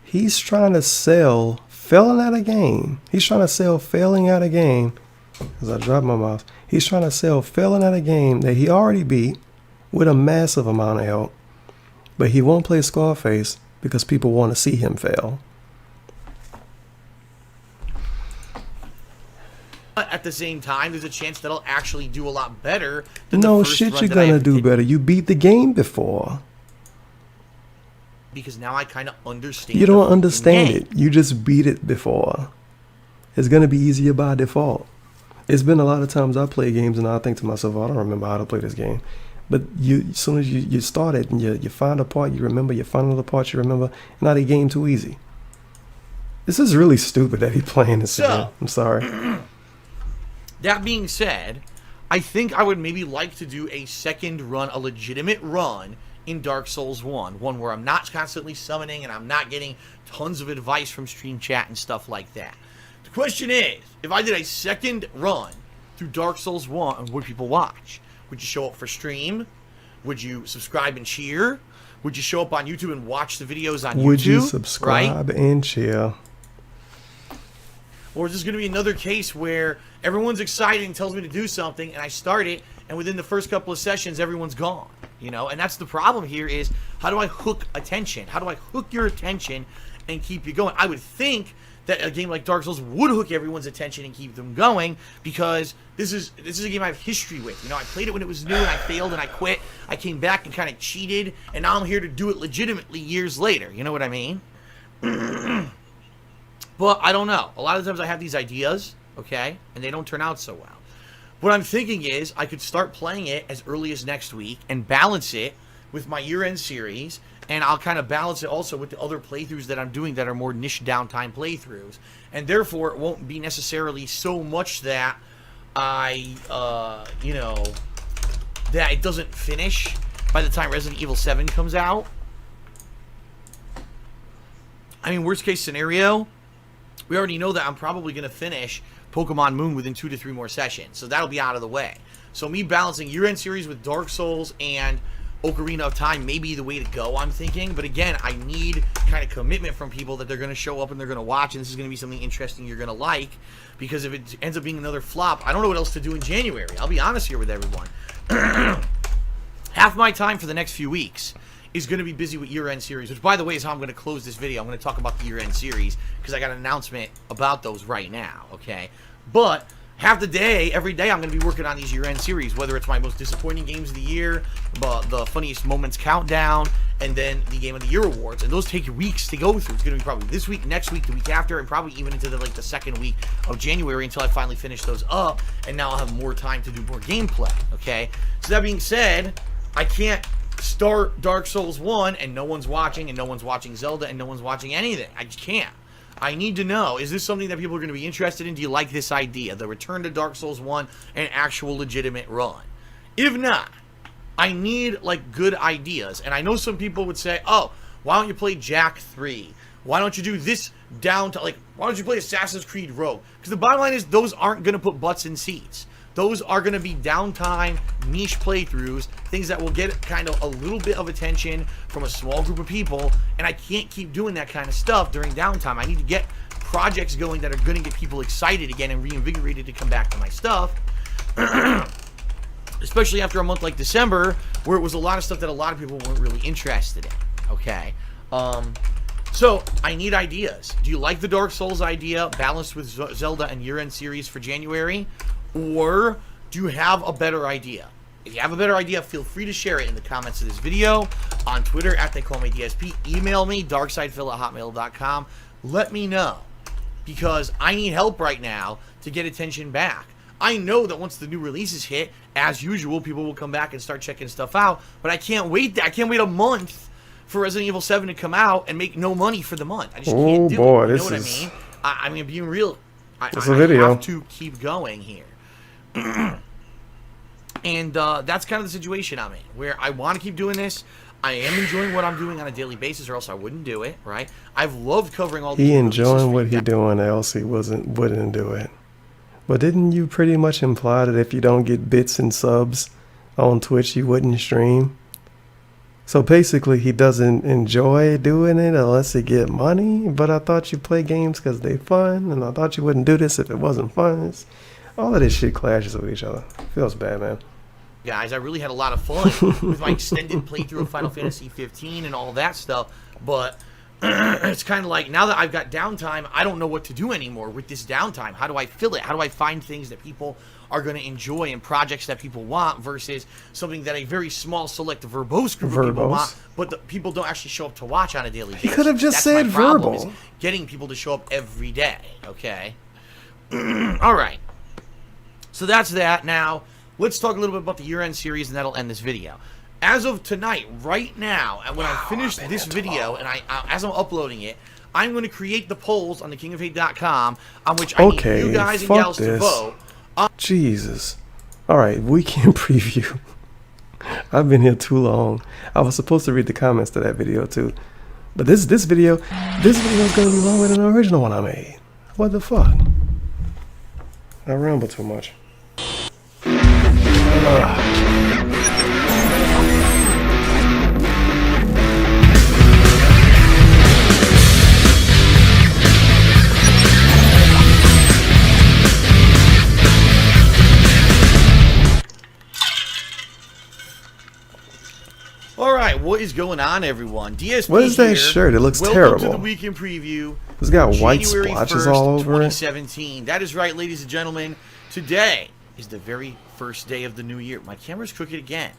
He's trying to sell failing at a game. He's trying to sell failing at a game. As I drop my mouse. He's trying to sell failing at a game that he already beat with a massive amount of help. But he won't play Scarface because people want to see him fail. But at the same time, there's a chance that I'll actually do a lot better than No the first shit, run you're that I gonna ever do did, better. You beat the game before. because now I kind of understand. You the don't fucking understand game. it. You just beat it before. It's gonna be easier by default. It's been a lot of times I play games and I think to myself, I don't remember how to play this game. But as soon as you start it and you find a part you remember, you find another part you remember, and now the game too easy. This is really stupid that he's playing this again. I'm sorry. That being said, I think I would maybe like to do a second run, a legitimate run in Dark Souls 1. One where I'm not constantly summoning and I'm not getting tons of advice from stream chat and stuff like that. The question is, if I did a second run through Dark Souls 1, would people watch? Would you show up for stream? Would you subscribe and cheer? Would you show up on YouTube and watch the videos on YouTube? Would you subscribe and cheer? Or is this going to be another case where everyone's excited and tells me to do something, and I start it, and within the first couple of sessions, everyone's gone? You know, and that's the problem here is, how do I hook attention? How do I hook your attention and keep you going? I would think that a game like Dark Souls would hook everyone's attention and keep them going, because this is a game I have history with. You know, I played it when it was new, and I failed, and I quit. I came back and kind of cheated, and now I'm here to do it legitimately years later. You know what I mean? But I don't know. A lot of times I have these ideas, okay, and they don't turn out so well. What I'm thinking is I could start playing it as early as next week and balance it with my year-end series, and I'll kind of balance it also with the other playthroughs that I'm doing that are more niche downtime playthroughs. And therefore, it won't be necessarily so much that I, you know, that it doesn't finish by the time Resident Evil 7 comes out. I mean, worst case scenario, we already know that I'm probably going to finish Pokemon Moon within 2 to 3 more sessions. So that'll be out of the way. So me balancing year-end series with Dark Souls and Ocarina of Time may be the way to go, I'm thinking. But again, I need kind of commitment from people that they're going to show up and they're going to watch, and this is going to be something interesting you're going to like. Because if it ends up being another flop, I don't know what else to do in January. I'll be honest here with everyone. Half my time for the next few weeks is going to be busy with year-end series, which, by the way, is how I'm going to close this video. I'm going to talk about the year-end series because I got an announcement about those right now, okay? But half the day, every day, I'm going to be working on these year-end series, whether it's my most disappointing games of the year, the funniest moments countdown, and then the Game of the Year awards. And those take weeks to go through. It's going to be probably this week, next week, the week after, and probably even into the second week of January until I finally finish those up. And now I'll have more time to do more gameplay, okay? So that being said, I can't start Dark Souls 1 and no one's watching, and no one's watching Zelda, and no one's watching anything. I just can't. I need to know, is this something that people are going to be interested in? Do you like this idea? The return to Dark Souls 1, an actual legitimate run. If not, I need, like, good ideas. And I know some people would say, oh, why don't you play Jack 3? Why don't you do this down to, like, why don't you play Assassin's Creed Rogue? Because the bottom line is those aren't going to put butts in seats. Those are going to be downtime, niche playthroughs, things that will get kind of a little bit of attention from a small group of people, and I can't keep doing that kind of stuff during downtime. I need to get projects going that are going to get people excited again and reinvigorated to come back to my stuff, especially after a month like December, where it was a lot of stuff that a lot of people weren't really interested in, okay? So, I need ideas. Do you like the Dark Souls idea, balanced with Zelda and year-end series for January? Or do you have a better idea? If you have a better idea, feel free to share it in the comments of this video, on Twitter, @TheyCallMeDSP, email me, DarkSydePhil@hotmail.com. Let me know, because I need help right now to get attention back. I know that once the new releases hit, as usual, people will come back and start checking stuff out, but I can't wait. I can't wait a month for Resident Evil 7 to come out and make no money for the month. I just can't do it. You know what I mean? I mean, being real, I have to keep going here. And that's kind of the situation I'm in, where I want to keep doing this. I am enjoying what I'm doing on a daily basis, or else I wouldn't do it, right? I've loved covering all these. He enjoying what he doing, else he wouldn't do it. But didn't you pretty much imply that if you don't get bits and subs on Twitch, you wouldn't stream? So basically, he doesn't enjoy doing it unless he get money. But I thought you play games because they fun, and I thought you wouldn't do this if it wasn't fun. All of this shit clashes with each other. Feels bad, man. Guys, I really had a lot of fun with my extended playthrough of Final Fantasy 15 and all that stuff, but it's kind of like, now that I've got downtime, I don't know what to do anymore with this downtime. How do I fill it? How do I find things that people are going to enjoy and projects that people want versus something that a very small, select, verbose group of people want, but the people don't actually show up to watch on a daily basis. He could have just said verbal. Is getting people to show up every day, okay? All right. So that's that. Now, let's talk a little bit about the year-end series, and that'll end this video. As of tonight, right now, and when I finish this video, and as I'm uploading it, I'm going to create the polls on thekingofhate.com on which I need you guys and gals to vote. Jesus. All right, weekend preview. I've been here too long. I was supposed to read the comments to that video too, but this video is going to be longer than the original one I made. What the fuck? I ramble too much. All right, what is going on, everyone? DSP. What is that shirt? It looks terrible. Welcome to the weekend preview. It's got white January splotches 1st, all over 2017. That is right, ladies and gentlemen. Today is the very first day of the new year. My camera's crooked again.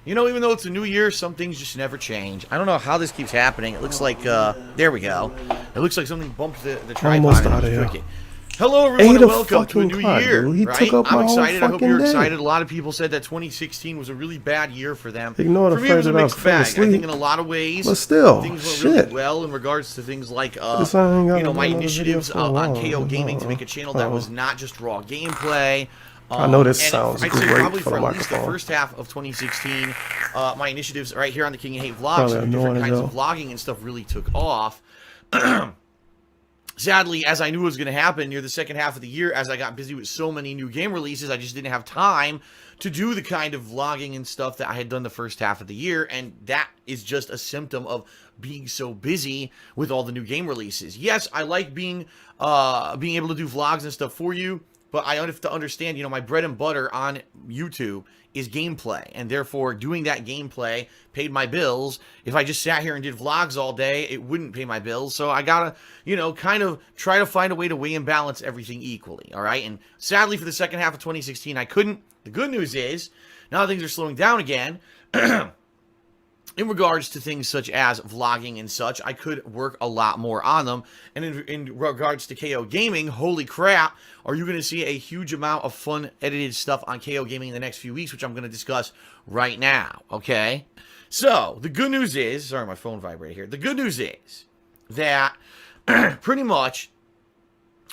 You know, even though it's a new year, some things just never change. I don't know how this keeps happening. It looks like, there we go. It looks like something bumped the tripod. Almost out of here. Hello, everyone, and welcome to a new year. Dude. He took up I'm my excited. I hope you're day. excited. A lot of people said that 2016 was a really bad year for them. Ignore the for me, it was a fact mixed that I was bag. falling I think asleep. in a lot of ways, But still, things went really well in regards to things like, my initiatives on KO Gaming to make a channel that was not just raw gameplay. I know this sounds I'd say great probably for for the at least the microphone. first half of 2016, my initiatives right here on the King of Hate vlogs, Probably different annoying kinds as of vlogging and stuff really took off. sadly, as I knew was going to happen near the second half of the year, as I got busy with so many new game releases, I just didn't have time to do the kind of vlogging and stuff that I had done the first half of the year, and that is just a symptom of being so busy with all the new game releases. Yes, I like being able to do vlogs and stuff for you, but I have to understand, my bread and butter on YouTube is gameplay, and therefore doing that gameplay paid my bills. If I just sat here and did vlogs all day, it wouldn't pay my bills. So I gotta, kind of try to find a way to weigh and balance everything equally. All right. And sadly, for the second half of 2016, I couldn't. The good news is now things are slowing down again. In regards to things such as vlogging and such, I could work a lot more on them. And in regards to KO Gaming, holy crap, are you going to see a huge amount of fun edited stuff on KO Gaming in the next few weeks, which I'm going to discuss right now, okay? So, the good news is, sorry, my phone vibrated here. The good news is that pretty much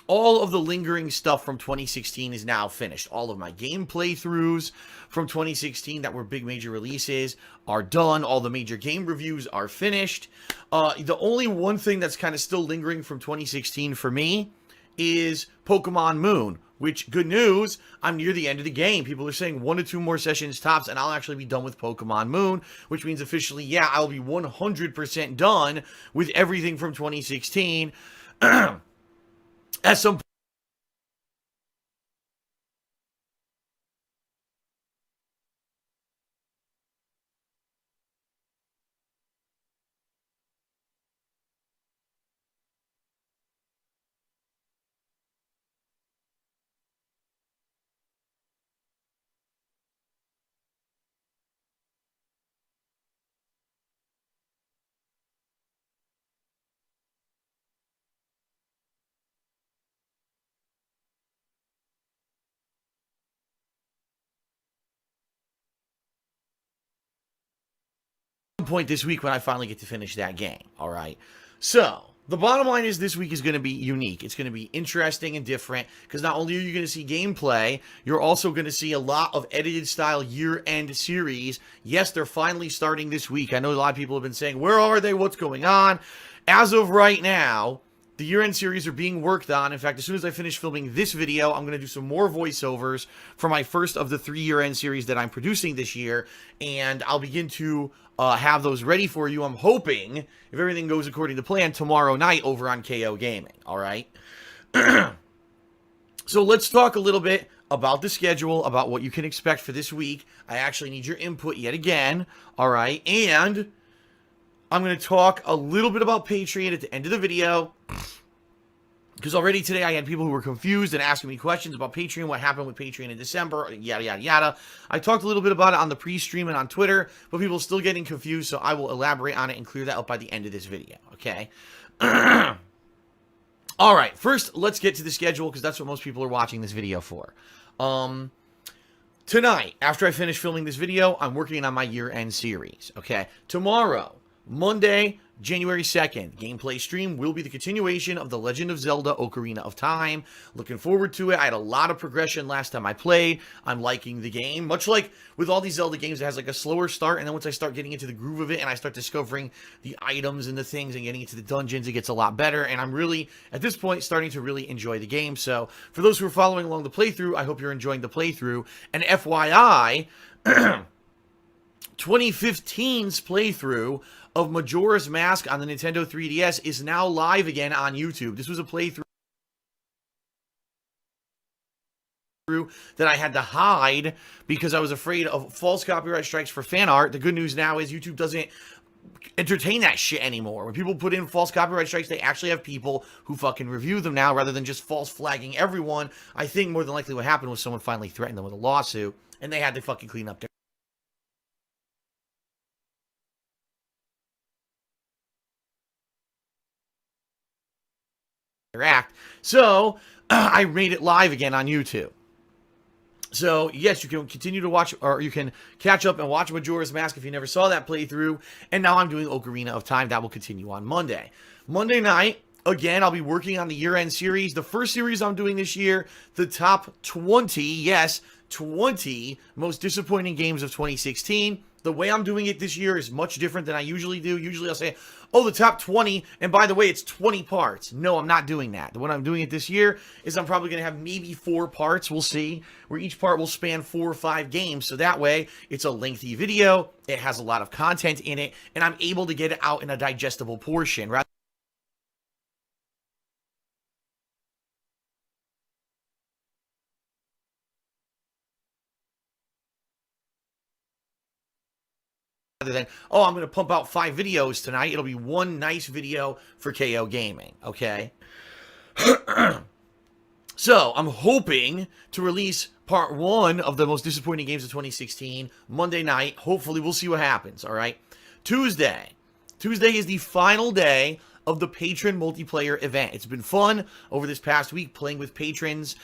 all of the lingering stuff from 2016 is now finished. All of my game playthroughs from 2016 that were big major releases are done. All the major game reviews are finished. The only one thing that's kind of still lingering from 2016 for me is Pokemon Moon, which, good news, I'm near the end of the game. People are saying 1 to 2 more sessions tops, and I'll actually be done with Pokemon Moon, which means officially, yeah, I'll be 100% done with everything from 2016. At some point this week when I finally get to finish that game, all right? So, the bottom line is this week is going to be unique. It's going to be interesting and different because not only are you going to see gameplay, you're also going to see a lot of edited style year-end series. Yes, they're finally starting this week. I know a lot of people have been saying, where are they? What's going on? As of right now, the year-end series are being worked on. In fact, as soon as I finish filming this video, I'm going to do some more voiceovers for my first of the 3 year-end series that I'm producing this year, and I'll begin to have those ready for you. I'm hoping, if everything goes according to plan, tomorrow night over on KO Gaming, all right? So let's talk a little bit about the schedule, about what you can expect for this week. I actually need your input yet again, all right? And I'm going to talk a little bit about Patreon at the end of the video, because already today I had people who were confused and asking me questions about Patreon, what happened with Patreon in December, yada, yada, yada. I talked a little bit about it on the pre-stream and on Twitter, but people are still getting confused, so I will elaborate on it and clear that up by the end of this video, okay? All right, first, let's get to the schedule, because that's what most people are watching this video for. Tonight, after I finish filming this video, I'm working on my year-end series, okay? Tomorrow, Monday, January 2nd, gameplay stream will be the continuation of The Legend of Zelda Ocarina of Time. Looking forward to it. I had a lot of progression last time I played. I'm liking the game. Much like with all these Zelda games, it has like a slower start, and then once I start getting into the groove of it and I start discovering the items and the things and getting into the dungeons, it gets a lot better, and I'm really, at this point, starting to really enjoy the game. So, for those who are following along the playthrough, I hope you're enjoying the playthrough. And FYI, 2015's playthrough of Majora's Mask on the Nintendo 3DS is now live again on YouTube. This was a playthrough that I had to hide because I was afraid of false copyright strikes for fan art. The good news now is YouTube doesn't entertain that shit anymore. When people put in false copyright strikes, they actually have people who fucking review them now rather than just false flagging everyone. I think more than likely what happened was someone finally threatened them with a lawsuit, and they had to fucking clean up their act. So, I made it live again on YouTube. So, yes, you can continue to watch, or you can catch up and watch Majora's Mask if you never saw that playthrough. And now I'm doing Ocarina of Time. That will continue on Monday. Monday night, again, I'll be working on the year-end series. The first series I'm doing this year, the top 20, yes, 20 most disappointing games of 2016. The way I'm doing it this year is much different than I usually do. Usually I'll say, oh, the top 20, and by the way, it's 20 parts. No, I'm not doing that. The way I'm doing it this year is I'm probably going to have maybe 4 parts, we'll see, where each part will span 4 or 5 games. So that way, it's a lengthy video, it has a lot of content in it, and I'm able to get it out in a digestible portion, rather than, oh, I'm going to pump out 5 videos tonight. It'll be one nice video for KO Gaming, okay? So, I'm hoping to release part 1 of the most disappointing games of 2016 Monday night. Hopefully, we'll see what happens, all right? Tuesday is the final day of the patron multiplayer event. It's been fun over this past week playing with patrons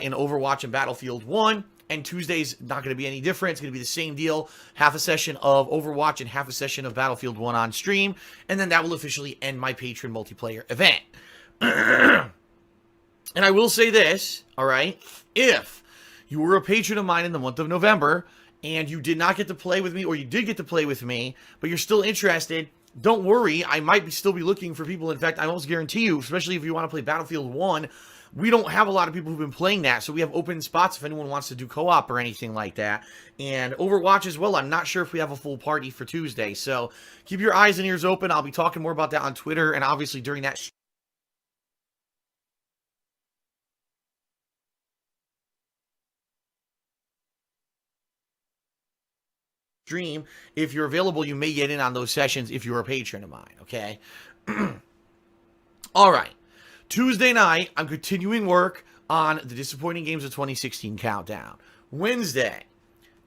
in Overwatch and Battlefield 1. And Tuesday's not going to be any different. It's going to be the same deal. Half a session of Overwatch and half a session of Battlefield 1 on stream. And then that will officially end my patron multiplayer event. And I will say this, all right? If you were a patron of mine in the month of November and you did not get to play with me, or you did get to play with me, but you're still interested, don't worry. I might still be looking for people. In fact, I almost guarantee you, especially if you want to play Battlefield 1, we don't have a lot of people who've been playing that, so we have open spots if anyone wants to do co-op or anything like that. And Overwatch as well, I'm not sure if we have a full party for Tuesday, so keep your eyes and ears open. I'll be talking more about that on Twitter, and obviously during that stream, if you're available, you may get in on those sessions if you're a patron of mine, okay? All right. Tuesday night, I'm continuing work on the disappointing games of 2016 countdown. Wednesday,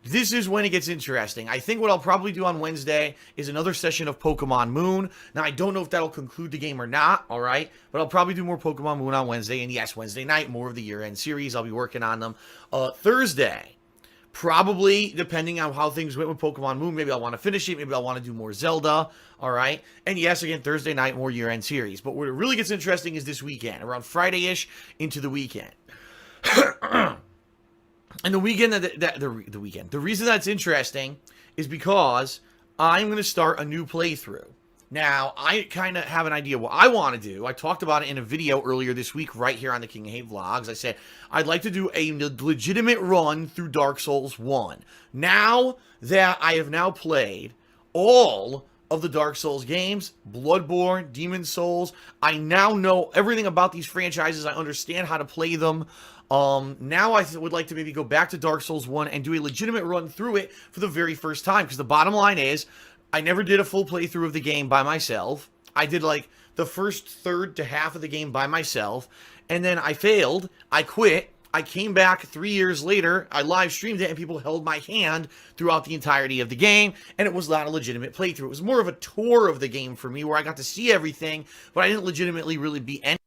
this is when it gets interesting. I think what I'll probably do on Wednesday is another session of Pokemon Moon. Now, I don't know if that'll conclude the game or not, all right? But I'll probably do more Pokemon Moon on Wednesday. And yes, Wednesday night, more of the year-end series. I'll be working on them. Thursday, probably, depending on how things went with Pokemon Moon, maybe I'll want to finish it. Maybe I'll want to do more Zelda. All right. And yes, again, Thursday night, more year-end series. But what it really gets interesting is this weekend, around Friday-ish into the weekend. And the weekend, the reason that's interesting is because I'm going to start a new playthrough. Now, I kind of have an idea what I want to do. I talked about it in a video earlier this week right here on the King of Hate Vlogs. I said, I'd like to do a legitimate run through Dark Souls 1. Now that I have now played all of the Dark Souls games, Bloodborne, Demon Souls, I now know everything about these franchises. I understand how to play them. Now I would like to maybe go back to Dark Souls 1 and do a legitimate run through it for the very first time. Because the bottom line is, I never did a full playthrough of the game by myself. I did like the first third to half of the game by myself. And then I failed. I quit. I came back 3 years later. I live streamed it and people held my hand throughout the entirety of the game. And it was not a legitimate playthrough. It was more of a tour of the game for me where I got to see everything. But I didn't legitimately really be any.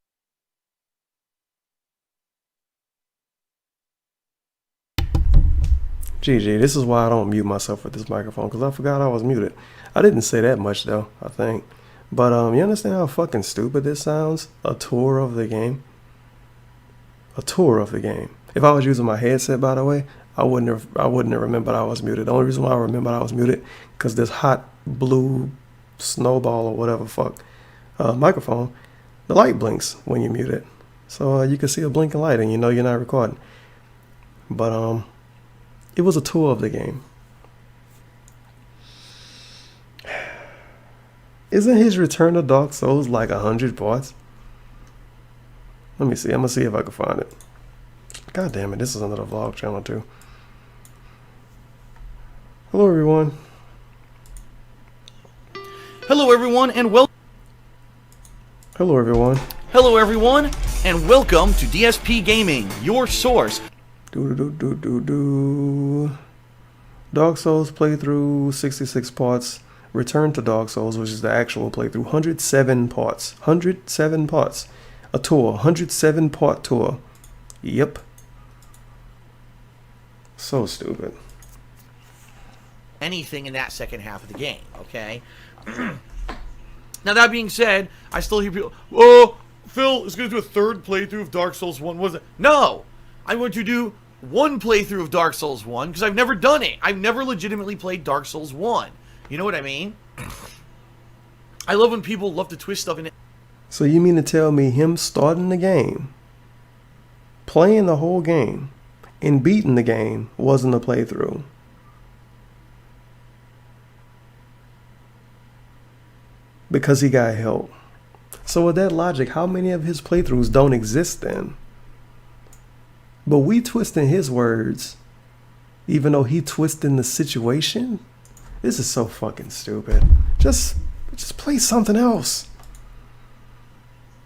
GG, this is why I don't mute myself with this microphone, because I forgot I was muted. I didn't say that much, though, I think. But, you understand how fucking stupid this sounds? A tour of the game? A tour of the game. If I was using my headset, by the way, I wouldn't have remembered I was muted. The only reason why I remembered I was muted, because this hot blue snowball or whatever fuck microphone, the light blinks when you mute it. So you can see a blinking light and you know you're not recording. But, it was a tour of the game. Isn't his Return to Dark Souls like 100 parts? Let me see. I'm going to see if I can find it. God damn it. This is another vlog channel too. Hello, everyone. Hello, everyone, and welcome. Hello, everyone. Hello, everyone, and welcome to DSP Gaming, your source. Dark Souls playthrough, 66 parts. Return to Dark Souls, which is the actual playthrough, 107 parts. 107 parts. A tour, 107 part tour. Yep. So stupid. Anything in that second half of the game, okay? Now, that being said, I still hear people, oh, Phil is going to do a third playthrough of Dark Souls 1. Was it? No! I'm going to do one playthrough of Dark Souls 1 because I've never done it. I've never legitimately played Dark Souls 1. You know what I mean? I love when people love to twist stuff in it. So you mean to tell me him starting the game, playing the whole game, and beating the game wasn't a playthrough? Because he got help. So with that logic, how many of his playthroughs don't exist then? But we twisting his words, even though he twisting the situation? This is so fucking stupid. Just play something else.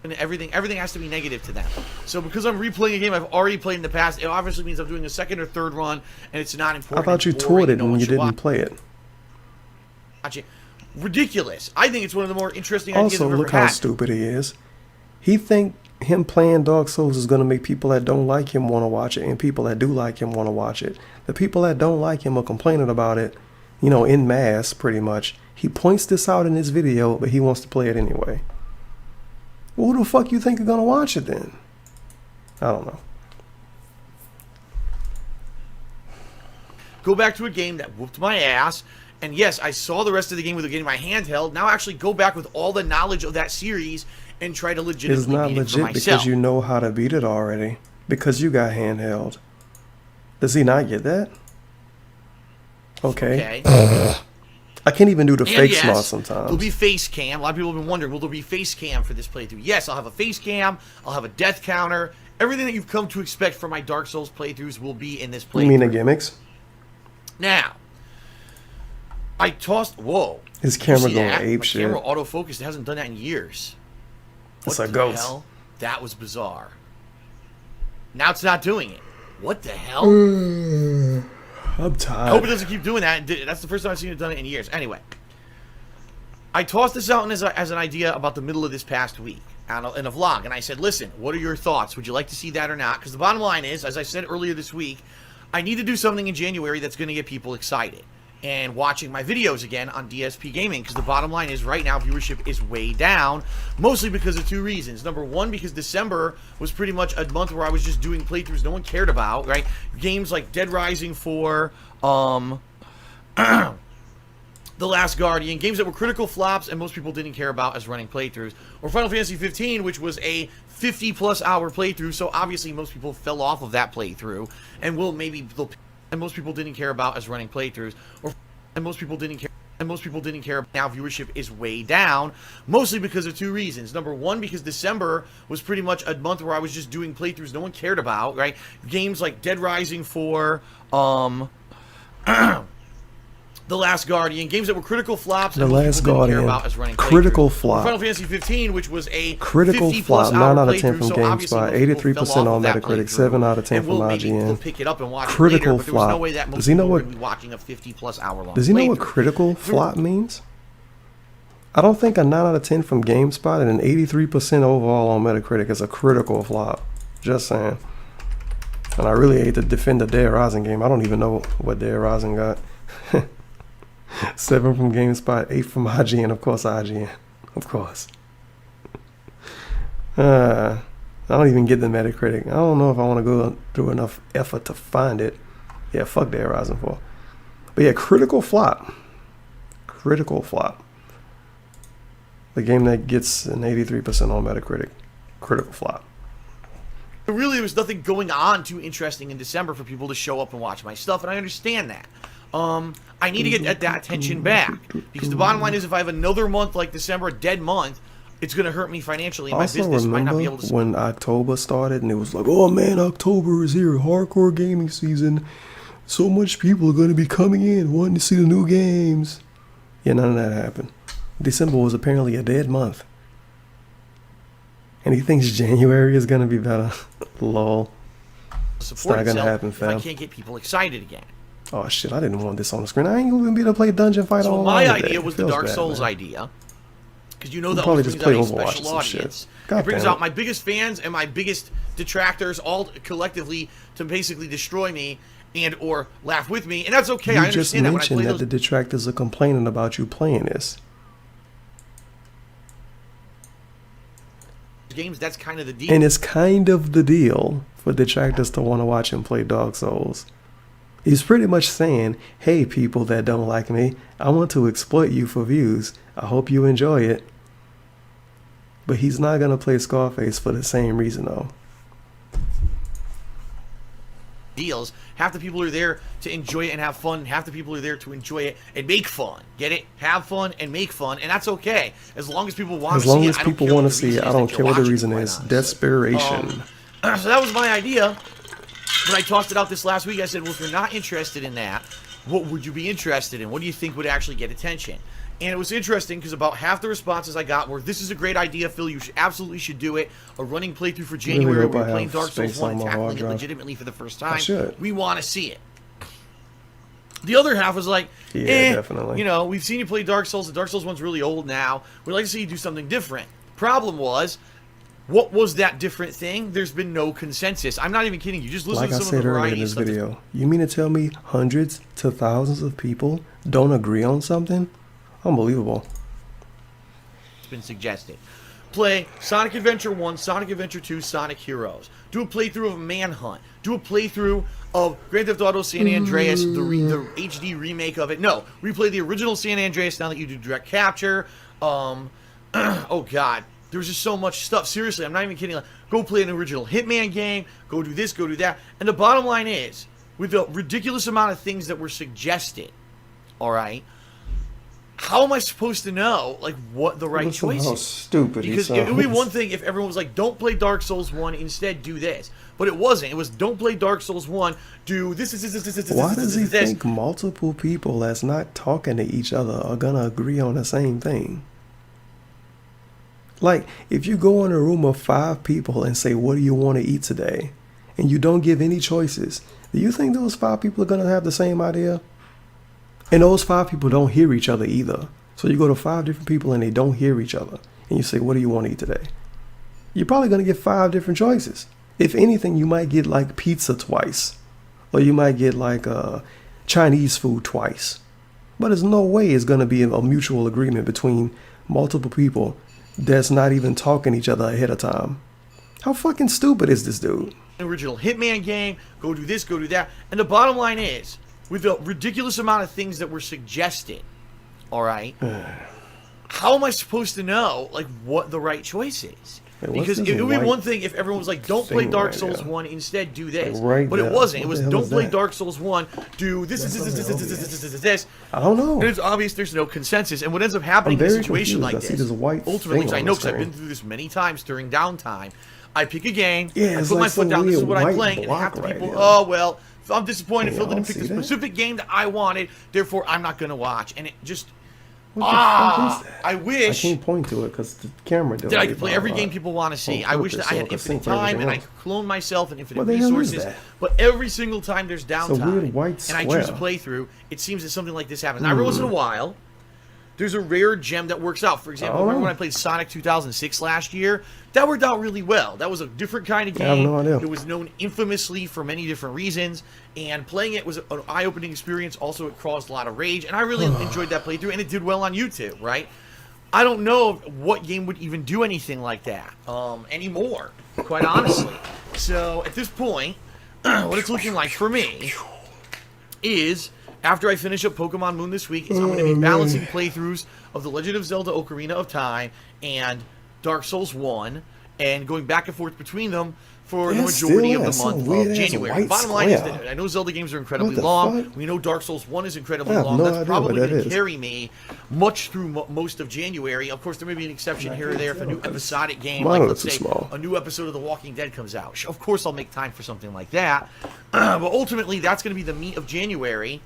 And everything has to be negative to them. So because I'm replaying a game I've already played in the past, it obviously means I'm doing a second or third run, and it's not important. I thought you toured it when you didn't play it. Ridiculous. I think it's one of the more interesting ideas Also, I've ever look how had. stupid he is. He think him playing Dark Souls is going to make people that don't like him want to watch it, and people that do like him want to watch it. The people that don't like him are complaining about it, you know, en masse, pretty much. He points this out in his video, but he wants to play it anyway. Well, who the fuck you think are going to watch it then? I don't know. Go back to a game that whooped my ass, and yes, I saw the rest of the game with getting my handheld. Now actually go back with all the knowledge of that series and try to legitimately It's not beat it for legit myself. because you know how to beat it already. Because you got handheld. Does he not get that? Okay. I can't even do the fake yes, smart sometimes. There'll be face cam. A lot of people have been wondering, will there be face cam for this playthrough? Yes, I'll have a face cam. I'll have a death counter. Everything that you've come to expect from my Dark Souls playthroughs will be in this playthrough. You mean the gimmicks? Now, I tossed... Whoa. His camera You see going that? ape My shit. camera autofocused. It hasn't done that in years. It's What a the ghost. hell? That was bizarre. Now it's not doing it. What the hell? I'm I tired. hope it doesn't keep doing that. That's the first time I've seen it done it in years. Anyway, I tossed this out as an idea about the middle of this past week in a vlog, and I said, listen, what are your thoughts? Would you like to see that or not? Because the bottom line is, as I said earlier this week, I need to do something in January that's going to get people excited and watching my videos again on DSP Gaming, because the bottom line is right now viewership is way down, mostly because of two reasons. Number one, because December was pretty much a month where I was just doing playthroughs no one cared about, right? Games like Dead Rising 4, The Last Guardian, games that were critical flops and most people didn't care about as running playthroughs, or Final Fantasy 15, which was a 50-plus hour playthrough, so obviously most people fell off of that playthrough, and most people didn't care about as running playthroughs, and most people didn't care. Now viewership is way down, mostly because of two reasons. Number one, because December was pretty much a month where I was just doing playthroughs no one cared about, right? Games like Dead Rising 4, The Last Guardian, games that were critical flops. The Last Guardian, about as running critical playthroughs. flop. Final Fantasy 15, which was a Critical 50-plus flop, hour 9 out of 10 playthrough, from so obviously GameSpot, most people 83% fell on off of that Metacritic, playthrough. 7 out of 10 And from we'll maybe IGN. pick it up and watch Critical it later, but there was no flop. way that most Does he know people what- would be watching a 50-plus hour long Does he know what playthrough. critical flop means? I don't think a 9 out of 10 from GameSpot and an 83% overall on Metacritic is a critical flop. Just saying. And I really hate to defend the Dead Rising game. I don't even know what Dead Rising got. 7 from GameSpot, 8 from IGN. Of course, IGN. Of course. I don't even get the Metacritic. I don't know if I want to go through enough effort to find it. Yeah, fuck Dead Rising 4. But yeah, critical flop. Critical flop. The game that gets an 83% on Metacritic. Critical flop. Really, there was nothing going on too interesting in December for people to show up and watch my stuff, and I understand that. I need to get that attention back, because the bottom line is, if I have another month like December, a dead month, it's going to hurt me financially, and my Also, business might not be remember able to... when October started and it was like, oh man, October is here, hardcore gaming season. So much people are going to be coming in wanting to see the new games. Yeah, none of that happened. December was apparently a dead month. And he thinks January is going to be better. Lol. support not gonna itself happen, if I fam. can't get people excited again. Oh shit, I didn't want this on the screen. I ain't gonna be able to play Dungeon Fight So online my today. idea was It the feels Dark bad, Souls man. idea, because you know We'll that probably always just brings out play a Overwatch or special some shit. audience. God It brings damn out it. my biggest fans and my biggest detractors all collectively to basically destroy me and or laugh with me, and that's okay. You I just understand that when I mentioned play that those the detractors are complaining about you playing this. games, that's kind of the deal. And it's kind of the deal for detractors to want to watch him play Dark Souls. He's pretty much saying, hey, people that don't like me, I want to exploit you for views. I hope you enjoy it. But he's not going to play Scarface for the same reason, though. Deals. Half the people are there to enjoy it and have fun. Half the people are there to enjoy it and make fun. Get it? Have fun and make fun, and that's okay. As long as people want to see it. As long as people want to see it, I don't care what the reason is. Desperation. So that was my idea. When I tossed it out this last week, I said, well, if you're not interested in that, what would you be interested in? What do you think would actually get attention? And it was interesting because about half the responses I got were, this is a great idea, Phil. You absolutely should do it. A running playthrough for January where we're playing Dark Souls 1 and tackling it legitimately for the first time. We want to see it. The other half was like, definitely. You know, we've seen you play Dark Souls. The Dark Souls 1's really old now. We'd like to see you do something different. Problem was, what was that different thing? There's been no consensus. I'm not even kidding you. Just listen to some of the variety of stuff. Like I said earlier in this video, you mean to tell me hundreds to thousands of people don't agree on something? Unbelievable. It's been suggested. Play Sonic Adventure 1, Sonic Adventure 2, Sonic Heroes. Do a playthrough of Manhunt. Do a playthrough of Grand Theft Auto San Andreas, the HD remake of it. No, replay the original San Andreas now that you do direct capture. Oh God. There's just so much stuff. Seriously, I'm not even kidding. Like, go play an original Hitman game. Go do this, go do that. And the bottom line is, with the ridiculous amount of things that were suggested, all right, how am I supposed to know, like, what the right choice is? How stupid because it would be one thing if everyone was like, don't play Dark Souls 1, instead do this. But it wasn't. It was, don't play Dark Souls 1, do this. Why does he think multiple people that's not talking to each other are going to agree on the same thing? Like, if you go in a room of 5 people and say, what do you want to eat today? And you don't give any choices, do you think those 5 people are going to have the same idea? And those 5 people don't hear each other either. So you go to 5 different people and they don't hear each other. And you say, what do you want to eat today? You're probably going to get 5 different choices. If anything, you might get like pizza twice. Or you might get like Chinese food twice. But there's no way it's going to be a mutual agreement between multiple people that's not even talking to each other ahead of time. How fucking stupid is this dude? Original Hitman game, go do this, go do that. And the bottom line is, with the ridiculous amount of things that were suggested, all right, how am I supposed to know, like, what the right choice is? Because it would be one thing if everyone was like, don't play Dark Souls 1, instead do this. But it wasn't. It was, don't play Dark Souls 1, do this. I don't know. And it's obvious there's no consensus. And what ends up happening in a situation like this, ultimately, because I know, because I've been through this many times during downtime, I pick a game, I put my foot down, this is what I'm playing, and half the people, oh, well, I'm disappointed Phil didn't pick the specific game that I wanted, therefore I'm not going to watch. And it just... I wish I can't point to it because the camera doesn't. That I could play every game people want to see. I wish that I had infinite time and I could clone myself and infinite resources. But every single time there's downtime and I choose a playthrough, it seems that something like this happens. Now, every once in a while, there's a rare gem that works out. For example, remember when I played Sonic 2006 last year? That worked out really well. That was a different kind of game. I have no idea. It was known infamously for many different reasons, and playing it was an eye-opening experience. Also, it caused a lot of rage, and I really enjoyed that playthrough, and it did well on YouTube, right? I don't know what game would even do anything like that anymore, quite honestly. So, at this point, what it's looking like for me is... After I finish up Pokemon Moon this week, I'm going to be balancing playthroughs of The Legend of Zelda Ocarina of Time and Dark Souls 1, and going back and forth between them for the majority of the month of January. Bottom line is that I know Zelda games are incredibly long. We know Dark Souls 1 is incredibly long. That's probably going to carry me much through most of January. Of course, there may be an exception here or there if a new episodic game, like let's say a new episode of The Walking Dead comes out. Of course, I'll make time for something like that. But ultimately, that's going to be the meat of January.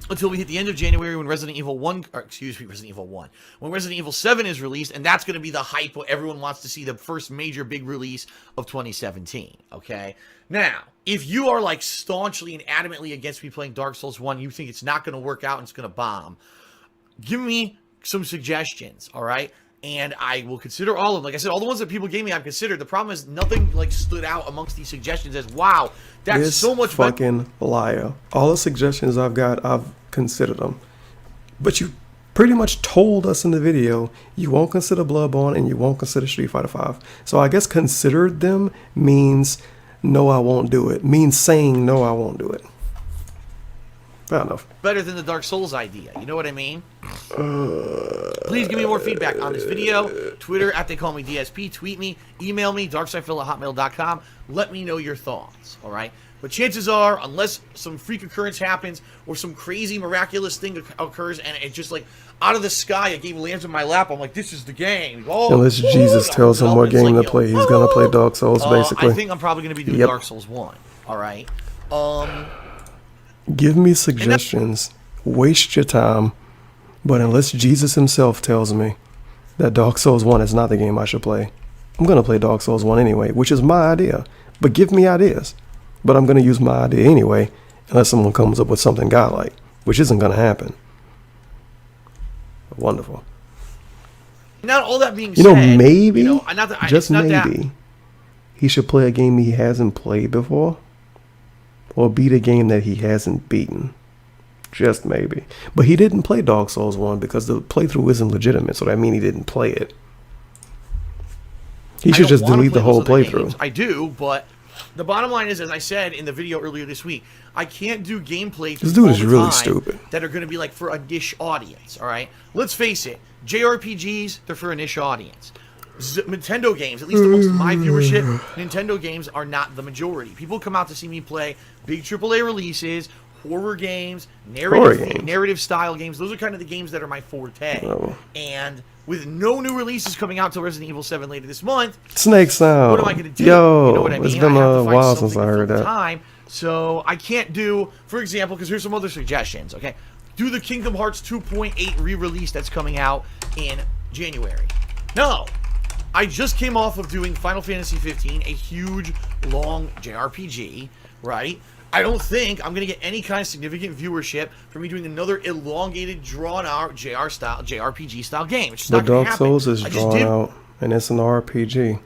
Until we hit the end of January when Resident Evil 1, or excuse me, Resident Evil 1, when Resident Evil 7 is released, and that's going to be the hype where everyone wants to see the first major big release of 2017, okay? Now, if you are like staunchly and adamantly against me playing Dark Souls 1, you think it's not going to work out and it's going to bomb, give me some suggestions, all right? And I will consider all of them. Like I said, all the ones that people gave me, I've considered. The problem is nothing like stood out amongst these suggestions as, wow, that's so much better. Fucking liar. All the suggestions I've got, I've considered them. But you pretty much told us in the video, you won't consider Bloodborne and you won't consider Street Fighter 5. So I guess considered them means no, I won't do it. Means saying no, I won't do it. Fair enough. Better than the Dark Souls idea. You know what I mean? Please give me more feedback on this video. Twitter, @TheyCallMeDSP. Tweet me. Email me, DarkSydePhil@hotmail.com. Let me know your thoughts, all right? But chances are, unless some freak occurrence happens or some crazy miraculous thing occurs and it's just like out of the sky, a game lands in my lap, I'm like, this is the game. Oh, unless Jesus tells him what game to play, he's going to play Dark Souls, basically. I think I'm probably going to be doing Dark Souls 1, all right? Give me suggestions. Waste your time. But unless Jesus himself tells me that Dark Souls 1 is not the game I should play, I'm going to play Dark Souls 1 anyway, which is my idea. But give me ideas. But I'm going to use my idea anyway, unless someone comes up with something godlike, which isn't going to happen. Wonderful. Now, all that being said, maybe, just maybe, he should play a game he hasn't played before, or beat a game that he hasn't beaten. Just maybe. But he didn't play Dark Souls 1 because the playthrough isn't legitimate, so that means he didn't play it. He should just delete the whole playthrough. I do, but the bottom line is, as I said in the video earlier this week, I can't do gameplay this dude is really stupid that are going to be like for a niche audience, all right? Let's face it, JRPGs, they're for a niche audience. Nintendo games, at least amongst my viewership, Nintendo games are not the majority. People come out to see me play big AAA releases, horror games, narrative style games. Those are kind of the games that are my forte. Oh. And with no new releases coming out till Resident Evil 7 later this month, Snake Sound. What am I going to do? Yo, you know what I mean? It's been a while since I heard that. Time, so I can't do, for example, because here's some other suggestions, okay? Do the Kingdom Hearts 2.8 re-release that's coming out in January. No. I just came off of doing Final Fantasy 15, a huge, long JRPG, right? I don't think I'm going to get any kind of significant viewership from me doing another elongated, drawn-out JRPG-style game. It's just not going to happen. Dark Souls is drawn out, and it's an RPG.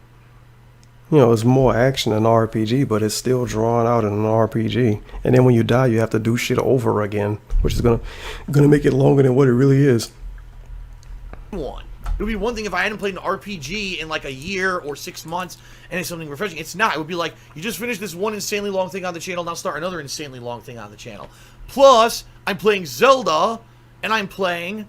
You know, it's more action than an RPG, but it's still drawn out in an RPG. And then when you die, you have to do shit over again, which is gonna make it longer than what it really is. It would be one thing if I hadn't played an RPG in like a year or 6 months and it's something refreshing. It's not. It would be like, you just finished this one insanely long thing on the channel, now start another insanely long thing on the channel. Plus, I'm playing Zelda and I'm playing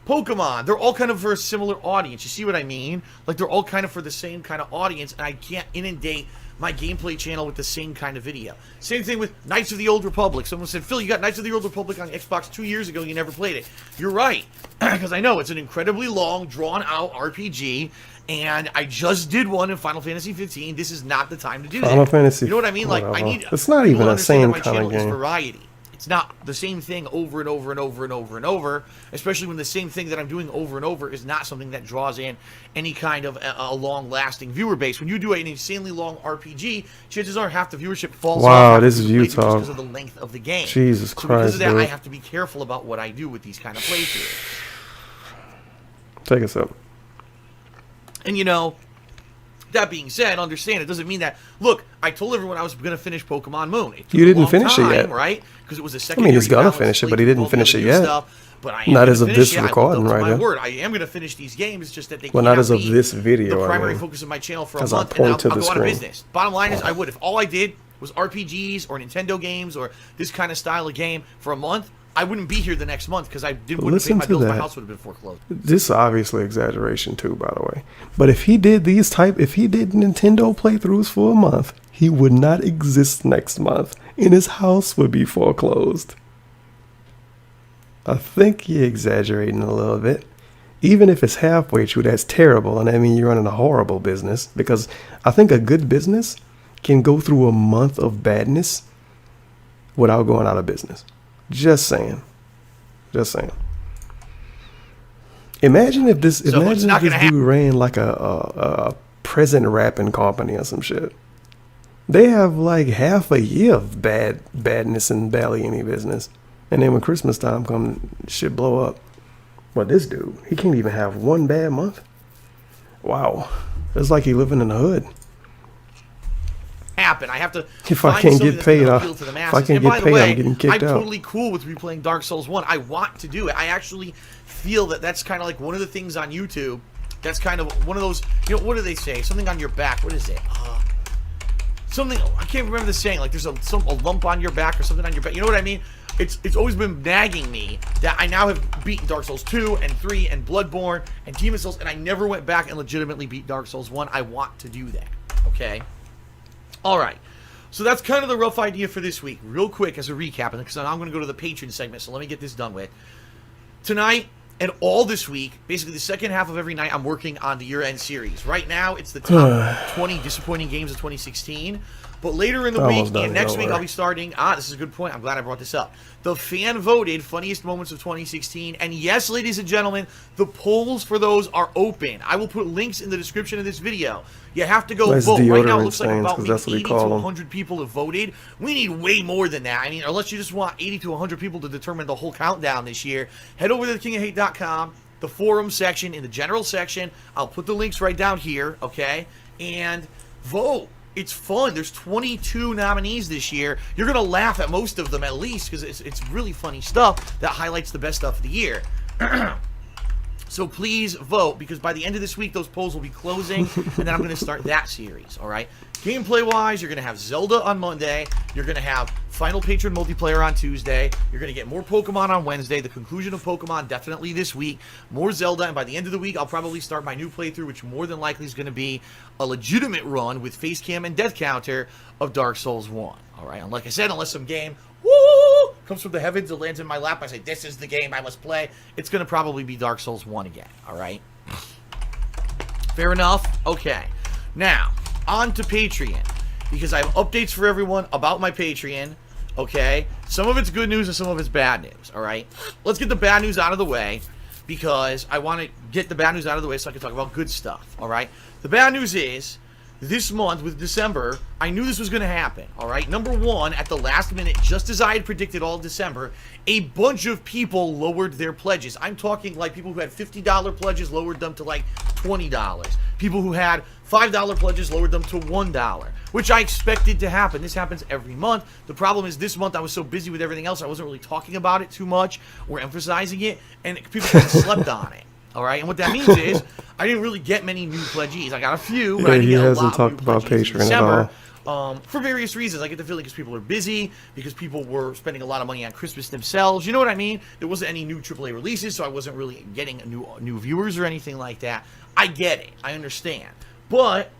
Pokemon. They're all kind of for a similar audience. You see what I mean? Like, they're all kind of for the same kind of audience, and I can't inundate my gameplay channel with the same kind of video. Same thing with Knights of the Old Republic. Someone said, Phil, you got Knights of the Old Republic on Xbox 2 years ago, you never played it. You're right, because I know it's an incredibly long, drawn-out RPG, and I just did one in Final Fantasy 15. This is not the time to do that. Final Fantasy, you know what I mean? Like, whatever. I need. It's not even the same kind of game. Variety. It's not the same thing over and over and over and over and over, especially when the same thing that I'm doing over and over is not something that draws in any kind of a long-lasting viewer base. When you do an insanely long RPG, chances are half the viewership falls off. Wow, this is Utah. Because of the length of the game. Jesus Christ, because of that, dude. I have to be careful about what I do with these kind of playthroughs. Take us up. And you know, that being said, understand it doesn't mean that. Look, I told everyone I was going to finish Pokemon Moon. You didn't finish it yet, right? Because it was a second. I mean, he's gonna finish it, but he didn't finish it yet. But I am not as of this it. recording, right? My word, I am going to finish these games. It's just that they well, can't not as of be this video. The primary focus of my channel for a as I month, point and to I'll the go out of screen. business. Bottom line is, I would if all I did was RPGs or Nintendo games or this kind of style of game for a month. I wouldn't be here the next month because I wouldn't pay my bills. My house would have been foreclosed. This is obviously exaggeration too, by the way. But if he did if he did Nintendo playthroughs for a month, he would not exist next month, and his house would be foreclosed. I think you're exaggerating a little bit. Even if it's halfway true, that's terrible, and I mean you're running a horrible business. Because I think a good business can go through a month of badness without going out of business. Just saying. Just saying. Imagine if this dude ran like a present wrapping company or some shit. They have like half a year of badness and barely any business. And then when Christmas time comes, shit blow up. But this dude, he can't even have one bad month. Wow. It's like he living in the hood. happen. I have to If I find can't something get that's gonna paid, appeal to the masses. if I can't And by get the paid, way, I'm getting kicked I'm out. totally cool with replaying Dark Souls 1. I want to do it. I actually feel that that's kind of like one of the things on YouTube. That's kind of one of those, you know, what do they say? Something on your back. What is it? Something, I can't remember the saying. Like there's a lump on your back or something on your back. You know what I mean? It's always been nagging me that I now have beaten Dark Souls 2 and 3 and Bloodborne and Demon Souls, and I never went back and legitimately beat Dark Souls 1. I want to do that. Okay? Alright. So that's kind of the rough idea for this week. Real quick as a recap, because I'm going to go to the Patreon segment, so let me get this done with. Tonight and all this week, basically the second half of every night, I'm working on the year-end series. Right now, it's the top 20 disappointing games of 2016. But later in the week and next week, I'll be starting... this is a good point. I'm glad I brought this up. The fan-voted funniest moments of 2016. And yes, ladies and gentlemen, the polls for those are open. I will put links in the description of this video. You have to go vote. Right now, it looks like about maybe 80 to 100 people have voted. We need way more than that. I mean, unless you just want 80 to 100 people to determine the whole countdown this year, head over to thekingofhate.com, the forum section, in the general section. I'll put the links right down here, okay? And vote. It's fun. There's 22 nominees this year. You're going to laugh at most of them at least because it's really funny stuff that highlights the best stuff of the year. So please vote because by the end of this week, those polls will be closing and then I'm going to start that series, all right? Gameplay-wise, you're going to have Zelda on Monday. You're going to have Final Patron Multiplayer on Tuesday. You're going to get more Pokemon on Wednesday. The conclusion of Pokemon definitely this week. More Zelda, and by the end of the week, I'll probably start my new playthrough, which more than likely is going to be a legitimate run with face cam and death counter of Dark Souls 1. All right, and like I said, unless some game comes from the heavens and lands in my lap, I say, this is the game I must play. It's going to probably be Dark Souls 1 again, all right? Fair enough? Okay. Now, on to Patreon, because I have updates for everyone about my Patreon, okay? Some of it's good news and some of it's bad news, all right? Let's get the bad news out of the way, because I want to get the bad news out of the way so I can talk about good stuff, all right? The bad news is, this month, with December, I knew this was going to happen, all right? Number one, at the last minute, just as I had predicted all December, a bunch of people lowered their pledges. I'm talking like people who had $50 pledges lowered them to like $20. People who had $5 pledges lowered them to $1, which I expected to happen. This happens every month. The problem is this month I was so busy with everything else, I wasn't really talking about it too much or emphasizing it, and people kind of slept on it. All right, and what that means is I didn't really get many new pledgees. I got a few, but I didn't get a lot of new pledgees in December. For various reasons. I get the feeling because people are busy, because people were spending a lot of money on Christmas themselves. You know what I mean? There wasn't any new AAA releases, so I wasn't really getting new viewers or anything like that. I get it. I understand. But,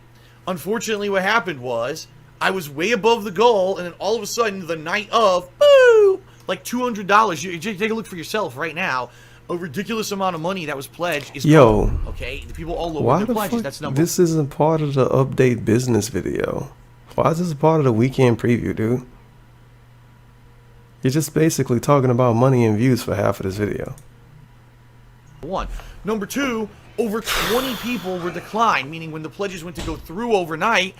unfortunately, what happened was I was way above the goal, and then all of a sudden, the night of, boo, like $200. You take a look for yourself right now. A ridiculous amount of money that was pledged is gone, okay? The people all lowered their pledges. That's number one. This isn't part of the update business video. Why is this part of the weekend preview, dude? You're just basically talking about money and views for half of this video. One. Number two, over 20 people were declined, meaning when the pledges went to go through overnight,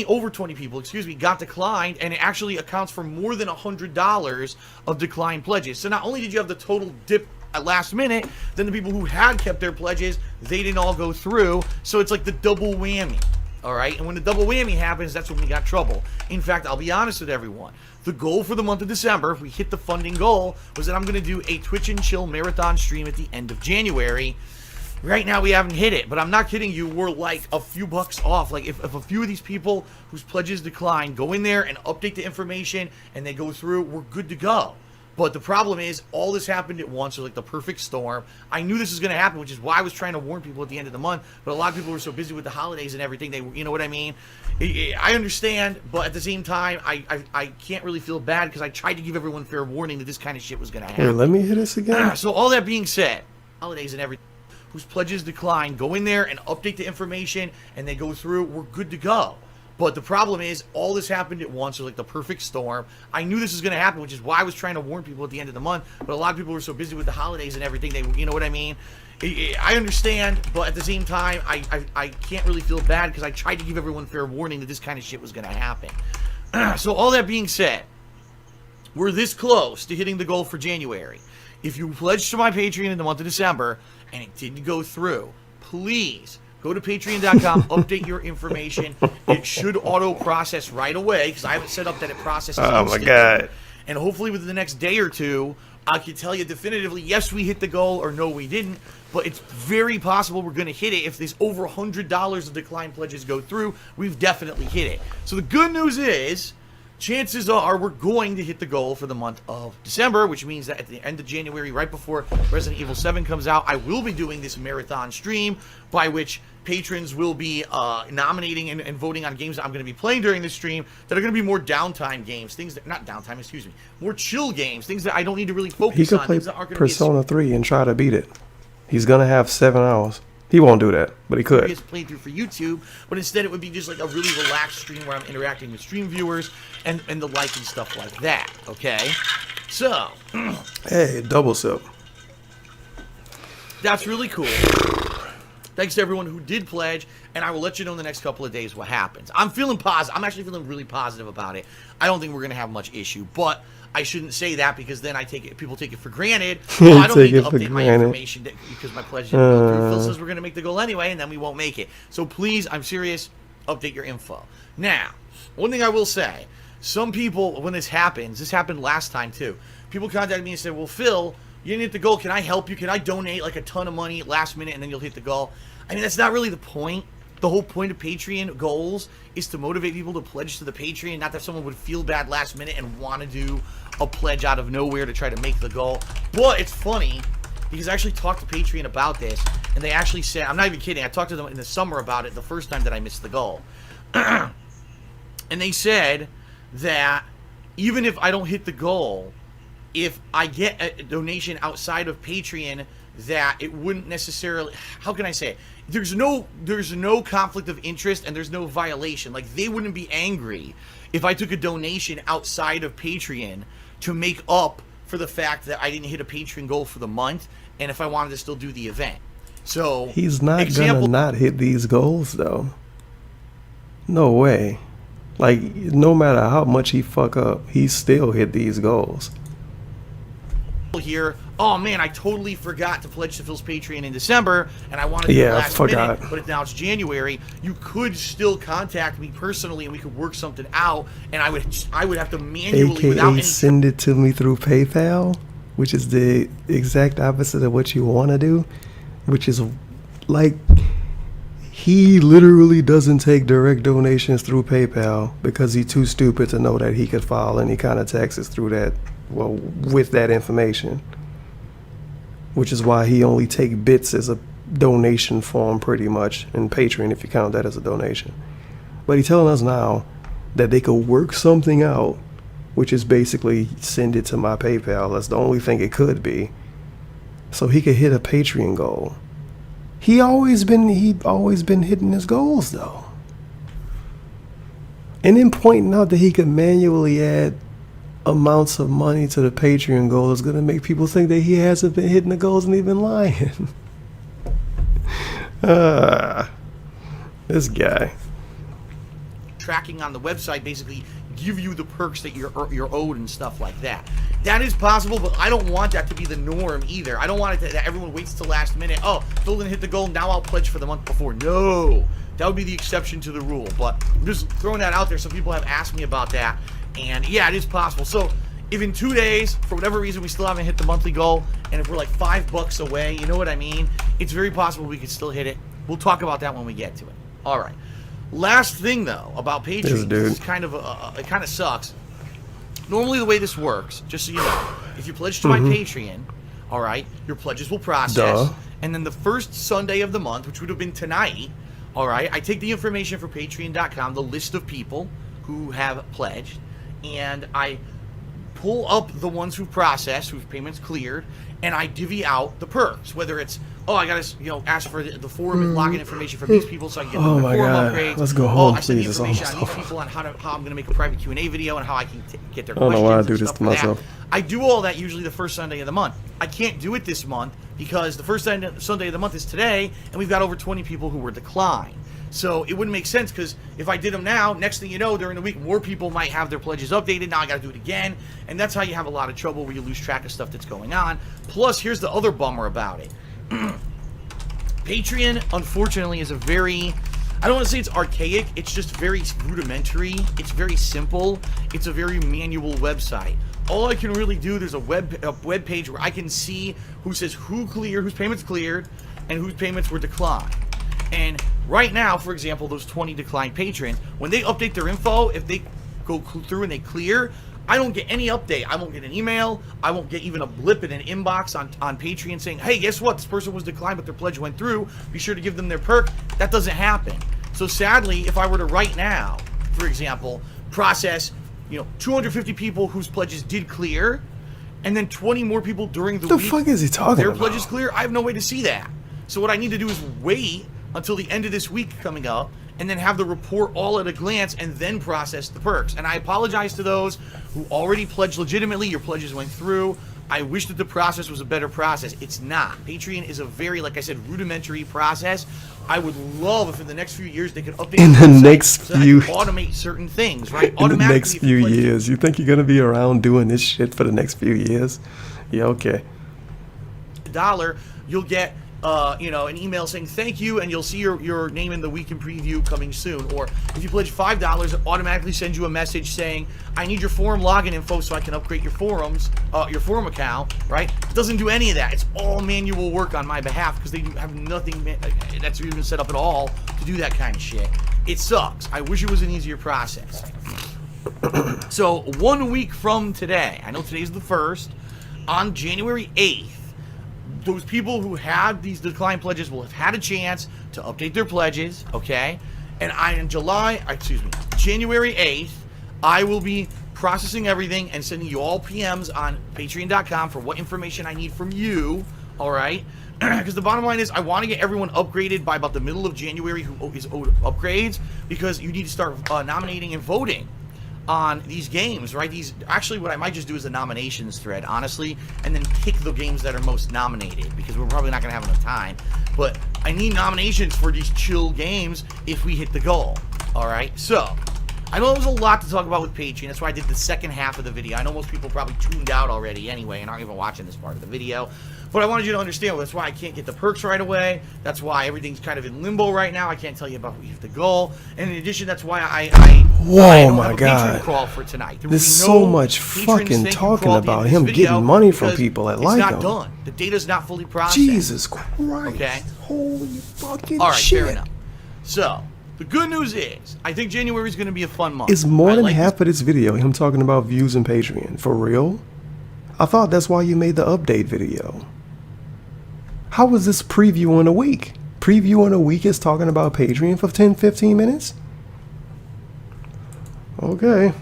over 20 people, got declined, and it actually accounts for more than $100 of declined pledges. So not only did you have the total dip at last minute, then the people who had kept their pledges, they didn't all go through, so it's like the double whammy. All right, and when the double whammy happens, that's when we got trouble. In fact, I'll be honest with everyone. The goal for the month of December, if we hit the funding goal, was that I'm going to do a Twitch and Chill marathon stream at the end of January. Right now, we haven't hit it, but I'm not kidding you. We're like a few bucks off. Like, if a few of these people whose pledges decline go in there and update the information and they go through, we're good to go. But the problem is, all this happened at once. It was like the perfect storm. I knew this was going to happen, which is why I was trying to warn people at the end of the month. But a lot of people were so busy with the holidays and everything. They, you know what I mean? I understand, but at the same time, I can't really feel bad because I tried to give everyone fair warning that this kind of shit was going to happen. Here, let me hit this again. So all that being said, holidays and everything, whose pledges decline, go in there and update the information, and they go through, we're good to go. But the problem is, all this happened at once. It was like the perfect storm. I knew this was going to happen, which is why I was trying to warn people at the end of the month. But a lot of people were so busy with the holidays and everything. They, you know what I mean? I understand, but at the same time, I can't really feel bad because I tried to give everyone fair warning that this kind of shit was going to happen. So all that being said, we're this close to hitting the goal for January. If you pledged to my Patreon in the month of December and it didn't go through, please Go to patreon.com, update your information. It should auto-process right away, because I have it set up that it processes Oh my instantly. God. And hopefully within the next day or two, I can tell you definitively, yes, we hit the goal, or no, we didn't. But it's very possible we're going to hit it. If there's over $100 of decline pledges go through, we've definitely hit it. So the good news is, chances are we're going to hit the goal for the month of December, which means that at the end of January, right before Resident Evil 7 comes out, I will be doing this marathon stream by which patrons will be nominating and voting on games that I'm going to be playing during this stream that are going to be more downtime games, things that, not downtime, excuse me, more chill games, things that I don't need to really focus on. He could play things that aren't going Persona 3 and try to beat it. He's going to have 7 hours. He won't do that, but he could. It's played through for YouTube, but instead it would be just like a really relaxed stream where I'm interacting with stream viewers and the like and stuff like that, okay? So, Hey, double sip. that's really cool. Thanks to everyone who did pledge, and I will let you know in the next couple of days what happens. I'm feeling positive. I'm actually feeling really positive about it. I don't think we're going to have much issue, but I shouldn't say that because then people take it for granted. Oh, I don't need to update my information because my pledge didn't go through. Phil says we're going to make the goal anyway, and then we won't make it. So please, I'm serious, update your info. Now, one thing I will say, some people, when this happened last time too, people contacted me and said, well, Phil, you didn't hit the goal. Can I help you? Can I donate like a ton of money last minute and then you'll hit the goal? I mean, that's not really the point. The whole point of Patreon goals is to motivate people to pledge to the Patreon, not that someone would feel bad last minute and want to do a pledge out of nowhere to try to make the goal. But it's funny because I actually talked to Patreon about this, and they actually said, I'm not even kidding, I talked to them in the summer about it the first time that I missed the goal. And they said that even if I don't hit the goal, if I get a donation outside of Patreon, that it wouldn't necessarily, how can I say it? There's no conflict of interest and there's no violation. Like, they wouldn't be angry if I took a donation outside of Patreon to make up for the fact that I didn't hit a Patreon goal for the month, and if I wanted to still do the event. So He's not gonna not hit these goals though. No way. Like, no matter how much he fuck up, he still hit these goals. Here, oh man, I totally forgot to pledge to Phil's Patreon in December, and I wanted to do it last minute, but now it's January. You could still contact me personally, and we could work something out. And I would have to manually, AKA without any, send it to me through PayPal, which is the exact opposite of what you want to do, which is like, he literally doesn't take direct donations through PayPal because he's too stupid to know that he could file any kind of taxes through that. Well, with that information, which is why he only take bits as a donation form pretty much in Patreon, if you count that as a donation. But he's telling us now that they could work something out, which is basically send it to my PayPal. That's the only thing it could be, so he could hit a Patreon goal. He always been hitting his goals though, and then pointing out that he could manually add amounts of money to the Patreon goal is going to make people think that he hasn't been hitting the goals and even lying. This guy. tracking on the website basically give you the perks that you're owed and stuff like that. That is possible, but I don't want that to be the norm either. I don't want it that everyone waits till last minute. Oh, Phil didn't hit the goal, now I'll pledge for the month before. No, that would be the exception to the rule. But I'm just throwing that out there. Some people have asked me about that, and yeah, it is possible. So if in 2 days, for whatever reason, we still haven't hit the monthly goal, and if we're like $5 away, you know what I mean? It's very possible we could still hit it. We'll talk about that when we get to it. All right. Last thing though about Patreon, this is kind of it kind of sucks. Normally the way this works, just so you know, if you pledge to my Patreon, all right, your pledges will process, and then the first Sunday of the month, which would have been tonight, all right, I take the information from Patreon.com, the list of people who have pledged, and I pull up the ones who've processed, whose payments cleared, and I divvy out the perks, whether it's, oh, I gotta, ask for the forum and login information from these people so I can get the forum upgrades. Let's go home, I send the please. information on these people on how I'm gonna make a private Q&A video and how I can get their I don't questions. know why I and do this stuff to like that. myself. I do all that usually the first Sunday of the month. I can't do it this month because the first Sunday of the month is today, and we've got over 20 people who were declined. So it wouldn't make sense, because if I did them now, next thing you know, during the week, more people might have their pledges updated. Now I got to do it again, and that's how you have a lot of trouble where you lose track of stuff that's going on. Plus, here's the other bummer about it. Patreon, unfortunately, is a very, I don't want to say it's archaic, it's just very rudimentary, it's very simple, it's a very manual website. All I can really do, there's a web page where I can see who says whose payments cleared and whose payments were declined. And right now, for example, those 20 declined patrons, when they update their info, if they go through and they clear, I don't get any update. I won't get an email. I won't get even a blip in an inbox on Patreon saying, hey, guess what? This person was declined, but their pledge went through. Be sure to give them their perk. That doesn't happen. So sadly, if I were to right now, for example, process 250 people whose pledges did clear, and then 20 more people during the week, the fuck is he talking their about? pledges clear, I have no way to see that. So what I need to do is wait until the end of this week coming up, and then have the report all at a glance, and then process the perks. And I apologize to those who already pledged legitimately. Your pledges went through. I wish that the process was a better process. It's not. Patreon is a very, like I said, rudimentary process. I would love if in the next few years they could update in the next so few automate certain things, right? In the next few years. You think you're gonna be around doing this shit for the next few years? Yeah, okay. $1, you'll get an email saying thank you, and you'll see your name in the week in preview coming soon. Or if you pledge $5, it automatically sends you a message saying, I need your forum login info so I can upgrade your forum account, right? It doesn't do any of that. It's all manual work on my behalf because they have nothing that's even set up at all to do that kind of shit. It sucks. I wish it was an easier process. So 1 week from today, I know today's the 1st, on January 8th, those people who had these declined pledges will have had a chance to update their pledges, okay? And January 8th, I will be processing everything and sending you all PMs on patreon.com for what information I need from you, all right? Because the bottom line is I want to get everyone upgraded by about the middle of January who is owed upgrades, because you need to start nominating and voting on these games, right? Actually, what I might just do is a nominations thread, honestly, and then pick the games that are most nominated, because we're probably not going to have enough time. But I need nominations for these chill games if we hit the goal, all right? So, I know there's a lot to talk about with Patreon. That's why I did the second half of the video. I know most people probably tuned out already anyway and aren't even watching this part of the video. But I wanted you to understand, well, that's why I can't get the perks right away. That's why everything's kind of in limbo right now. I can't tell you about what we have to goal. And in addition, that's why I don't have a Patreon crawl for tonight. There's so much fucking talking about him getting money from people that like him. It's not done. The data's not fully processed. Jesus Christ. Okay? Holy fucking all right, shit. fair enough. So, the good news is, I think January is going to be a fun month. It's more than half of this video him talking about views and Patreon. For real? I thought that's why you made the update video. How was this preview in a week? Preview in a week is talking about Patreon for 10-15 minutes? Okay.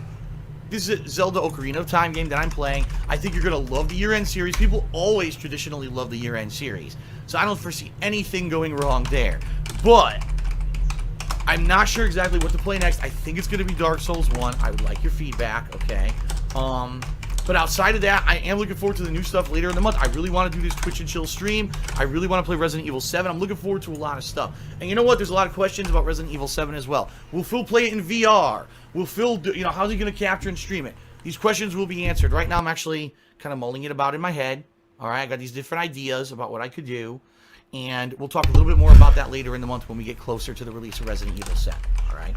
This is a Zelda Ocarina of Time game that I'm playing. I think you're going to love the year-end series. People always traditionally love the year-end series. So I don't foresee anything going wrong there. But I'm not sure exactly what to play next. I think it's going to be Dark Souls 1. I would like your feedback, okay? But outside of that, I am looking forward to the new stuff later in the month. I really want to do this Twitch and Chill stream. I really want to play Resident Evil 7. I'm looking forward to a lot of stuff. And you know what? There's a lot of questions about Resident Evil 7 as well. Will Phil play it in VR? Will Phil do, how's he going to capture and stream it? These questions will be answered. Right now, I'm actually kind of mulling it about in my head. All right, I got these different ideas about what I could do. And we'll talk a little bit more about that later in the month when we get closer to the release of Resident Evil 7. All right.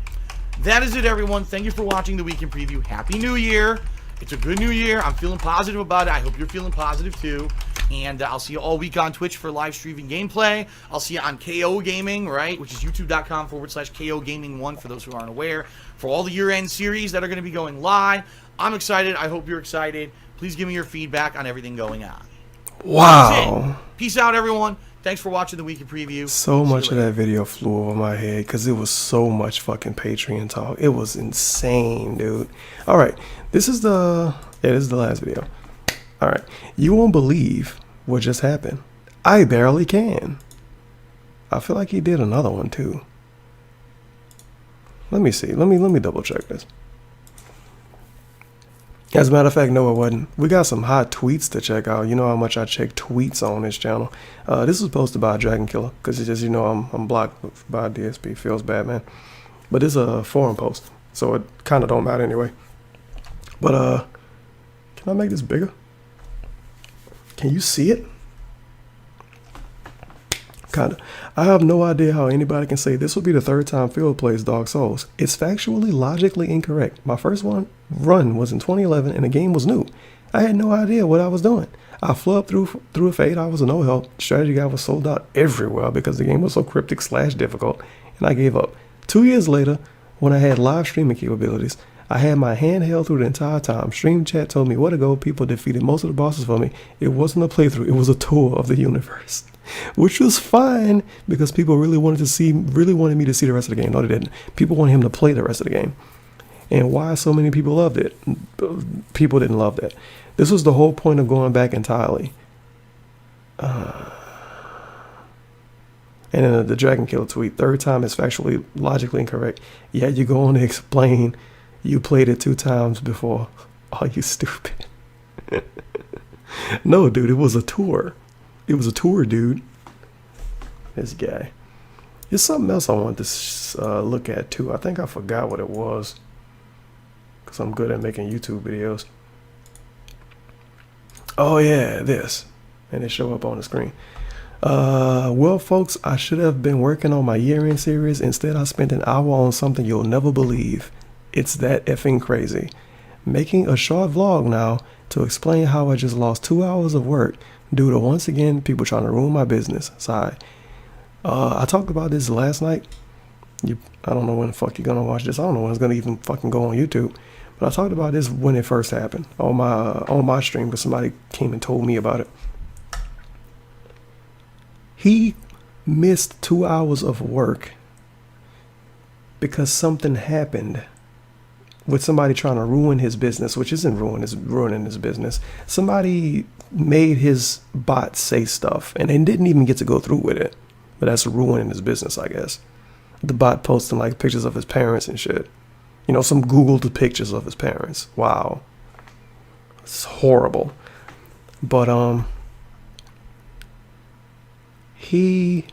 That is it, everyone. Thank you for watching the Weekend Preview. Happy New Year. It's a good new year. I'm feeling positive about it. I hope you're feeling positive too. And I'll see you all week on Twitch for live streaming gameplay. I'll see you on KO Gaming, right? Which is youtube.com/KO Gaming 1 for those who aren't aware. For all the year-end series that are going to be going live. I'm excited. I hope you're excited. Please give me your feedback on everything going on. Wow. Peace out, everyone. Thanks for watching the Weekend Preview. So much of that video flew over my head because it was so much fucking Patreon talk. It was insane, dude. All right. This is the last video. All right. You won't believe what just happened. I barely can. I feel like he did another one too. Let me see. Let me double check this. As a matter of fact, no, it wasn't. We got some hot tweets to check out. You know how much I check tweets on this channel. This was posted by Dragon Killer because it's just, I'm blocked by DSP. Feels bad, man. But it's a forum post, so it kind of don't matter anyway. But can I make this bigger? Can you see it? Kinda. I have no idea how anybody can say this will be the third time Phil plays Dark Souls. It's factually, logically incorrect. My first run was in 2011 and the game was new. I had no idea what I was doing. I flew up through it for 8 hours with no help. Strategy guide was sold out everywhere because the game was so cryptic / difficult, and I gave up. 2 years later, when I had live streaming capabilities, I had my hand held through the entire time. Stream chat told me where to go. People defeated most of the bosses for me. It wasn't a playthrough. It was a tour of the universe, which was fine because people really wanted me to see the rest of the game. No, they didn't. People wanted him to play the rest of the game. And why so many people loved it? People didn't love that. This was the whole point of going back entirely. And then the Dragon Killer tweet, third time is factually, logically incorrect. Yeah, you go on to explain you played it 2 times before. Oh, you stupid. No, dude, it was a tour. It was a tour, dude. This guy. There's something else I wanted to look at, too. I think I forgot what it was. Because I'm good at making YouTube videos. Oh, yeah, this. And it show up on the screen. Well, folks, I should have been working on my year-end series. Instead, I spent an hour on something you'll never believe. It's that effing crazy. Making a short vlog now to explain how I just lost 2 hours of work due to, once again, people trying to ruin my business. Sorry. I talked about this last night. I don't know when the fuck you're gonna watch this. I don't know when it's gonna even fucking go on YouTube. But I talked about this when it first happened on my stream because somebody came and told me about it. He missed 2 hours of work because something happened with somebody trying to ruin his business, which isn't ruining his business. Somebody made his bot say stuff and they didn't even get to go through with it. But that's ruining his business, I guess. The bot posting like pictures of his parents and shit. You know, some Googled pictures of his parents. Wow. It's horrible. But he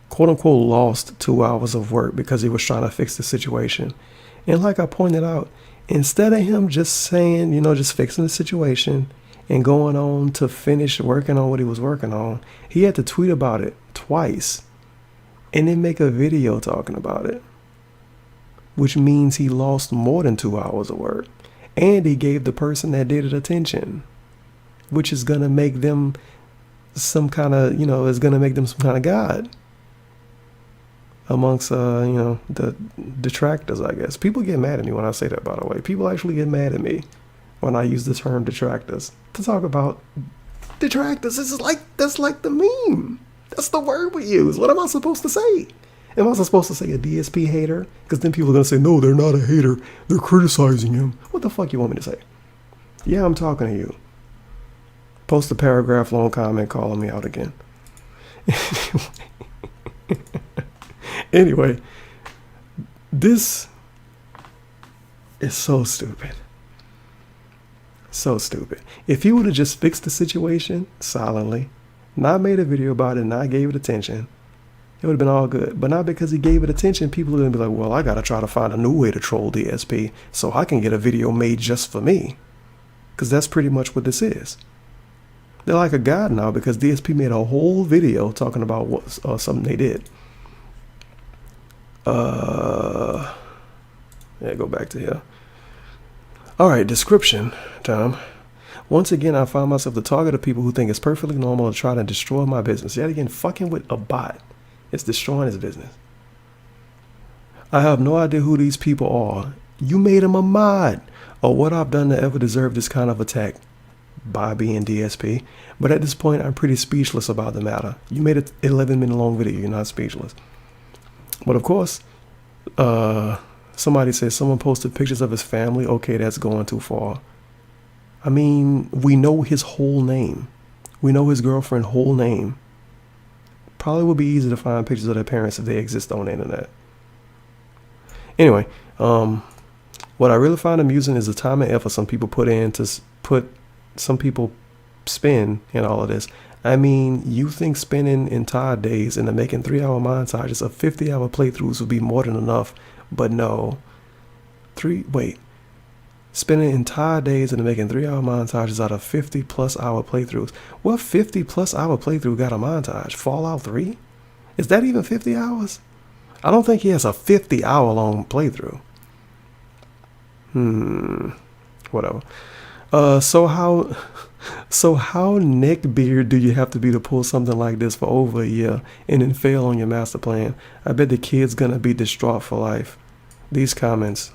quote unquote lost 2 hours of work because he was trying to fix the situation. And like I pointed out, instead of him just saying, you know, just fixing the situation and going on to finish working on what he was working on, he had to tweet about it twice and then make a video talking about it, which means he lost more than 2 hours of work. And he gave the person that did it attention, which is going to make them some kind of, you know, is going to make them some kind of god amongst, you know, the detractors, I guess. People get mad at me when I say that, by the way. People actually get mad at me when I use the term detractors to talk about detractors. That's like the meme. That's the word we use. What am I supposed to say? Am I supposed to say a DSP hater? Because then people are going to say, no, they're not a hater. They're criticizing him. What the fuck you want me to say? Yeah, I'm talking to you. Post a paragraph long comment calling me out again. Anyway, this is so stupid. So stupid. If he would have just fixed the situation silently, not made a video about it, not gave it attention, it would have been all good. But not because he gave it attention, people are going to be like, well, I got to try to find a new way to troll DSP so I can get a video made just for me. Because that's pretty much what this is. They're like a god now because DSP made a whole video talking about what something they did. Yeah, go back to here. All right, description time. Once again, I found myself the target of people who think it's perfectly normal to try to destroy my business. Yet again, fucking with a bot. It's destroying his business. I have no idea who these people are. You made him a mod, or what I've done to ever deserve this kind of attack. Bobby and DSP. But at this point, I'm pretty speechless about the matter. You made an 11-minute long video. You're not speechless. But of course, somebody says someone posted pictures of his family. Okay, that's going too far. I mean, we know his whole name. We know his girlfriend's whole name. Probably would be easy to find pictures of their parents if they exist on the internet. Anyway, what I really find amusing is the time and effort some people some people spend in all of this. I mean, you think spending entire days into making 3-hour montages of 50-hour playthroughs would be more than enough, but no. Spending entire days into making 3-hour montages out of 50+ hour playthroughs. What 50+ hour playthrough got a montage? Fallout 3? Is that even 50 hours? I don't think he has a 50-hour long playthrough. Whatever. So how neckbeard do you have to be to pull something like this for over a year and then fail on your master plan? I bet the kid's gonna be distraught for life. These comments.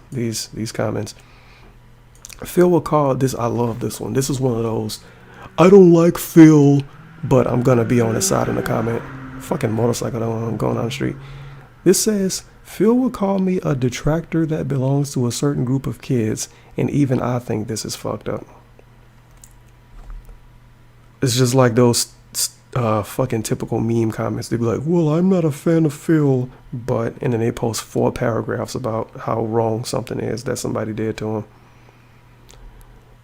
Phil will call this. I love this one. This is one of those. I don't like Phil, but I'm gonna be on his side in the comment. Fucking motorcycle going down the street. This says, Phil will call me a detractor that belongs to a certain group of kids, and even I think this is fucked up. It's just like those fucking typical meme comments. They be like, well, I'm not a fan of Phil, but, and then they post 4 paragraphs about how wrong something is that somebody did to him.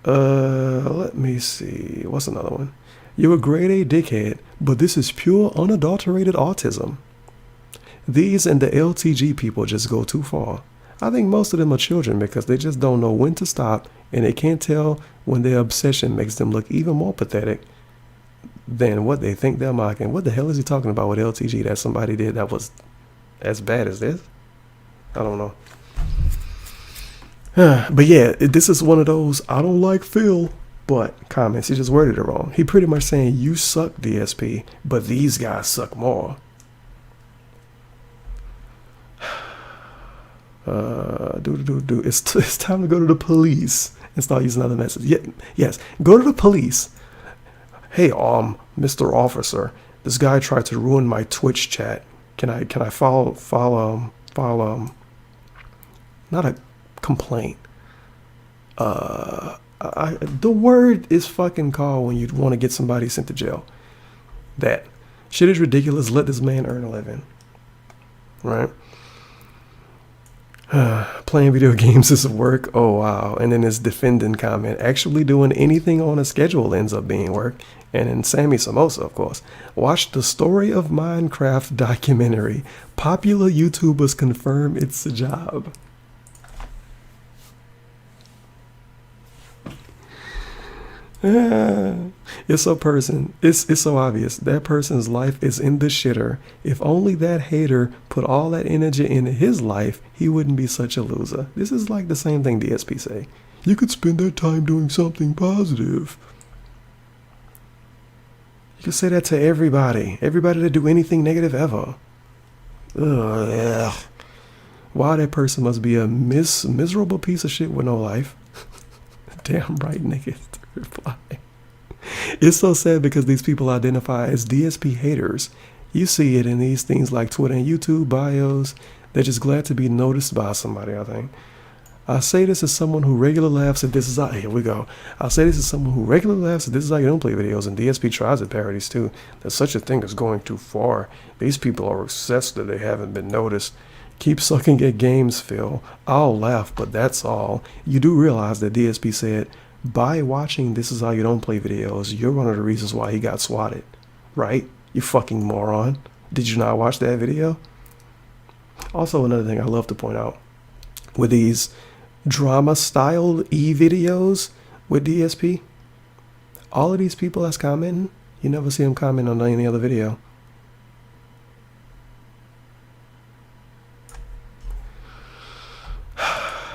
Let me see. What's another one? You're a grade A dickhead, but this is pure unadulterated autism. These and the LTG people just go too far. I think most of them are children because they just don't know when to stop, and they can't tell when their obsession makes them look even more pathetic than what they think they're mocking. What the hell is he talking about with LTG that somebody did that was as bad as this? I don't know. But yeah, this is one of those, I don't like Phil, but comments. He just worded it wrong. He pretty much saying, you suck, DSP, but these guys suck more. It's time to go to the police and start using other messages. Yes, go to the police. Hey, Mr. Officer, this guy tried to ruin my Twitch chat. Can I file not a complaint. The word is fucking called when you want to get somebody sent to jail. That shit is ridiculous. Let this man earn a living. Right? Playing video games is work. Oh wow. And then his defending comment, actually doing anything on a schedule ends up being work. And then Sammy Samosa, of course. Watch the Story of Minecraft documentary. Popular YouTubers confirm it's a job. It's so obvious. That person's life is in the shitter. If only that hater put all that energy into his life, he wouldn't be such a loser. This is like the same thing DSP say. You could spend that time doing something positive. You could say that to everybody. Everybody that do anything negative ever. Ugh. Wow, that person must be a miserable piece of shit with no life. Damn right, niggas. Reply. It's so sad because these people identify as DSP haters. You see it in these things like Twitter and YouTube bios. They're just glad to be noticed by somebody, I think. I say this as someone who regularly laughs at this is here we go. I'll say this as someone who regularly laughs at this is how you don't play videos, and DSP tries at parodies too. There's such a thing as going too far. These people are obsessed that they haven't been noticed. Keep sucking at games, Phil. I'll laugh, but that's all. You do realize that DSP said, by watching This Is How You Don't Play videos, you're one of the reasons why he got swatted. Right? You fucking moron. Did you not watch that video? Also, another thing I love to point out, with these drama-styled e-videos with DSP, all of these people that's commenting, you never see them comment on any other video.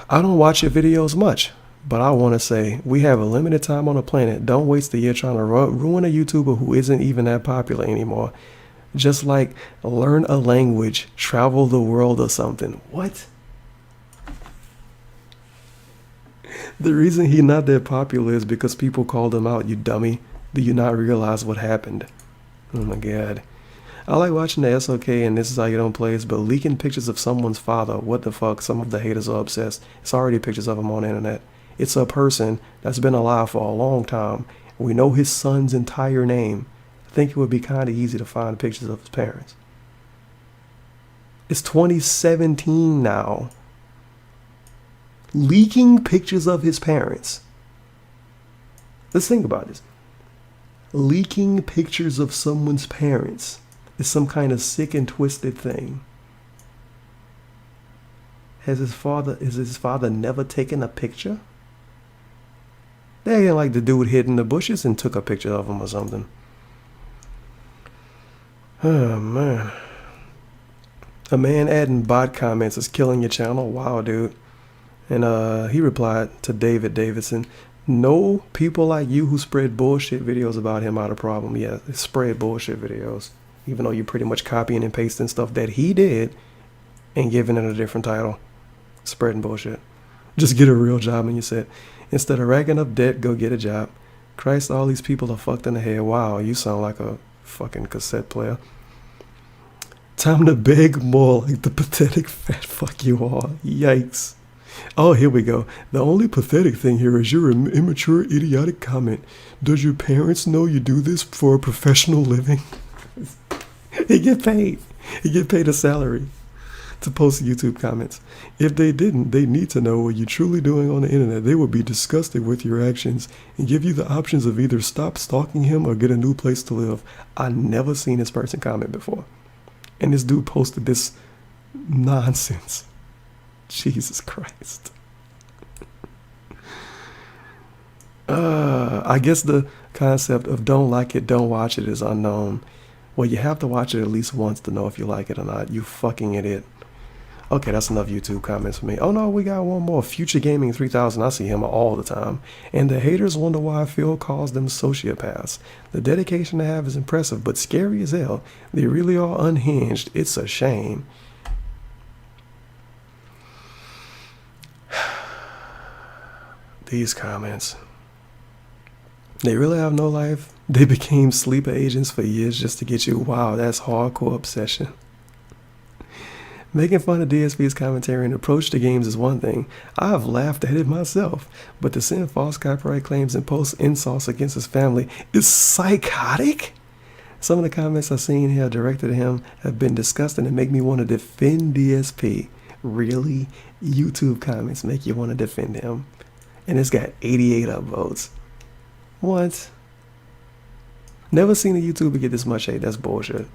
I don't watch your videos much, but I want to say, we have a limited time on the planet. Don't waste the year trying to ruin a YouTuber who isn't even that popular anymore. Just like learn a language, travel the world or something. What? The reason he's not that popular is because people called him out, you dummy. Do you not realize what happened? Oh my God. I like watching the SOK and This Is How You Don't Play, but leaking pictures of someone's father, what the fuck? Some of the haters are obsessed. It's already pictures of him on the internet. It's a person that's been alive for a long time. We know his son's entire name. I think it would be kind of easy to find pictures of his parents. It's 2017 now. Leaking pictures of his parents. Let's think about this. Leaking pictures of someone's parents is some kind of sick and twisted thing. Is his father never taken a picture? They ain't like the dude hid in the bushes and took a picture of him or something. Oh man. A man adding bot comments is killing your channel. Wow, dude. And he replied to David Davidson, no, people like you who spread bullshit videos about him are the problem. Yeah, spread bullshit videos. Even though you're pretty much copying and pasting stuff that he did and giving it a different title. Spreading bullshit. Just get a real job, and you said, instead of racking up debt, go get a job. Christ, all these people are fucked in the head. Wow, you sound like a fucking cassette player. Time to beg more like the pathetic fat fuck you are. Yikes. Oh, here we go. The only pathetic thing here is your immature, idiotic comment. Does your parents know you do this for a professional living? He get paid. He get paid a salary to post YouTube comments. If they didn't, they need to know what you're truly doing on the internet. They would be disgusted with your actions and give you the options of either stop stalking him or get a new place to live. I never seen this person comment before. And this dude posted this nonsense. Jesus Christ. I guess the concept of don't like it, don't watch it is unknown. Well, you have to watch it at least once to know if you like it or not. You fucking idiot. Okay, that's enough YouTube comments for me. Oh no, we got one more. Future Gaming 3000. I see him all the time. And the haters wonder why Phil calls them sociopaths. The dedication they have is impressive, but scary as hell. They really are unhinged. It's a shame. These comments. They really have no life. They became sleeper agents for years just to get you. Wow, that's hardcore obsession. Making fun of DSP's commentary and approach to games is one thing. I've laughed at it myself. But to send false copyright claims and post insults against his family is psychotic? Some of the comments I've seen here directed at him have been disgusting and make me want to defend DSP. Really? YouTube comments make you want to defend him. And it's got 88 upvotes. What? Never seen a YouTuber get this much hate. That's bullshit.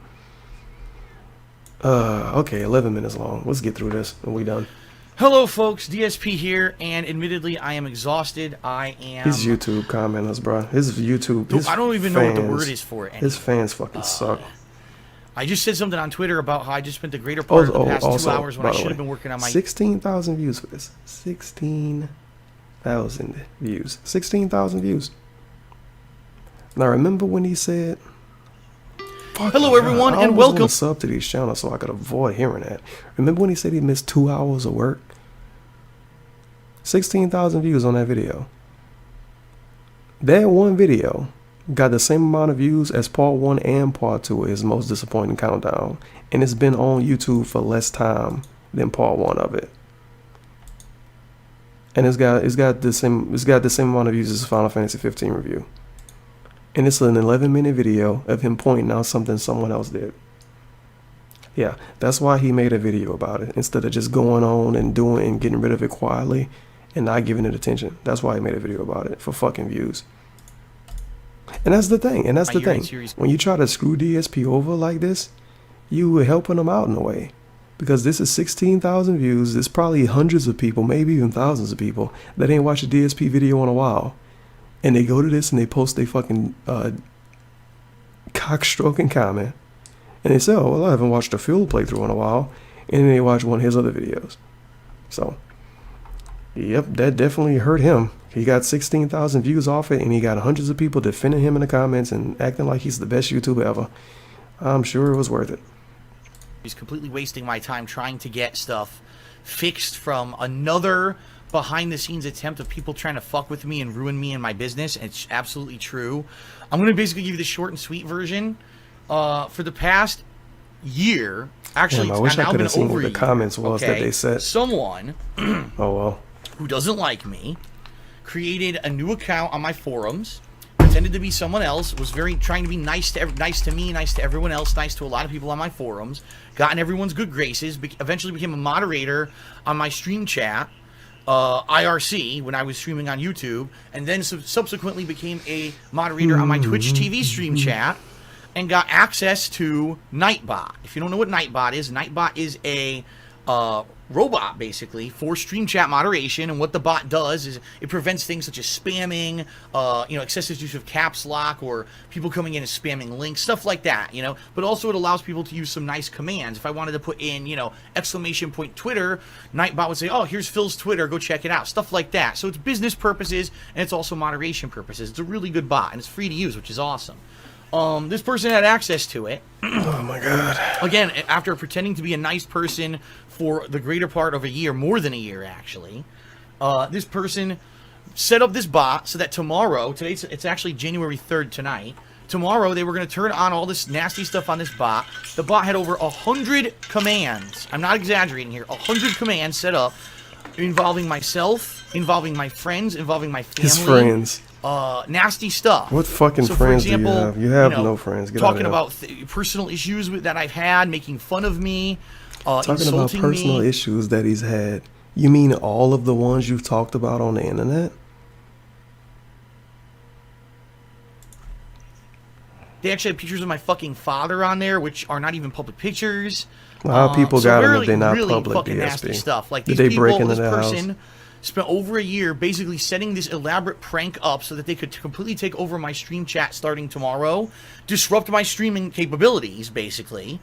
Okay, 11 minutes long. Let's get through this and we done. Hello, folks. DSP here, and admittedly, I am exhausted. I am. His YouTube commenters, bro. His YouTube. His I don't even know what the word is for it. Anymore. His fans fucking suck. I just said something on Twitter about how I just spent the greater part of the past 2 hours when I should have been working on my. 16,000 views for this. 16,000 views. 16,000 views. Now remember when he said, hello everyone and welcome. I sub to these channels so I could avoid hearing that. Remember when he said he missed 2 hours of work? 16,000 views on that video. That one video got the same amount of views as part 1 and part 2 of his most disappointing countdown. And it's been on YouTube for less time than part 1 of it. And it's got the same amount of views as Final Fantasy 15 review. And it's an 11-minute video of him pointing out something someone else did. Yeah, that's why he made a video about it instead of just going on and doing and getting rid of it quietly and not giving it attention. That's why he made a video about it, for fucking views. And that's the thing. When you try to screw DSP over like this, you are helping him out in a way. Because this is 16,000 views. There's probably hundreds of people, maybe even thousands of people that ain't watched a DSP video in a while. And they go to this and they post their fucking cock-stroking comment. And they say, oh, well, I haven't watched a Phil playthrough in a while. And then they watch one of his other videos. So, yep, that definitely hurt him. He got 16,000 views off it, and he got hundreds of people defending him in the comments and acting like he's the best YouTuber ever. I'm sure it was worth it. He's completely wasting my time trying to get stuff fixed from another behind-the-scenes attempt of people trying to fuck with me and ruin me and my business. And it's absolutely true. I'm going to basically give you the short and sweet version. For the past year, actually, I wish I could have seen what the comments was that they said. Someone oh well, who doesn't like me created a new account on my forums, pretended to be someone else, was trying to be nice to me, nice to everyone else, nice to a lot of people on my forums, got in everyone's good graces, eventually became a moderator on my stream chat. IRC when I was streaming on YouTube, and then subsequently became a moderator on my Twitch TV stream chat, and got access to Nightbot. If you don't know what Nightbot is a robot basically for stream chat moderation, and what the bot does is it prevents things such as spamming, you know, excessive use of caps lock, or people coming in and spamming links, stuff like that, you know. But also it allows people to use some nice commands. If I wanted to put in, you know, ! Twitter, Nightbot would say, oh, here's Phil's Twitter, go check it out, stuff like that. So it's business purposes and it's also moderation purposes. It's a really good bot and it's free to use, which is awesome. This person had access to it. Oh my god. Again, after pretending to be a nice person for the greater part of a year, more than a year actually, this person set up this bot so that tomorrow, it's actually January 3rd tonight, tomorrow they were going to turn on all this nasty stuff on this bot. The bot had over 100 commands. I'm not exaggerating here. 100 commands set up involving myself, involving my friends, involving my family. His friends. Nasty stuff. What fucking so friends for example, do you have? You have you know, no friends. Get talking out of about personal issues that I've had, making fun of me, talking about insulting personal me. issues that he's had. You mean all of the ones you've talked about on the internet? They actually have pictures of my fucking father on there, which are not even public pictures. A lot of people got them if they're not really public, fucking DSP. nasty stuff. Like Did these they break people, into this their person house? spent over a year basically setting this elaborate prank up so that they could completely take over my stream chat starting tomorrow, disrupt my streaming capabilities, basically,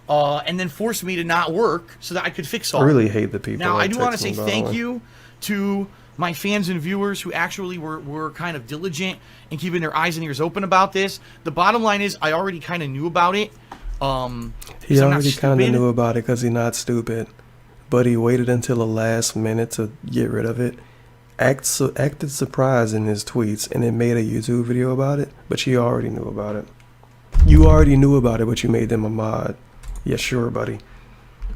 and then force me to not work so that I could fix all I really of it. hate the people. Now, that I do want to text say me, by the thank way. you to my fans and viewers who actually were kind of diligent in keeping their eyes and ears open about this. The bottom line is I already kind of knew about it. He already kind of knew about it because he's not stupid. But he waited until the last minute to get rid of it. Acted surprised in his tweets and then made a YouTube video about it. But you already knew about it. You already knew about it, but you made them a mod. Yeah, sure, buddy.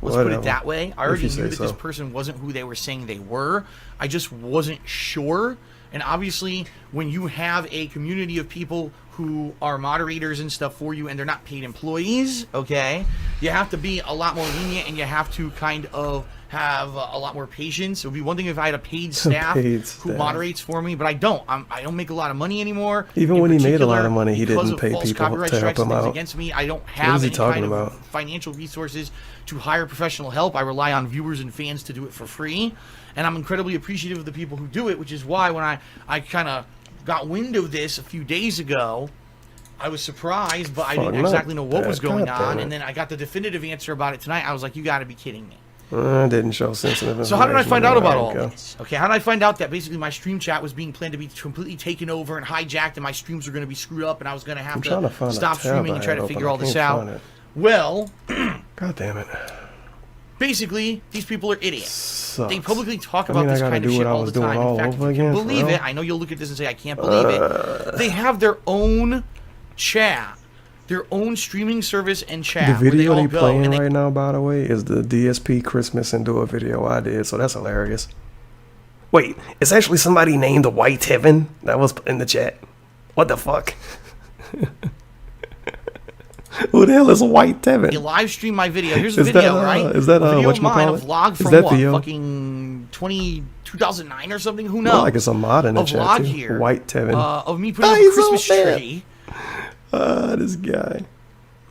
Let's Whatever. put it that way. I already If you knew say that this so. person wasn't who they were saying they were. I just wasn't sure. And obviously, when you have a community of people who are moderators and stuff for you and they're not paid employees, okay, you have to be a lot more lenient and you have to kind of have a lot more patience. It would be one thing if I had a paid staff who moderates for me, but I don't. I don't make a lot of money anymore. Even when he made a lot of money, he because didn't of pay false people copyright to help strikes and him things out. against me. I don't What have is he any talking kind of about? financial resources to hire professional help. I rely on viewers and fans to do it for free, and I'm incredibly appreciative of the people who do it, which is why when I kind of got wind of this a few days ago, I was surprised, but I didn't exactly know what was going on, and then I got the definitive answer about it tonight. I was like, you got to be kidding me. Didn't show sensitive information. So how did I find out about all There you go. this? Okay, how did I find out that basically my stream chat was being planned to be completely taken over and hijacked, and my streams were going to be screwed up, and I was going to have trying to to find a stop tab streaming I and try had to open. figure I all this can't out? find it. Well, God damn it. basically, these people are idiots. Sucks. They publicly talk I about mean, I this gotta kind of do shit what I all was the doing time. all In fact, over if you again, can believe bro. it, I know you'll look at this and say, I can't believe it. They have their own chat, their own streaming service and chat. The where video they all they go playing and they right now, by the way, is the DSP Christmas and Do a video I did, so that's hilarious. Wait, it's actually somebody named White Heaven that was in the chat. What the fuck? Who the hell is White Heaven? You live stream my video. Here's a Is video, that, right? is that, a video of mine, a whatchamacallit? vlog Is from that what? Theo? Fucking 2009 or something? Who knows? Well, like it's a mod in the a chat vlog too. here White Heaven. of me putting up a he's Christmas so bad. tree. This guy.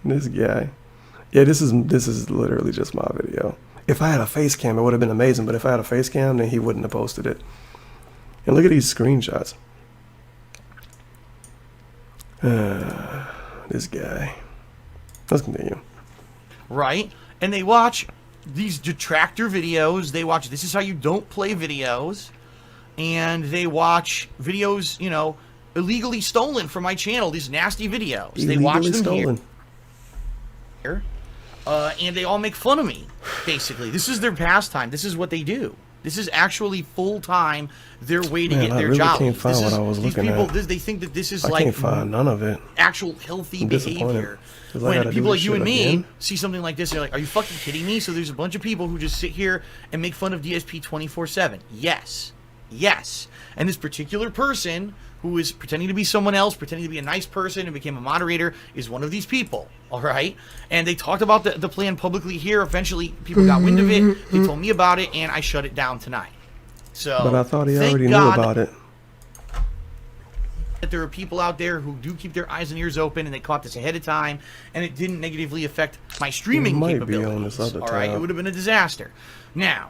This guy. Yeah, this is literally just my video. If I had a face cam, it would have been amazing, but if I had a face cam, then he wouldn't have posted it. And look at these screenshots. This guy. Let's continue. Right? And they watch these Detractor videos. They watch This Is How You Don't Play videos. And they watch videos, you know, illegally stolen from my channel. These nasty videos. They watch them stolen. here. And they all make fun of me, basically. This is their pastime. This is what they do. This is actually full-time their way to get I their really job. can't find what I was looking at. They think that this is I like can't find none of it. actual healthy I'm disappointed. behavior. 'Cause I When gotta do people this like you shit and me again. see something like this, they're like, are you fucking kidding me? So there's a bunch of people who just sit here and make fun of DSP 24/7. Yes. Yes. And this particular person who is pretending to be someone else, pretending to be a nice person and became a moderator is one of these people. All right? And they talked about the plan publicly here. Eventually, people got wind of it. They told me about it, and I shut it down tonight. So, But I thought he thank already God knew about it. that there are people out there who do keep their eyes and ears open, and they caught this ahead of time, and it didn't negatively affect my streaming capabilities. On this other all right, it would have been a disaster. Now,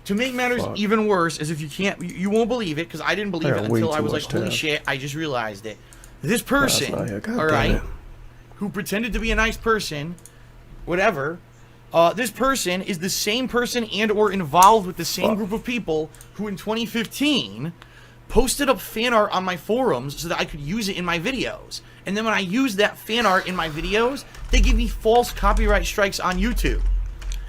to make matters even worse, as if you won't believe it, because I didn't believe it until I was like, holy shit, I just realized it. This person, all right, who pretended to be a nice person, whatever. This person is the same person and or involved with the same group of people who in 2015 posted up fan art on my forums so that I could use it in my videos. And then when I used that fan art in my videos, they gave me false copyright strikes on YouTube.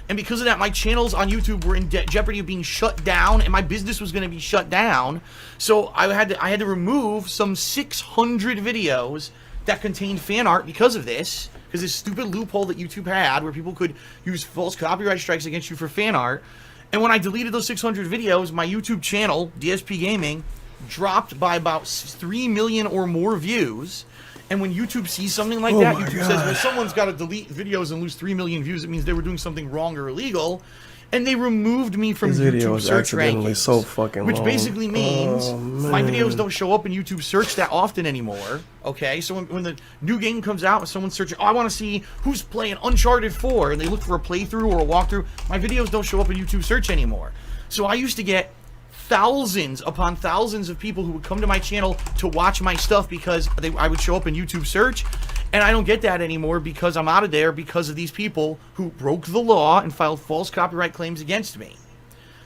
And because of that, my channels on YouTube were in jeopardy of being shut down, and my business was going to be shut down. So I had to remove some 600 videos that contained fan art because of this. Because this stupid loophole that YouTube had where people could use false copyright strikes against you for fan art. And when I deleted those 600 videos, my YouTube channel, DSP Gaming, dropped by about 3 million or more views. And when YouTube sees something like that, YouTube says, well, someone's got to delete videos and lose 3 million views. It means they were doing something wrong or illegal. And they removed me from YouTube search rankings, so fucking which long. Basically means my videos don't show up in YouTube search that often anymore. Okay, so when the new game comes out and someone's searching, oh, I want to see who's playing Uncharted 4, and they look for a playthrough or a walkthrough, my videos don't show up in YouTube search anymore. So I used to get thousands upon thousands of people who would come to my channel to watch my stuff because I would show up in YouTube search. And I don't get that anymore because I'm out of there because of these people who broke the law and filed false copyright claims against me.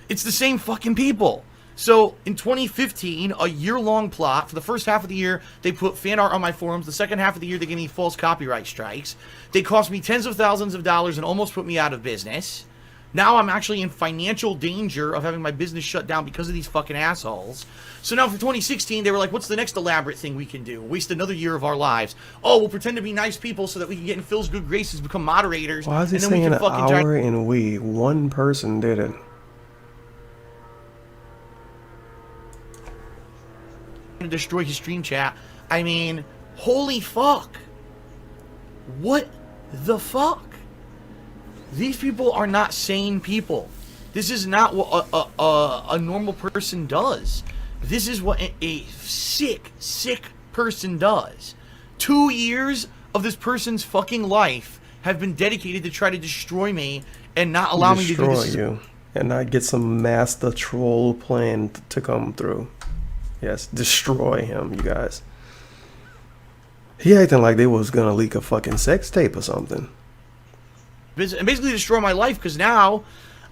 It's the same fucking people. So in 2015, a year-long plot. For the first half of the year, they put fan art on my forums. The second half of the year, they gave me false copyright strikes. They cost me tens of thousands of dollars and almost put me out of business. Now I'm actually in financial danger of having my business shut down because of these fucking assholes. So now for 2016, they were like, what's the next elaborate thing we can do? Waste another year of our lives. Oh, we'll pretend to be nice people so that we can get in Phil's good graces, become moderators. Why is he saying an hour and one person did it? To destroy his stream chat. I mean, holy fuck. What the fuck? These people are not sane people. This is not what a normal person does. This is what a sick person does. 2 years of this person's fucking life have been dedicated to try to destroy me and not allow me to do this. Destroy you and not get some master troll plan to come through. Yes, destroy him, you guys. He acting like they was gonna leak a fucking sex tape or something. And basically destroy my life because now,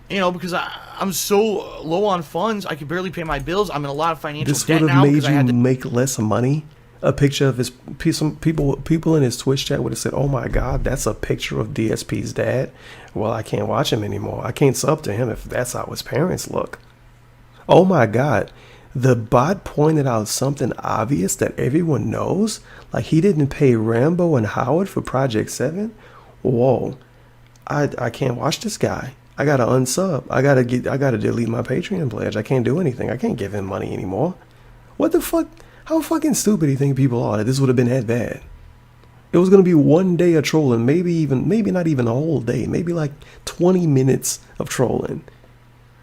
you know, because I'm so low on funds, I can barely pay my bills. I'm in a lot of financial debt now. This would have made you make less money. A picture of his some people in his Twitch chat would have said, "Oh my God, that's a picture of DSP's dad." Well, I can't watch him anymore. I can't sub to him if that's how his parents look. Oh my God, the bot pointed out something obvious that everyone knows. Like he didn't pay Rambo and Howard for Project 7. Whoa. I can't watch this guy. I gotta unsub. I gotta delete my Patreon pledge. I can't do anything. I can't give him money anymore. What the fuck? How fucking stupid do you think people are that this would have been that bad? It was gonna be 1 day of trolling, maybe not even a whole day, maybe like 20 minutes of trolling.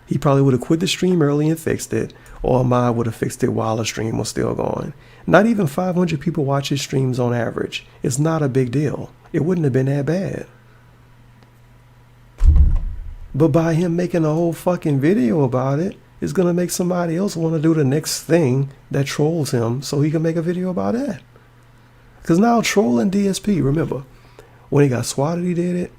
He probably would have quit the stream early and fixed it, or Ahmad would have fixed it while the stream was still going. Not even 500 people watch his streams on average. It's not a big deal. It wouldn't have been that bad. But by him making a whole fucking video about it, it's going to make somebody else want to do the next thing that trolls him so he can make a video about that. Because now trolling DSP, remember, when he got swatted, he did it.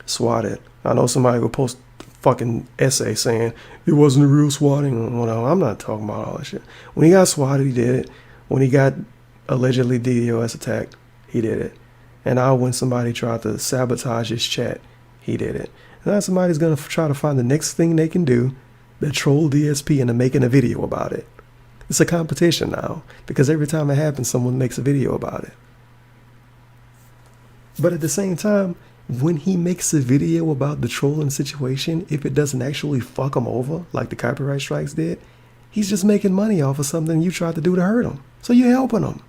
Swatted. I know somebody will post fucking essay saying it wasn't a real swatting. Well, I'm not talking about all that shit. When he got swatted, he did it. When he got allegedly DDoS attacked, he did it. And now when somebody tried to sabotage his chat, he did it. Now somebody's going to try to find the next thing they can do that troll DSP into making a video about it. It's a competition now because every time it happens, someone makes a video about it. But at the same time, when he makes a video about the trolling situation, if it doesn't actually fuck him over like the copyright strikes did, he's just making money off of something you tried to do to hurt him. So you're helping him.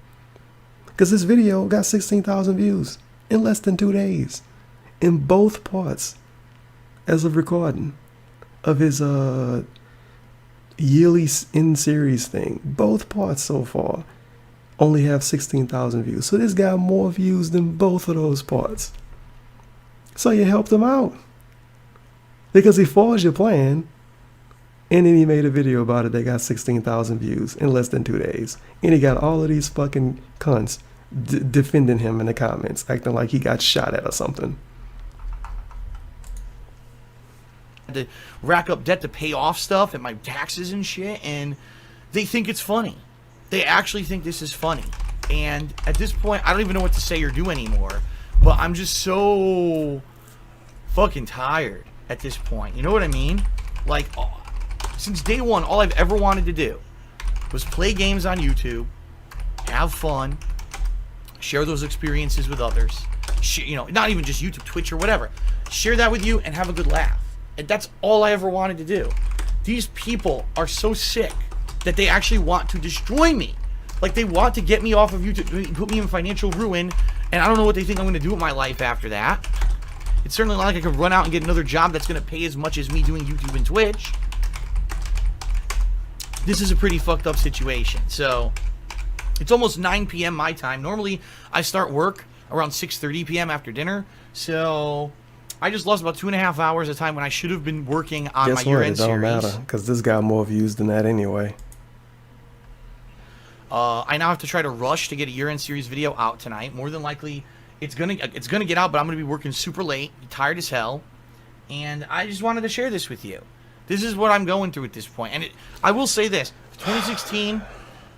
Because this video got 16,000 views in less than 2 days in both parts. As of recording of his yearly in-series thing. Both parts so far. only have 16,000 views. So this got more views than both of those parts. So you helped him out. Because he followed your plan, and then he made a video about it that got 16,000 views in less than 2 days. And he got all of these fucking cunts defending him in the comments, acting like he got shot at or something. To rack up debt to pay off stuff and my taxes and shit, and they think it's funny. They actually think this is funny. And at this point, I don't even know what to say or do anymore. But I'm just so fucking tired at this point. You know what I mean? Like, since day one, all I've ever wanted to do was play games on YouTube, have fun, share those experiences with others. You know, not even just YouTube, Twitch, or whatever. Share that with you and have a good laugh. And that's all I ever wanted to do. These people are so sick that they actually want to destroy me. Like, they want to get me off of YouTube, put me in financial ruin, and I don't know what they think I'm going to do with my life after that. It's certainly not like I could run out and get another job that's going to pay as much as me doing YouTube and Twitch. This is a pretty fucked up situation. So, it's almost 9 p.m. my time. Normally, I start work around 6:30 p.m. after dinner. So, I just lost about 2.5 hours of time when I should have been working on my year-end series. It don't matter, because this got more views than that anyway. I now have to try to rush to get a year-end series video out tonight. More than likely, it's gonna get out, but I'm gonna be working super late, tired as hell, and I just wanted to share this with you. This is what I'm going through at this point, and I will say this: 2016,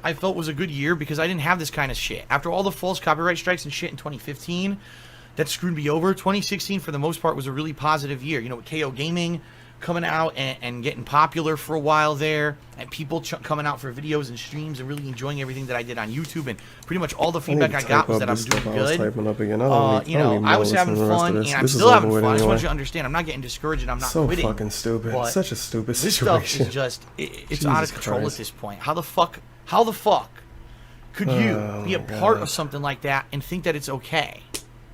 I felt was a good year because I didn't have this kind of shit. After all the false copyright strikes and shit in 2015, that screwed me over. 2016, for the most part, was a really positive year. You know, with KO Gaming coming out and getting popular for a while there, and people coming out for videos and streams and really enjoying everything that I did on YouTube, and pretty much all the feedback I got was that I'm doing good. You know, I was having fun, and I'm still having fun. I just want you to understand, I'm not getting discouraged, and I'm not quitting. So fucking stupid. Such a stupid situation. This stuff is just, it's out of control at this point. How the fuck could you be a part of something like that and think that it's okay?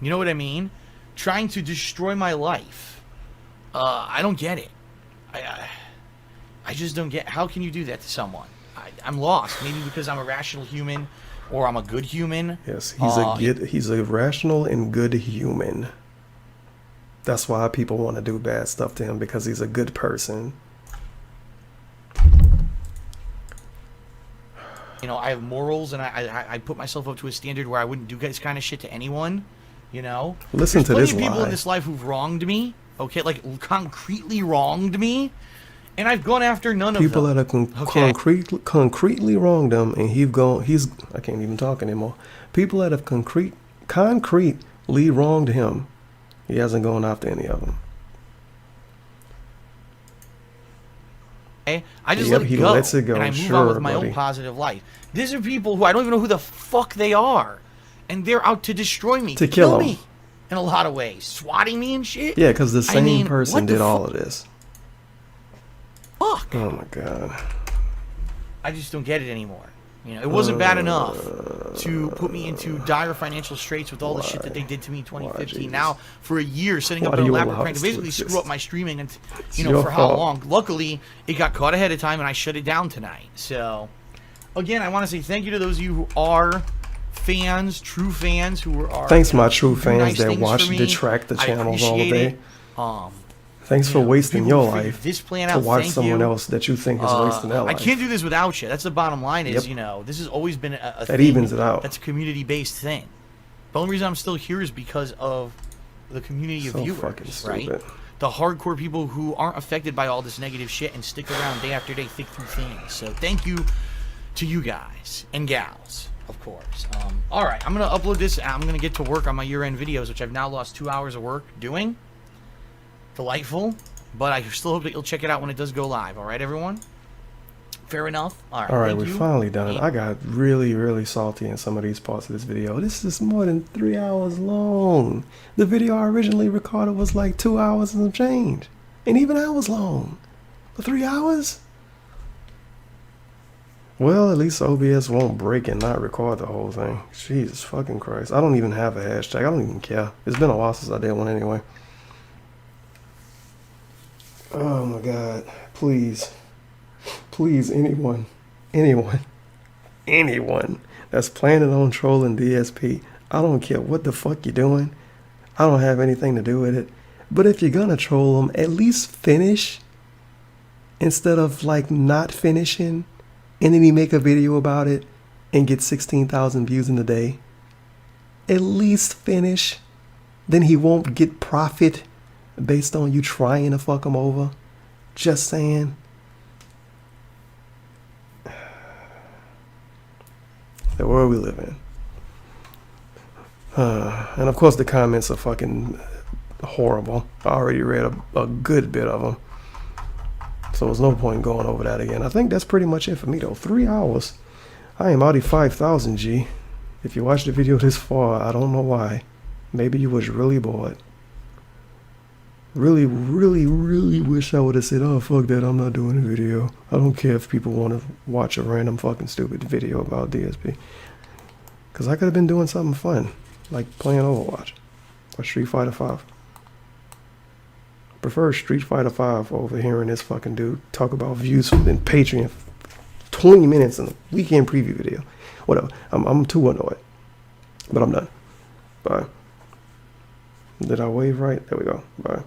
You know what I mean? Trying to destroy my life. I don't get it. I just don't get. How can you do that to someone? I'm lost. Maybe because I'm a rational human, or I'm a good human. Yes, he's a rational and good human. That's why people want to do bad stuff to him, because he's a good person. You know, I have morals, and I put myself up to a standard where I wouldn't do this kind of shit to anyone. You know, listen to this lie. There's plenty of people in this life who've wronged me. Okay, like concretely wronged me, and I've gone after none of them. People that have concretely wronged him, and I can't even talk anymore. People that have concretely wronged him, he hasn't gone after any of them. Okay? I just let it go, and I move on with my own positive life. These are people who I don't even know who the fuck they are, and they're out to destroy me, to kill me. In a lot of ways, swatting me and shit. Yeah, because the same person did all of this. Fuck. Oh my god. I just don't get it anymore. You know, it wasn't bad enough to put me into dire financial straits with all the shit that they did to me in 2015. Now, for a year, setting up an elaborate prank to basically screw up my streaming, and you know, for how long? Luckily, it got caught ahead of time, and I shut it down tonight. So, again, I want to say thank you to those of you who are fans, true fans who are. Thanks, my true fans that watch Detractor channels all day. Thanks for wasting your life to watch someone else that you think is wasting their life. I can't do this without you. That's the bottom line. Is you know, this has always been a that evens it out. That's a community-based thing. The only reason I'm still here is because of the community of viewers, right? The hardcore people who aren't affected by all this negative shit and stick around day after day, think through things. So thank you to you guys and gals. Of course. All right, I'm going to upload this. I'm going to get to work on my year-end videos, which I've now lost 2 hours of work doing. Delightful. But I still hope that you'll check it out when it does go live. All right, everyone? Fair enough? All right, we're finally done. I got really, really salty in some of these parts of this video. This is more than 3 hours long. The video I originally recorded was like 2 hours and some change. And even that was long. For 3 hours? Well, at least OBS won't break and not record the whole thing. Jesus fucking Christ. I don't even have a hashtag. I don't even care. It's been a while since I did one anyway. Oh my God. Please. Please, anyone. anyone that's planning on trolling DSP. I don't care what the fuck you're doing. I don't have anything to do with it. But if you're gonna troll them, at least finish instead of like not finishing and then he make a video about it and get 16,000 views in a day. At least finish. Then he won't get profit based on you trying to fuck him over. Just saying. The world we live in. And of course the comments are fucking horrible. I already read a good bit of them. So there's no point in going over that again. I think that's pretty much it for me though. 3 hours. I am already 5,000 G. If you watched the video this far, I don't know why. Maybe you was really bored. Really, really, really wish I would have said, oh, fuck that, I'm not doing a video. I don't care if people want to watch a random fucking stupid video about DSP. Because I could have been doing something fun, like playing Overwatch or Street Fighter 5. I prefer Street Fighter 5 over hearing this fucking dude talk about views in Patreon. 20 minutes in a weekend preview video. Whatever. I'm too annoyed. But I'm done. Bye. Did I wave right? There we go. Bye.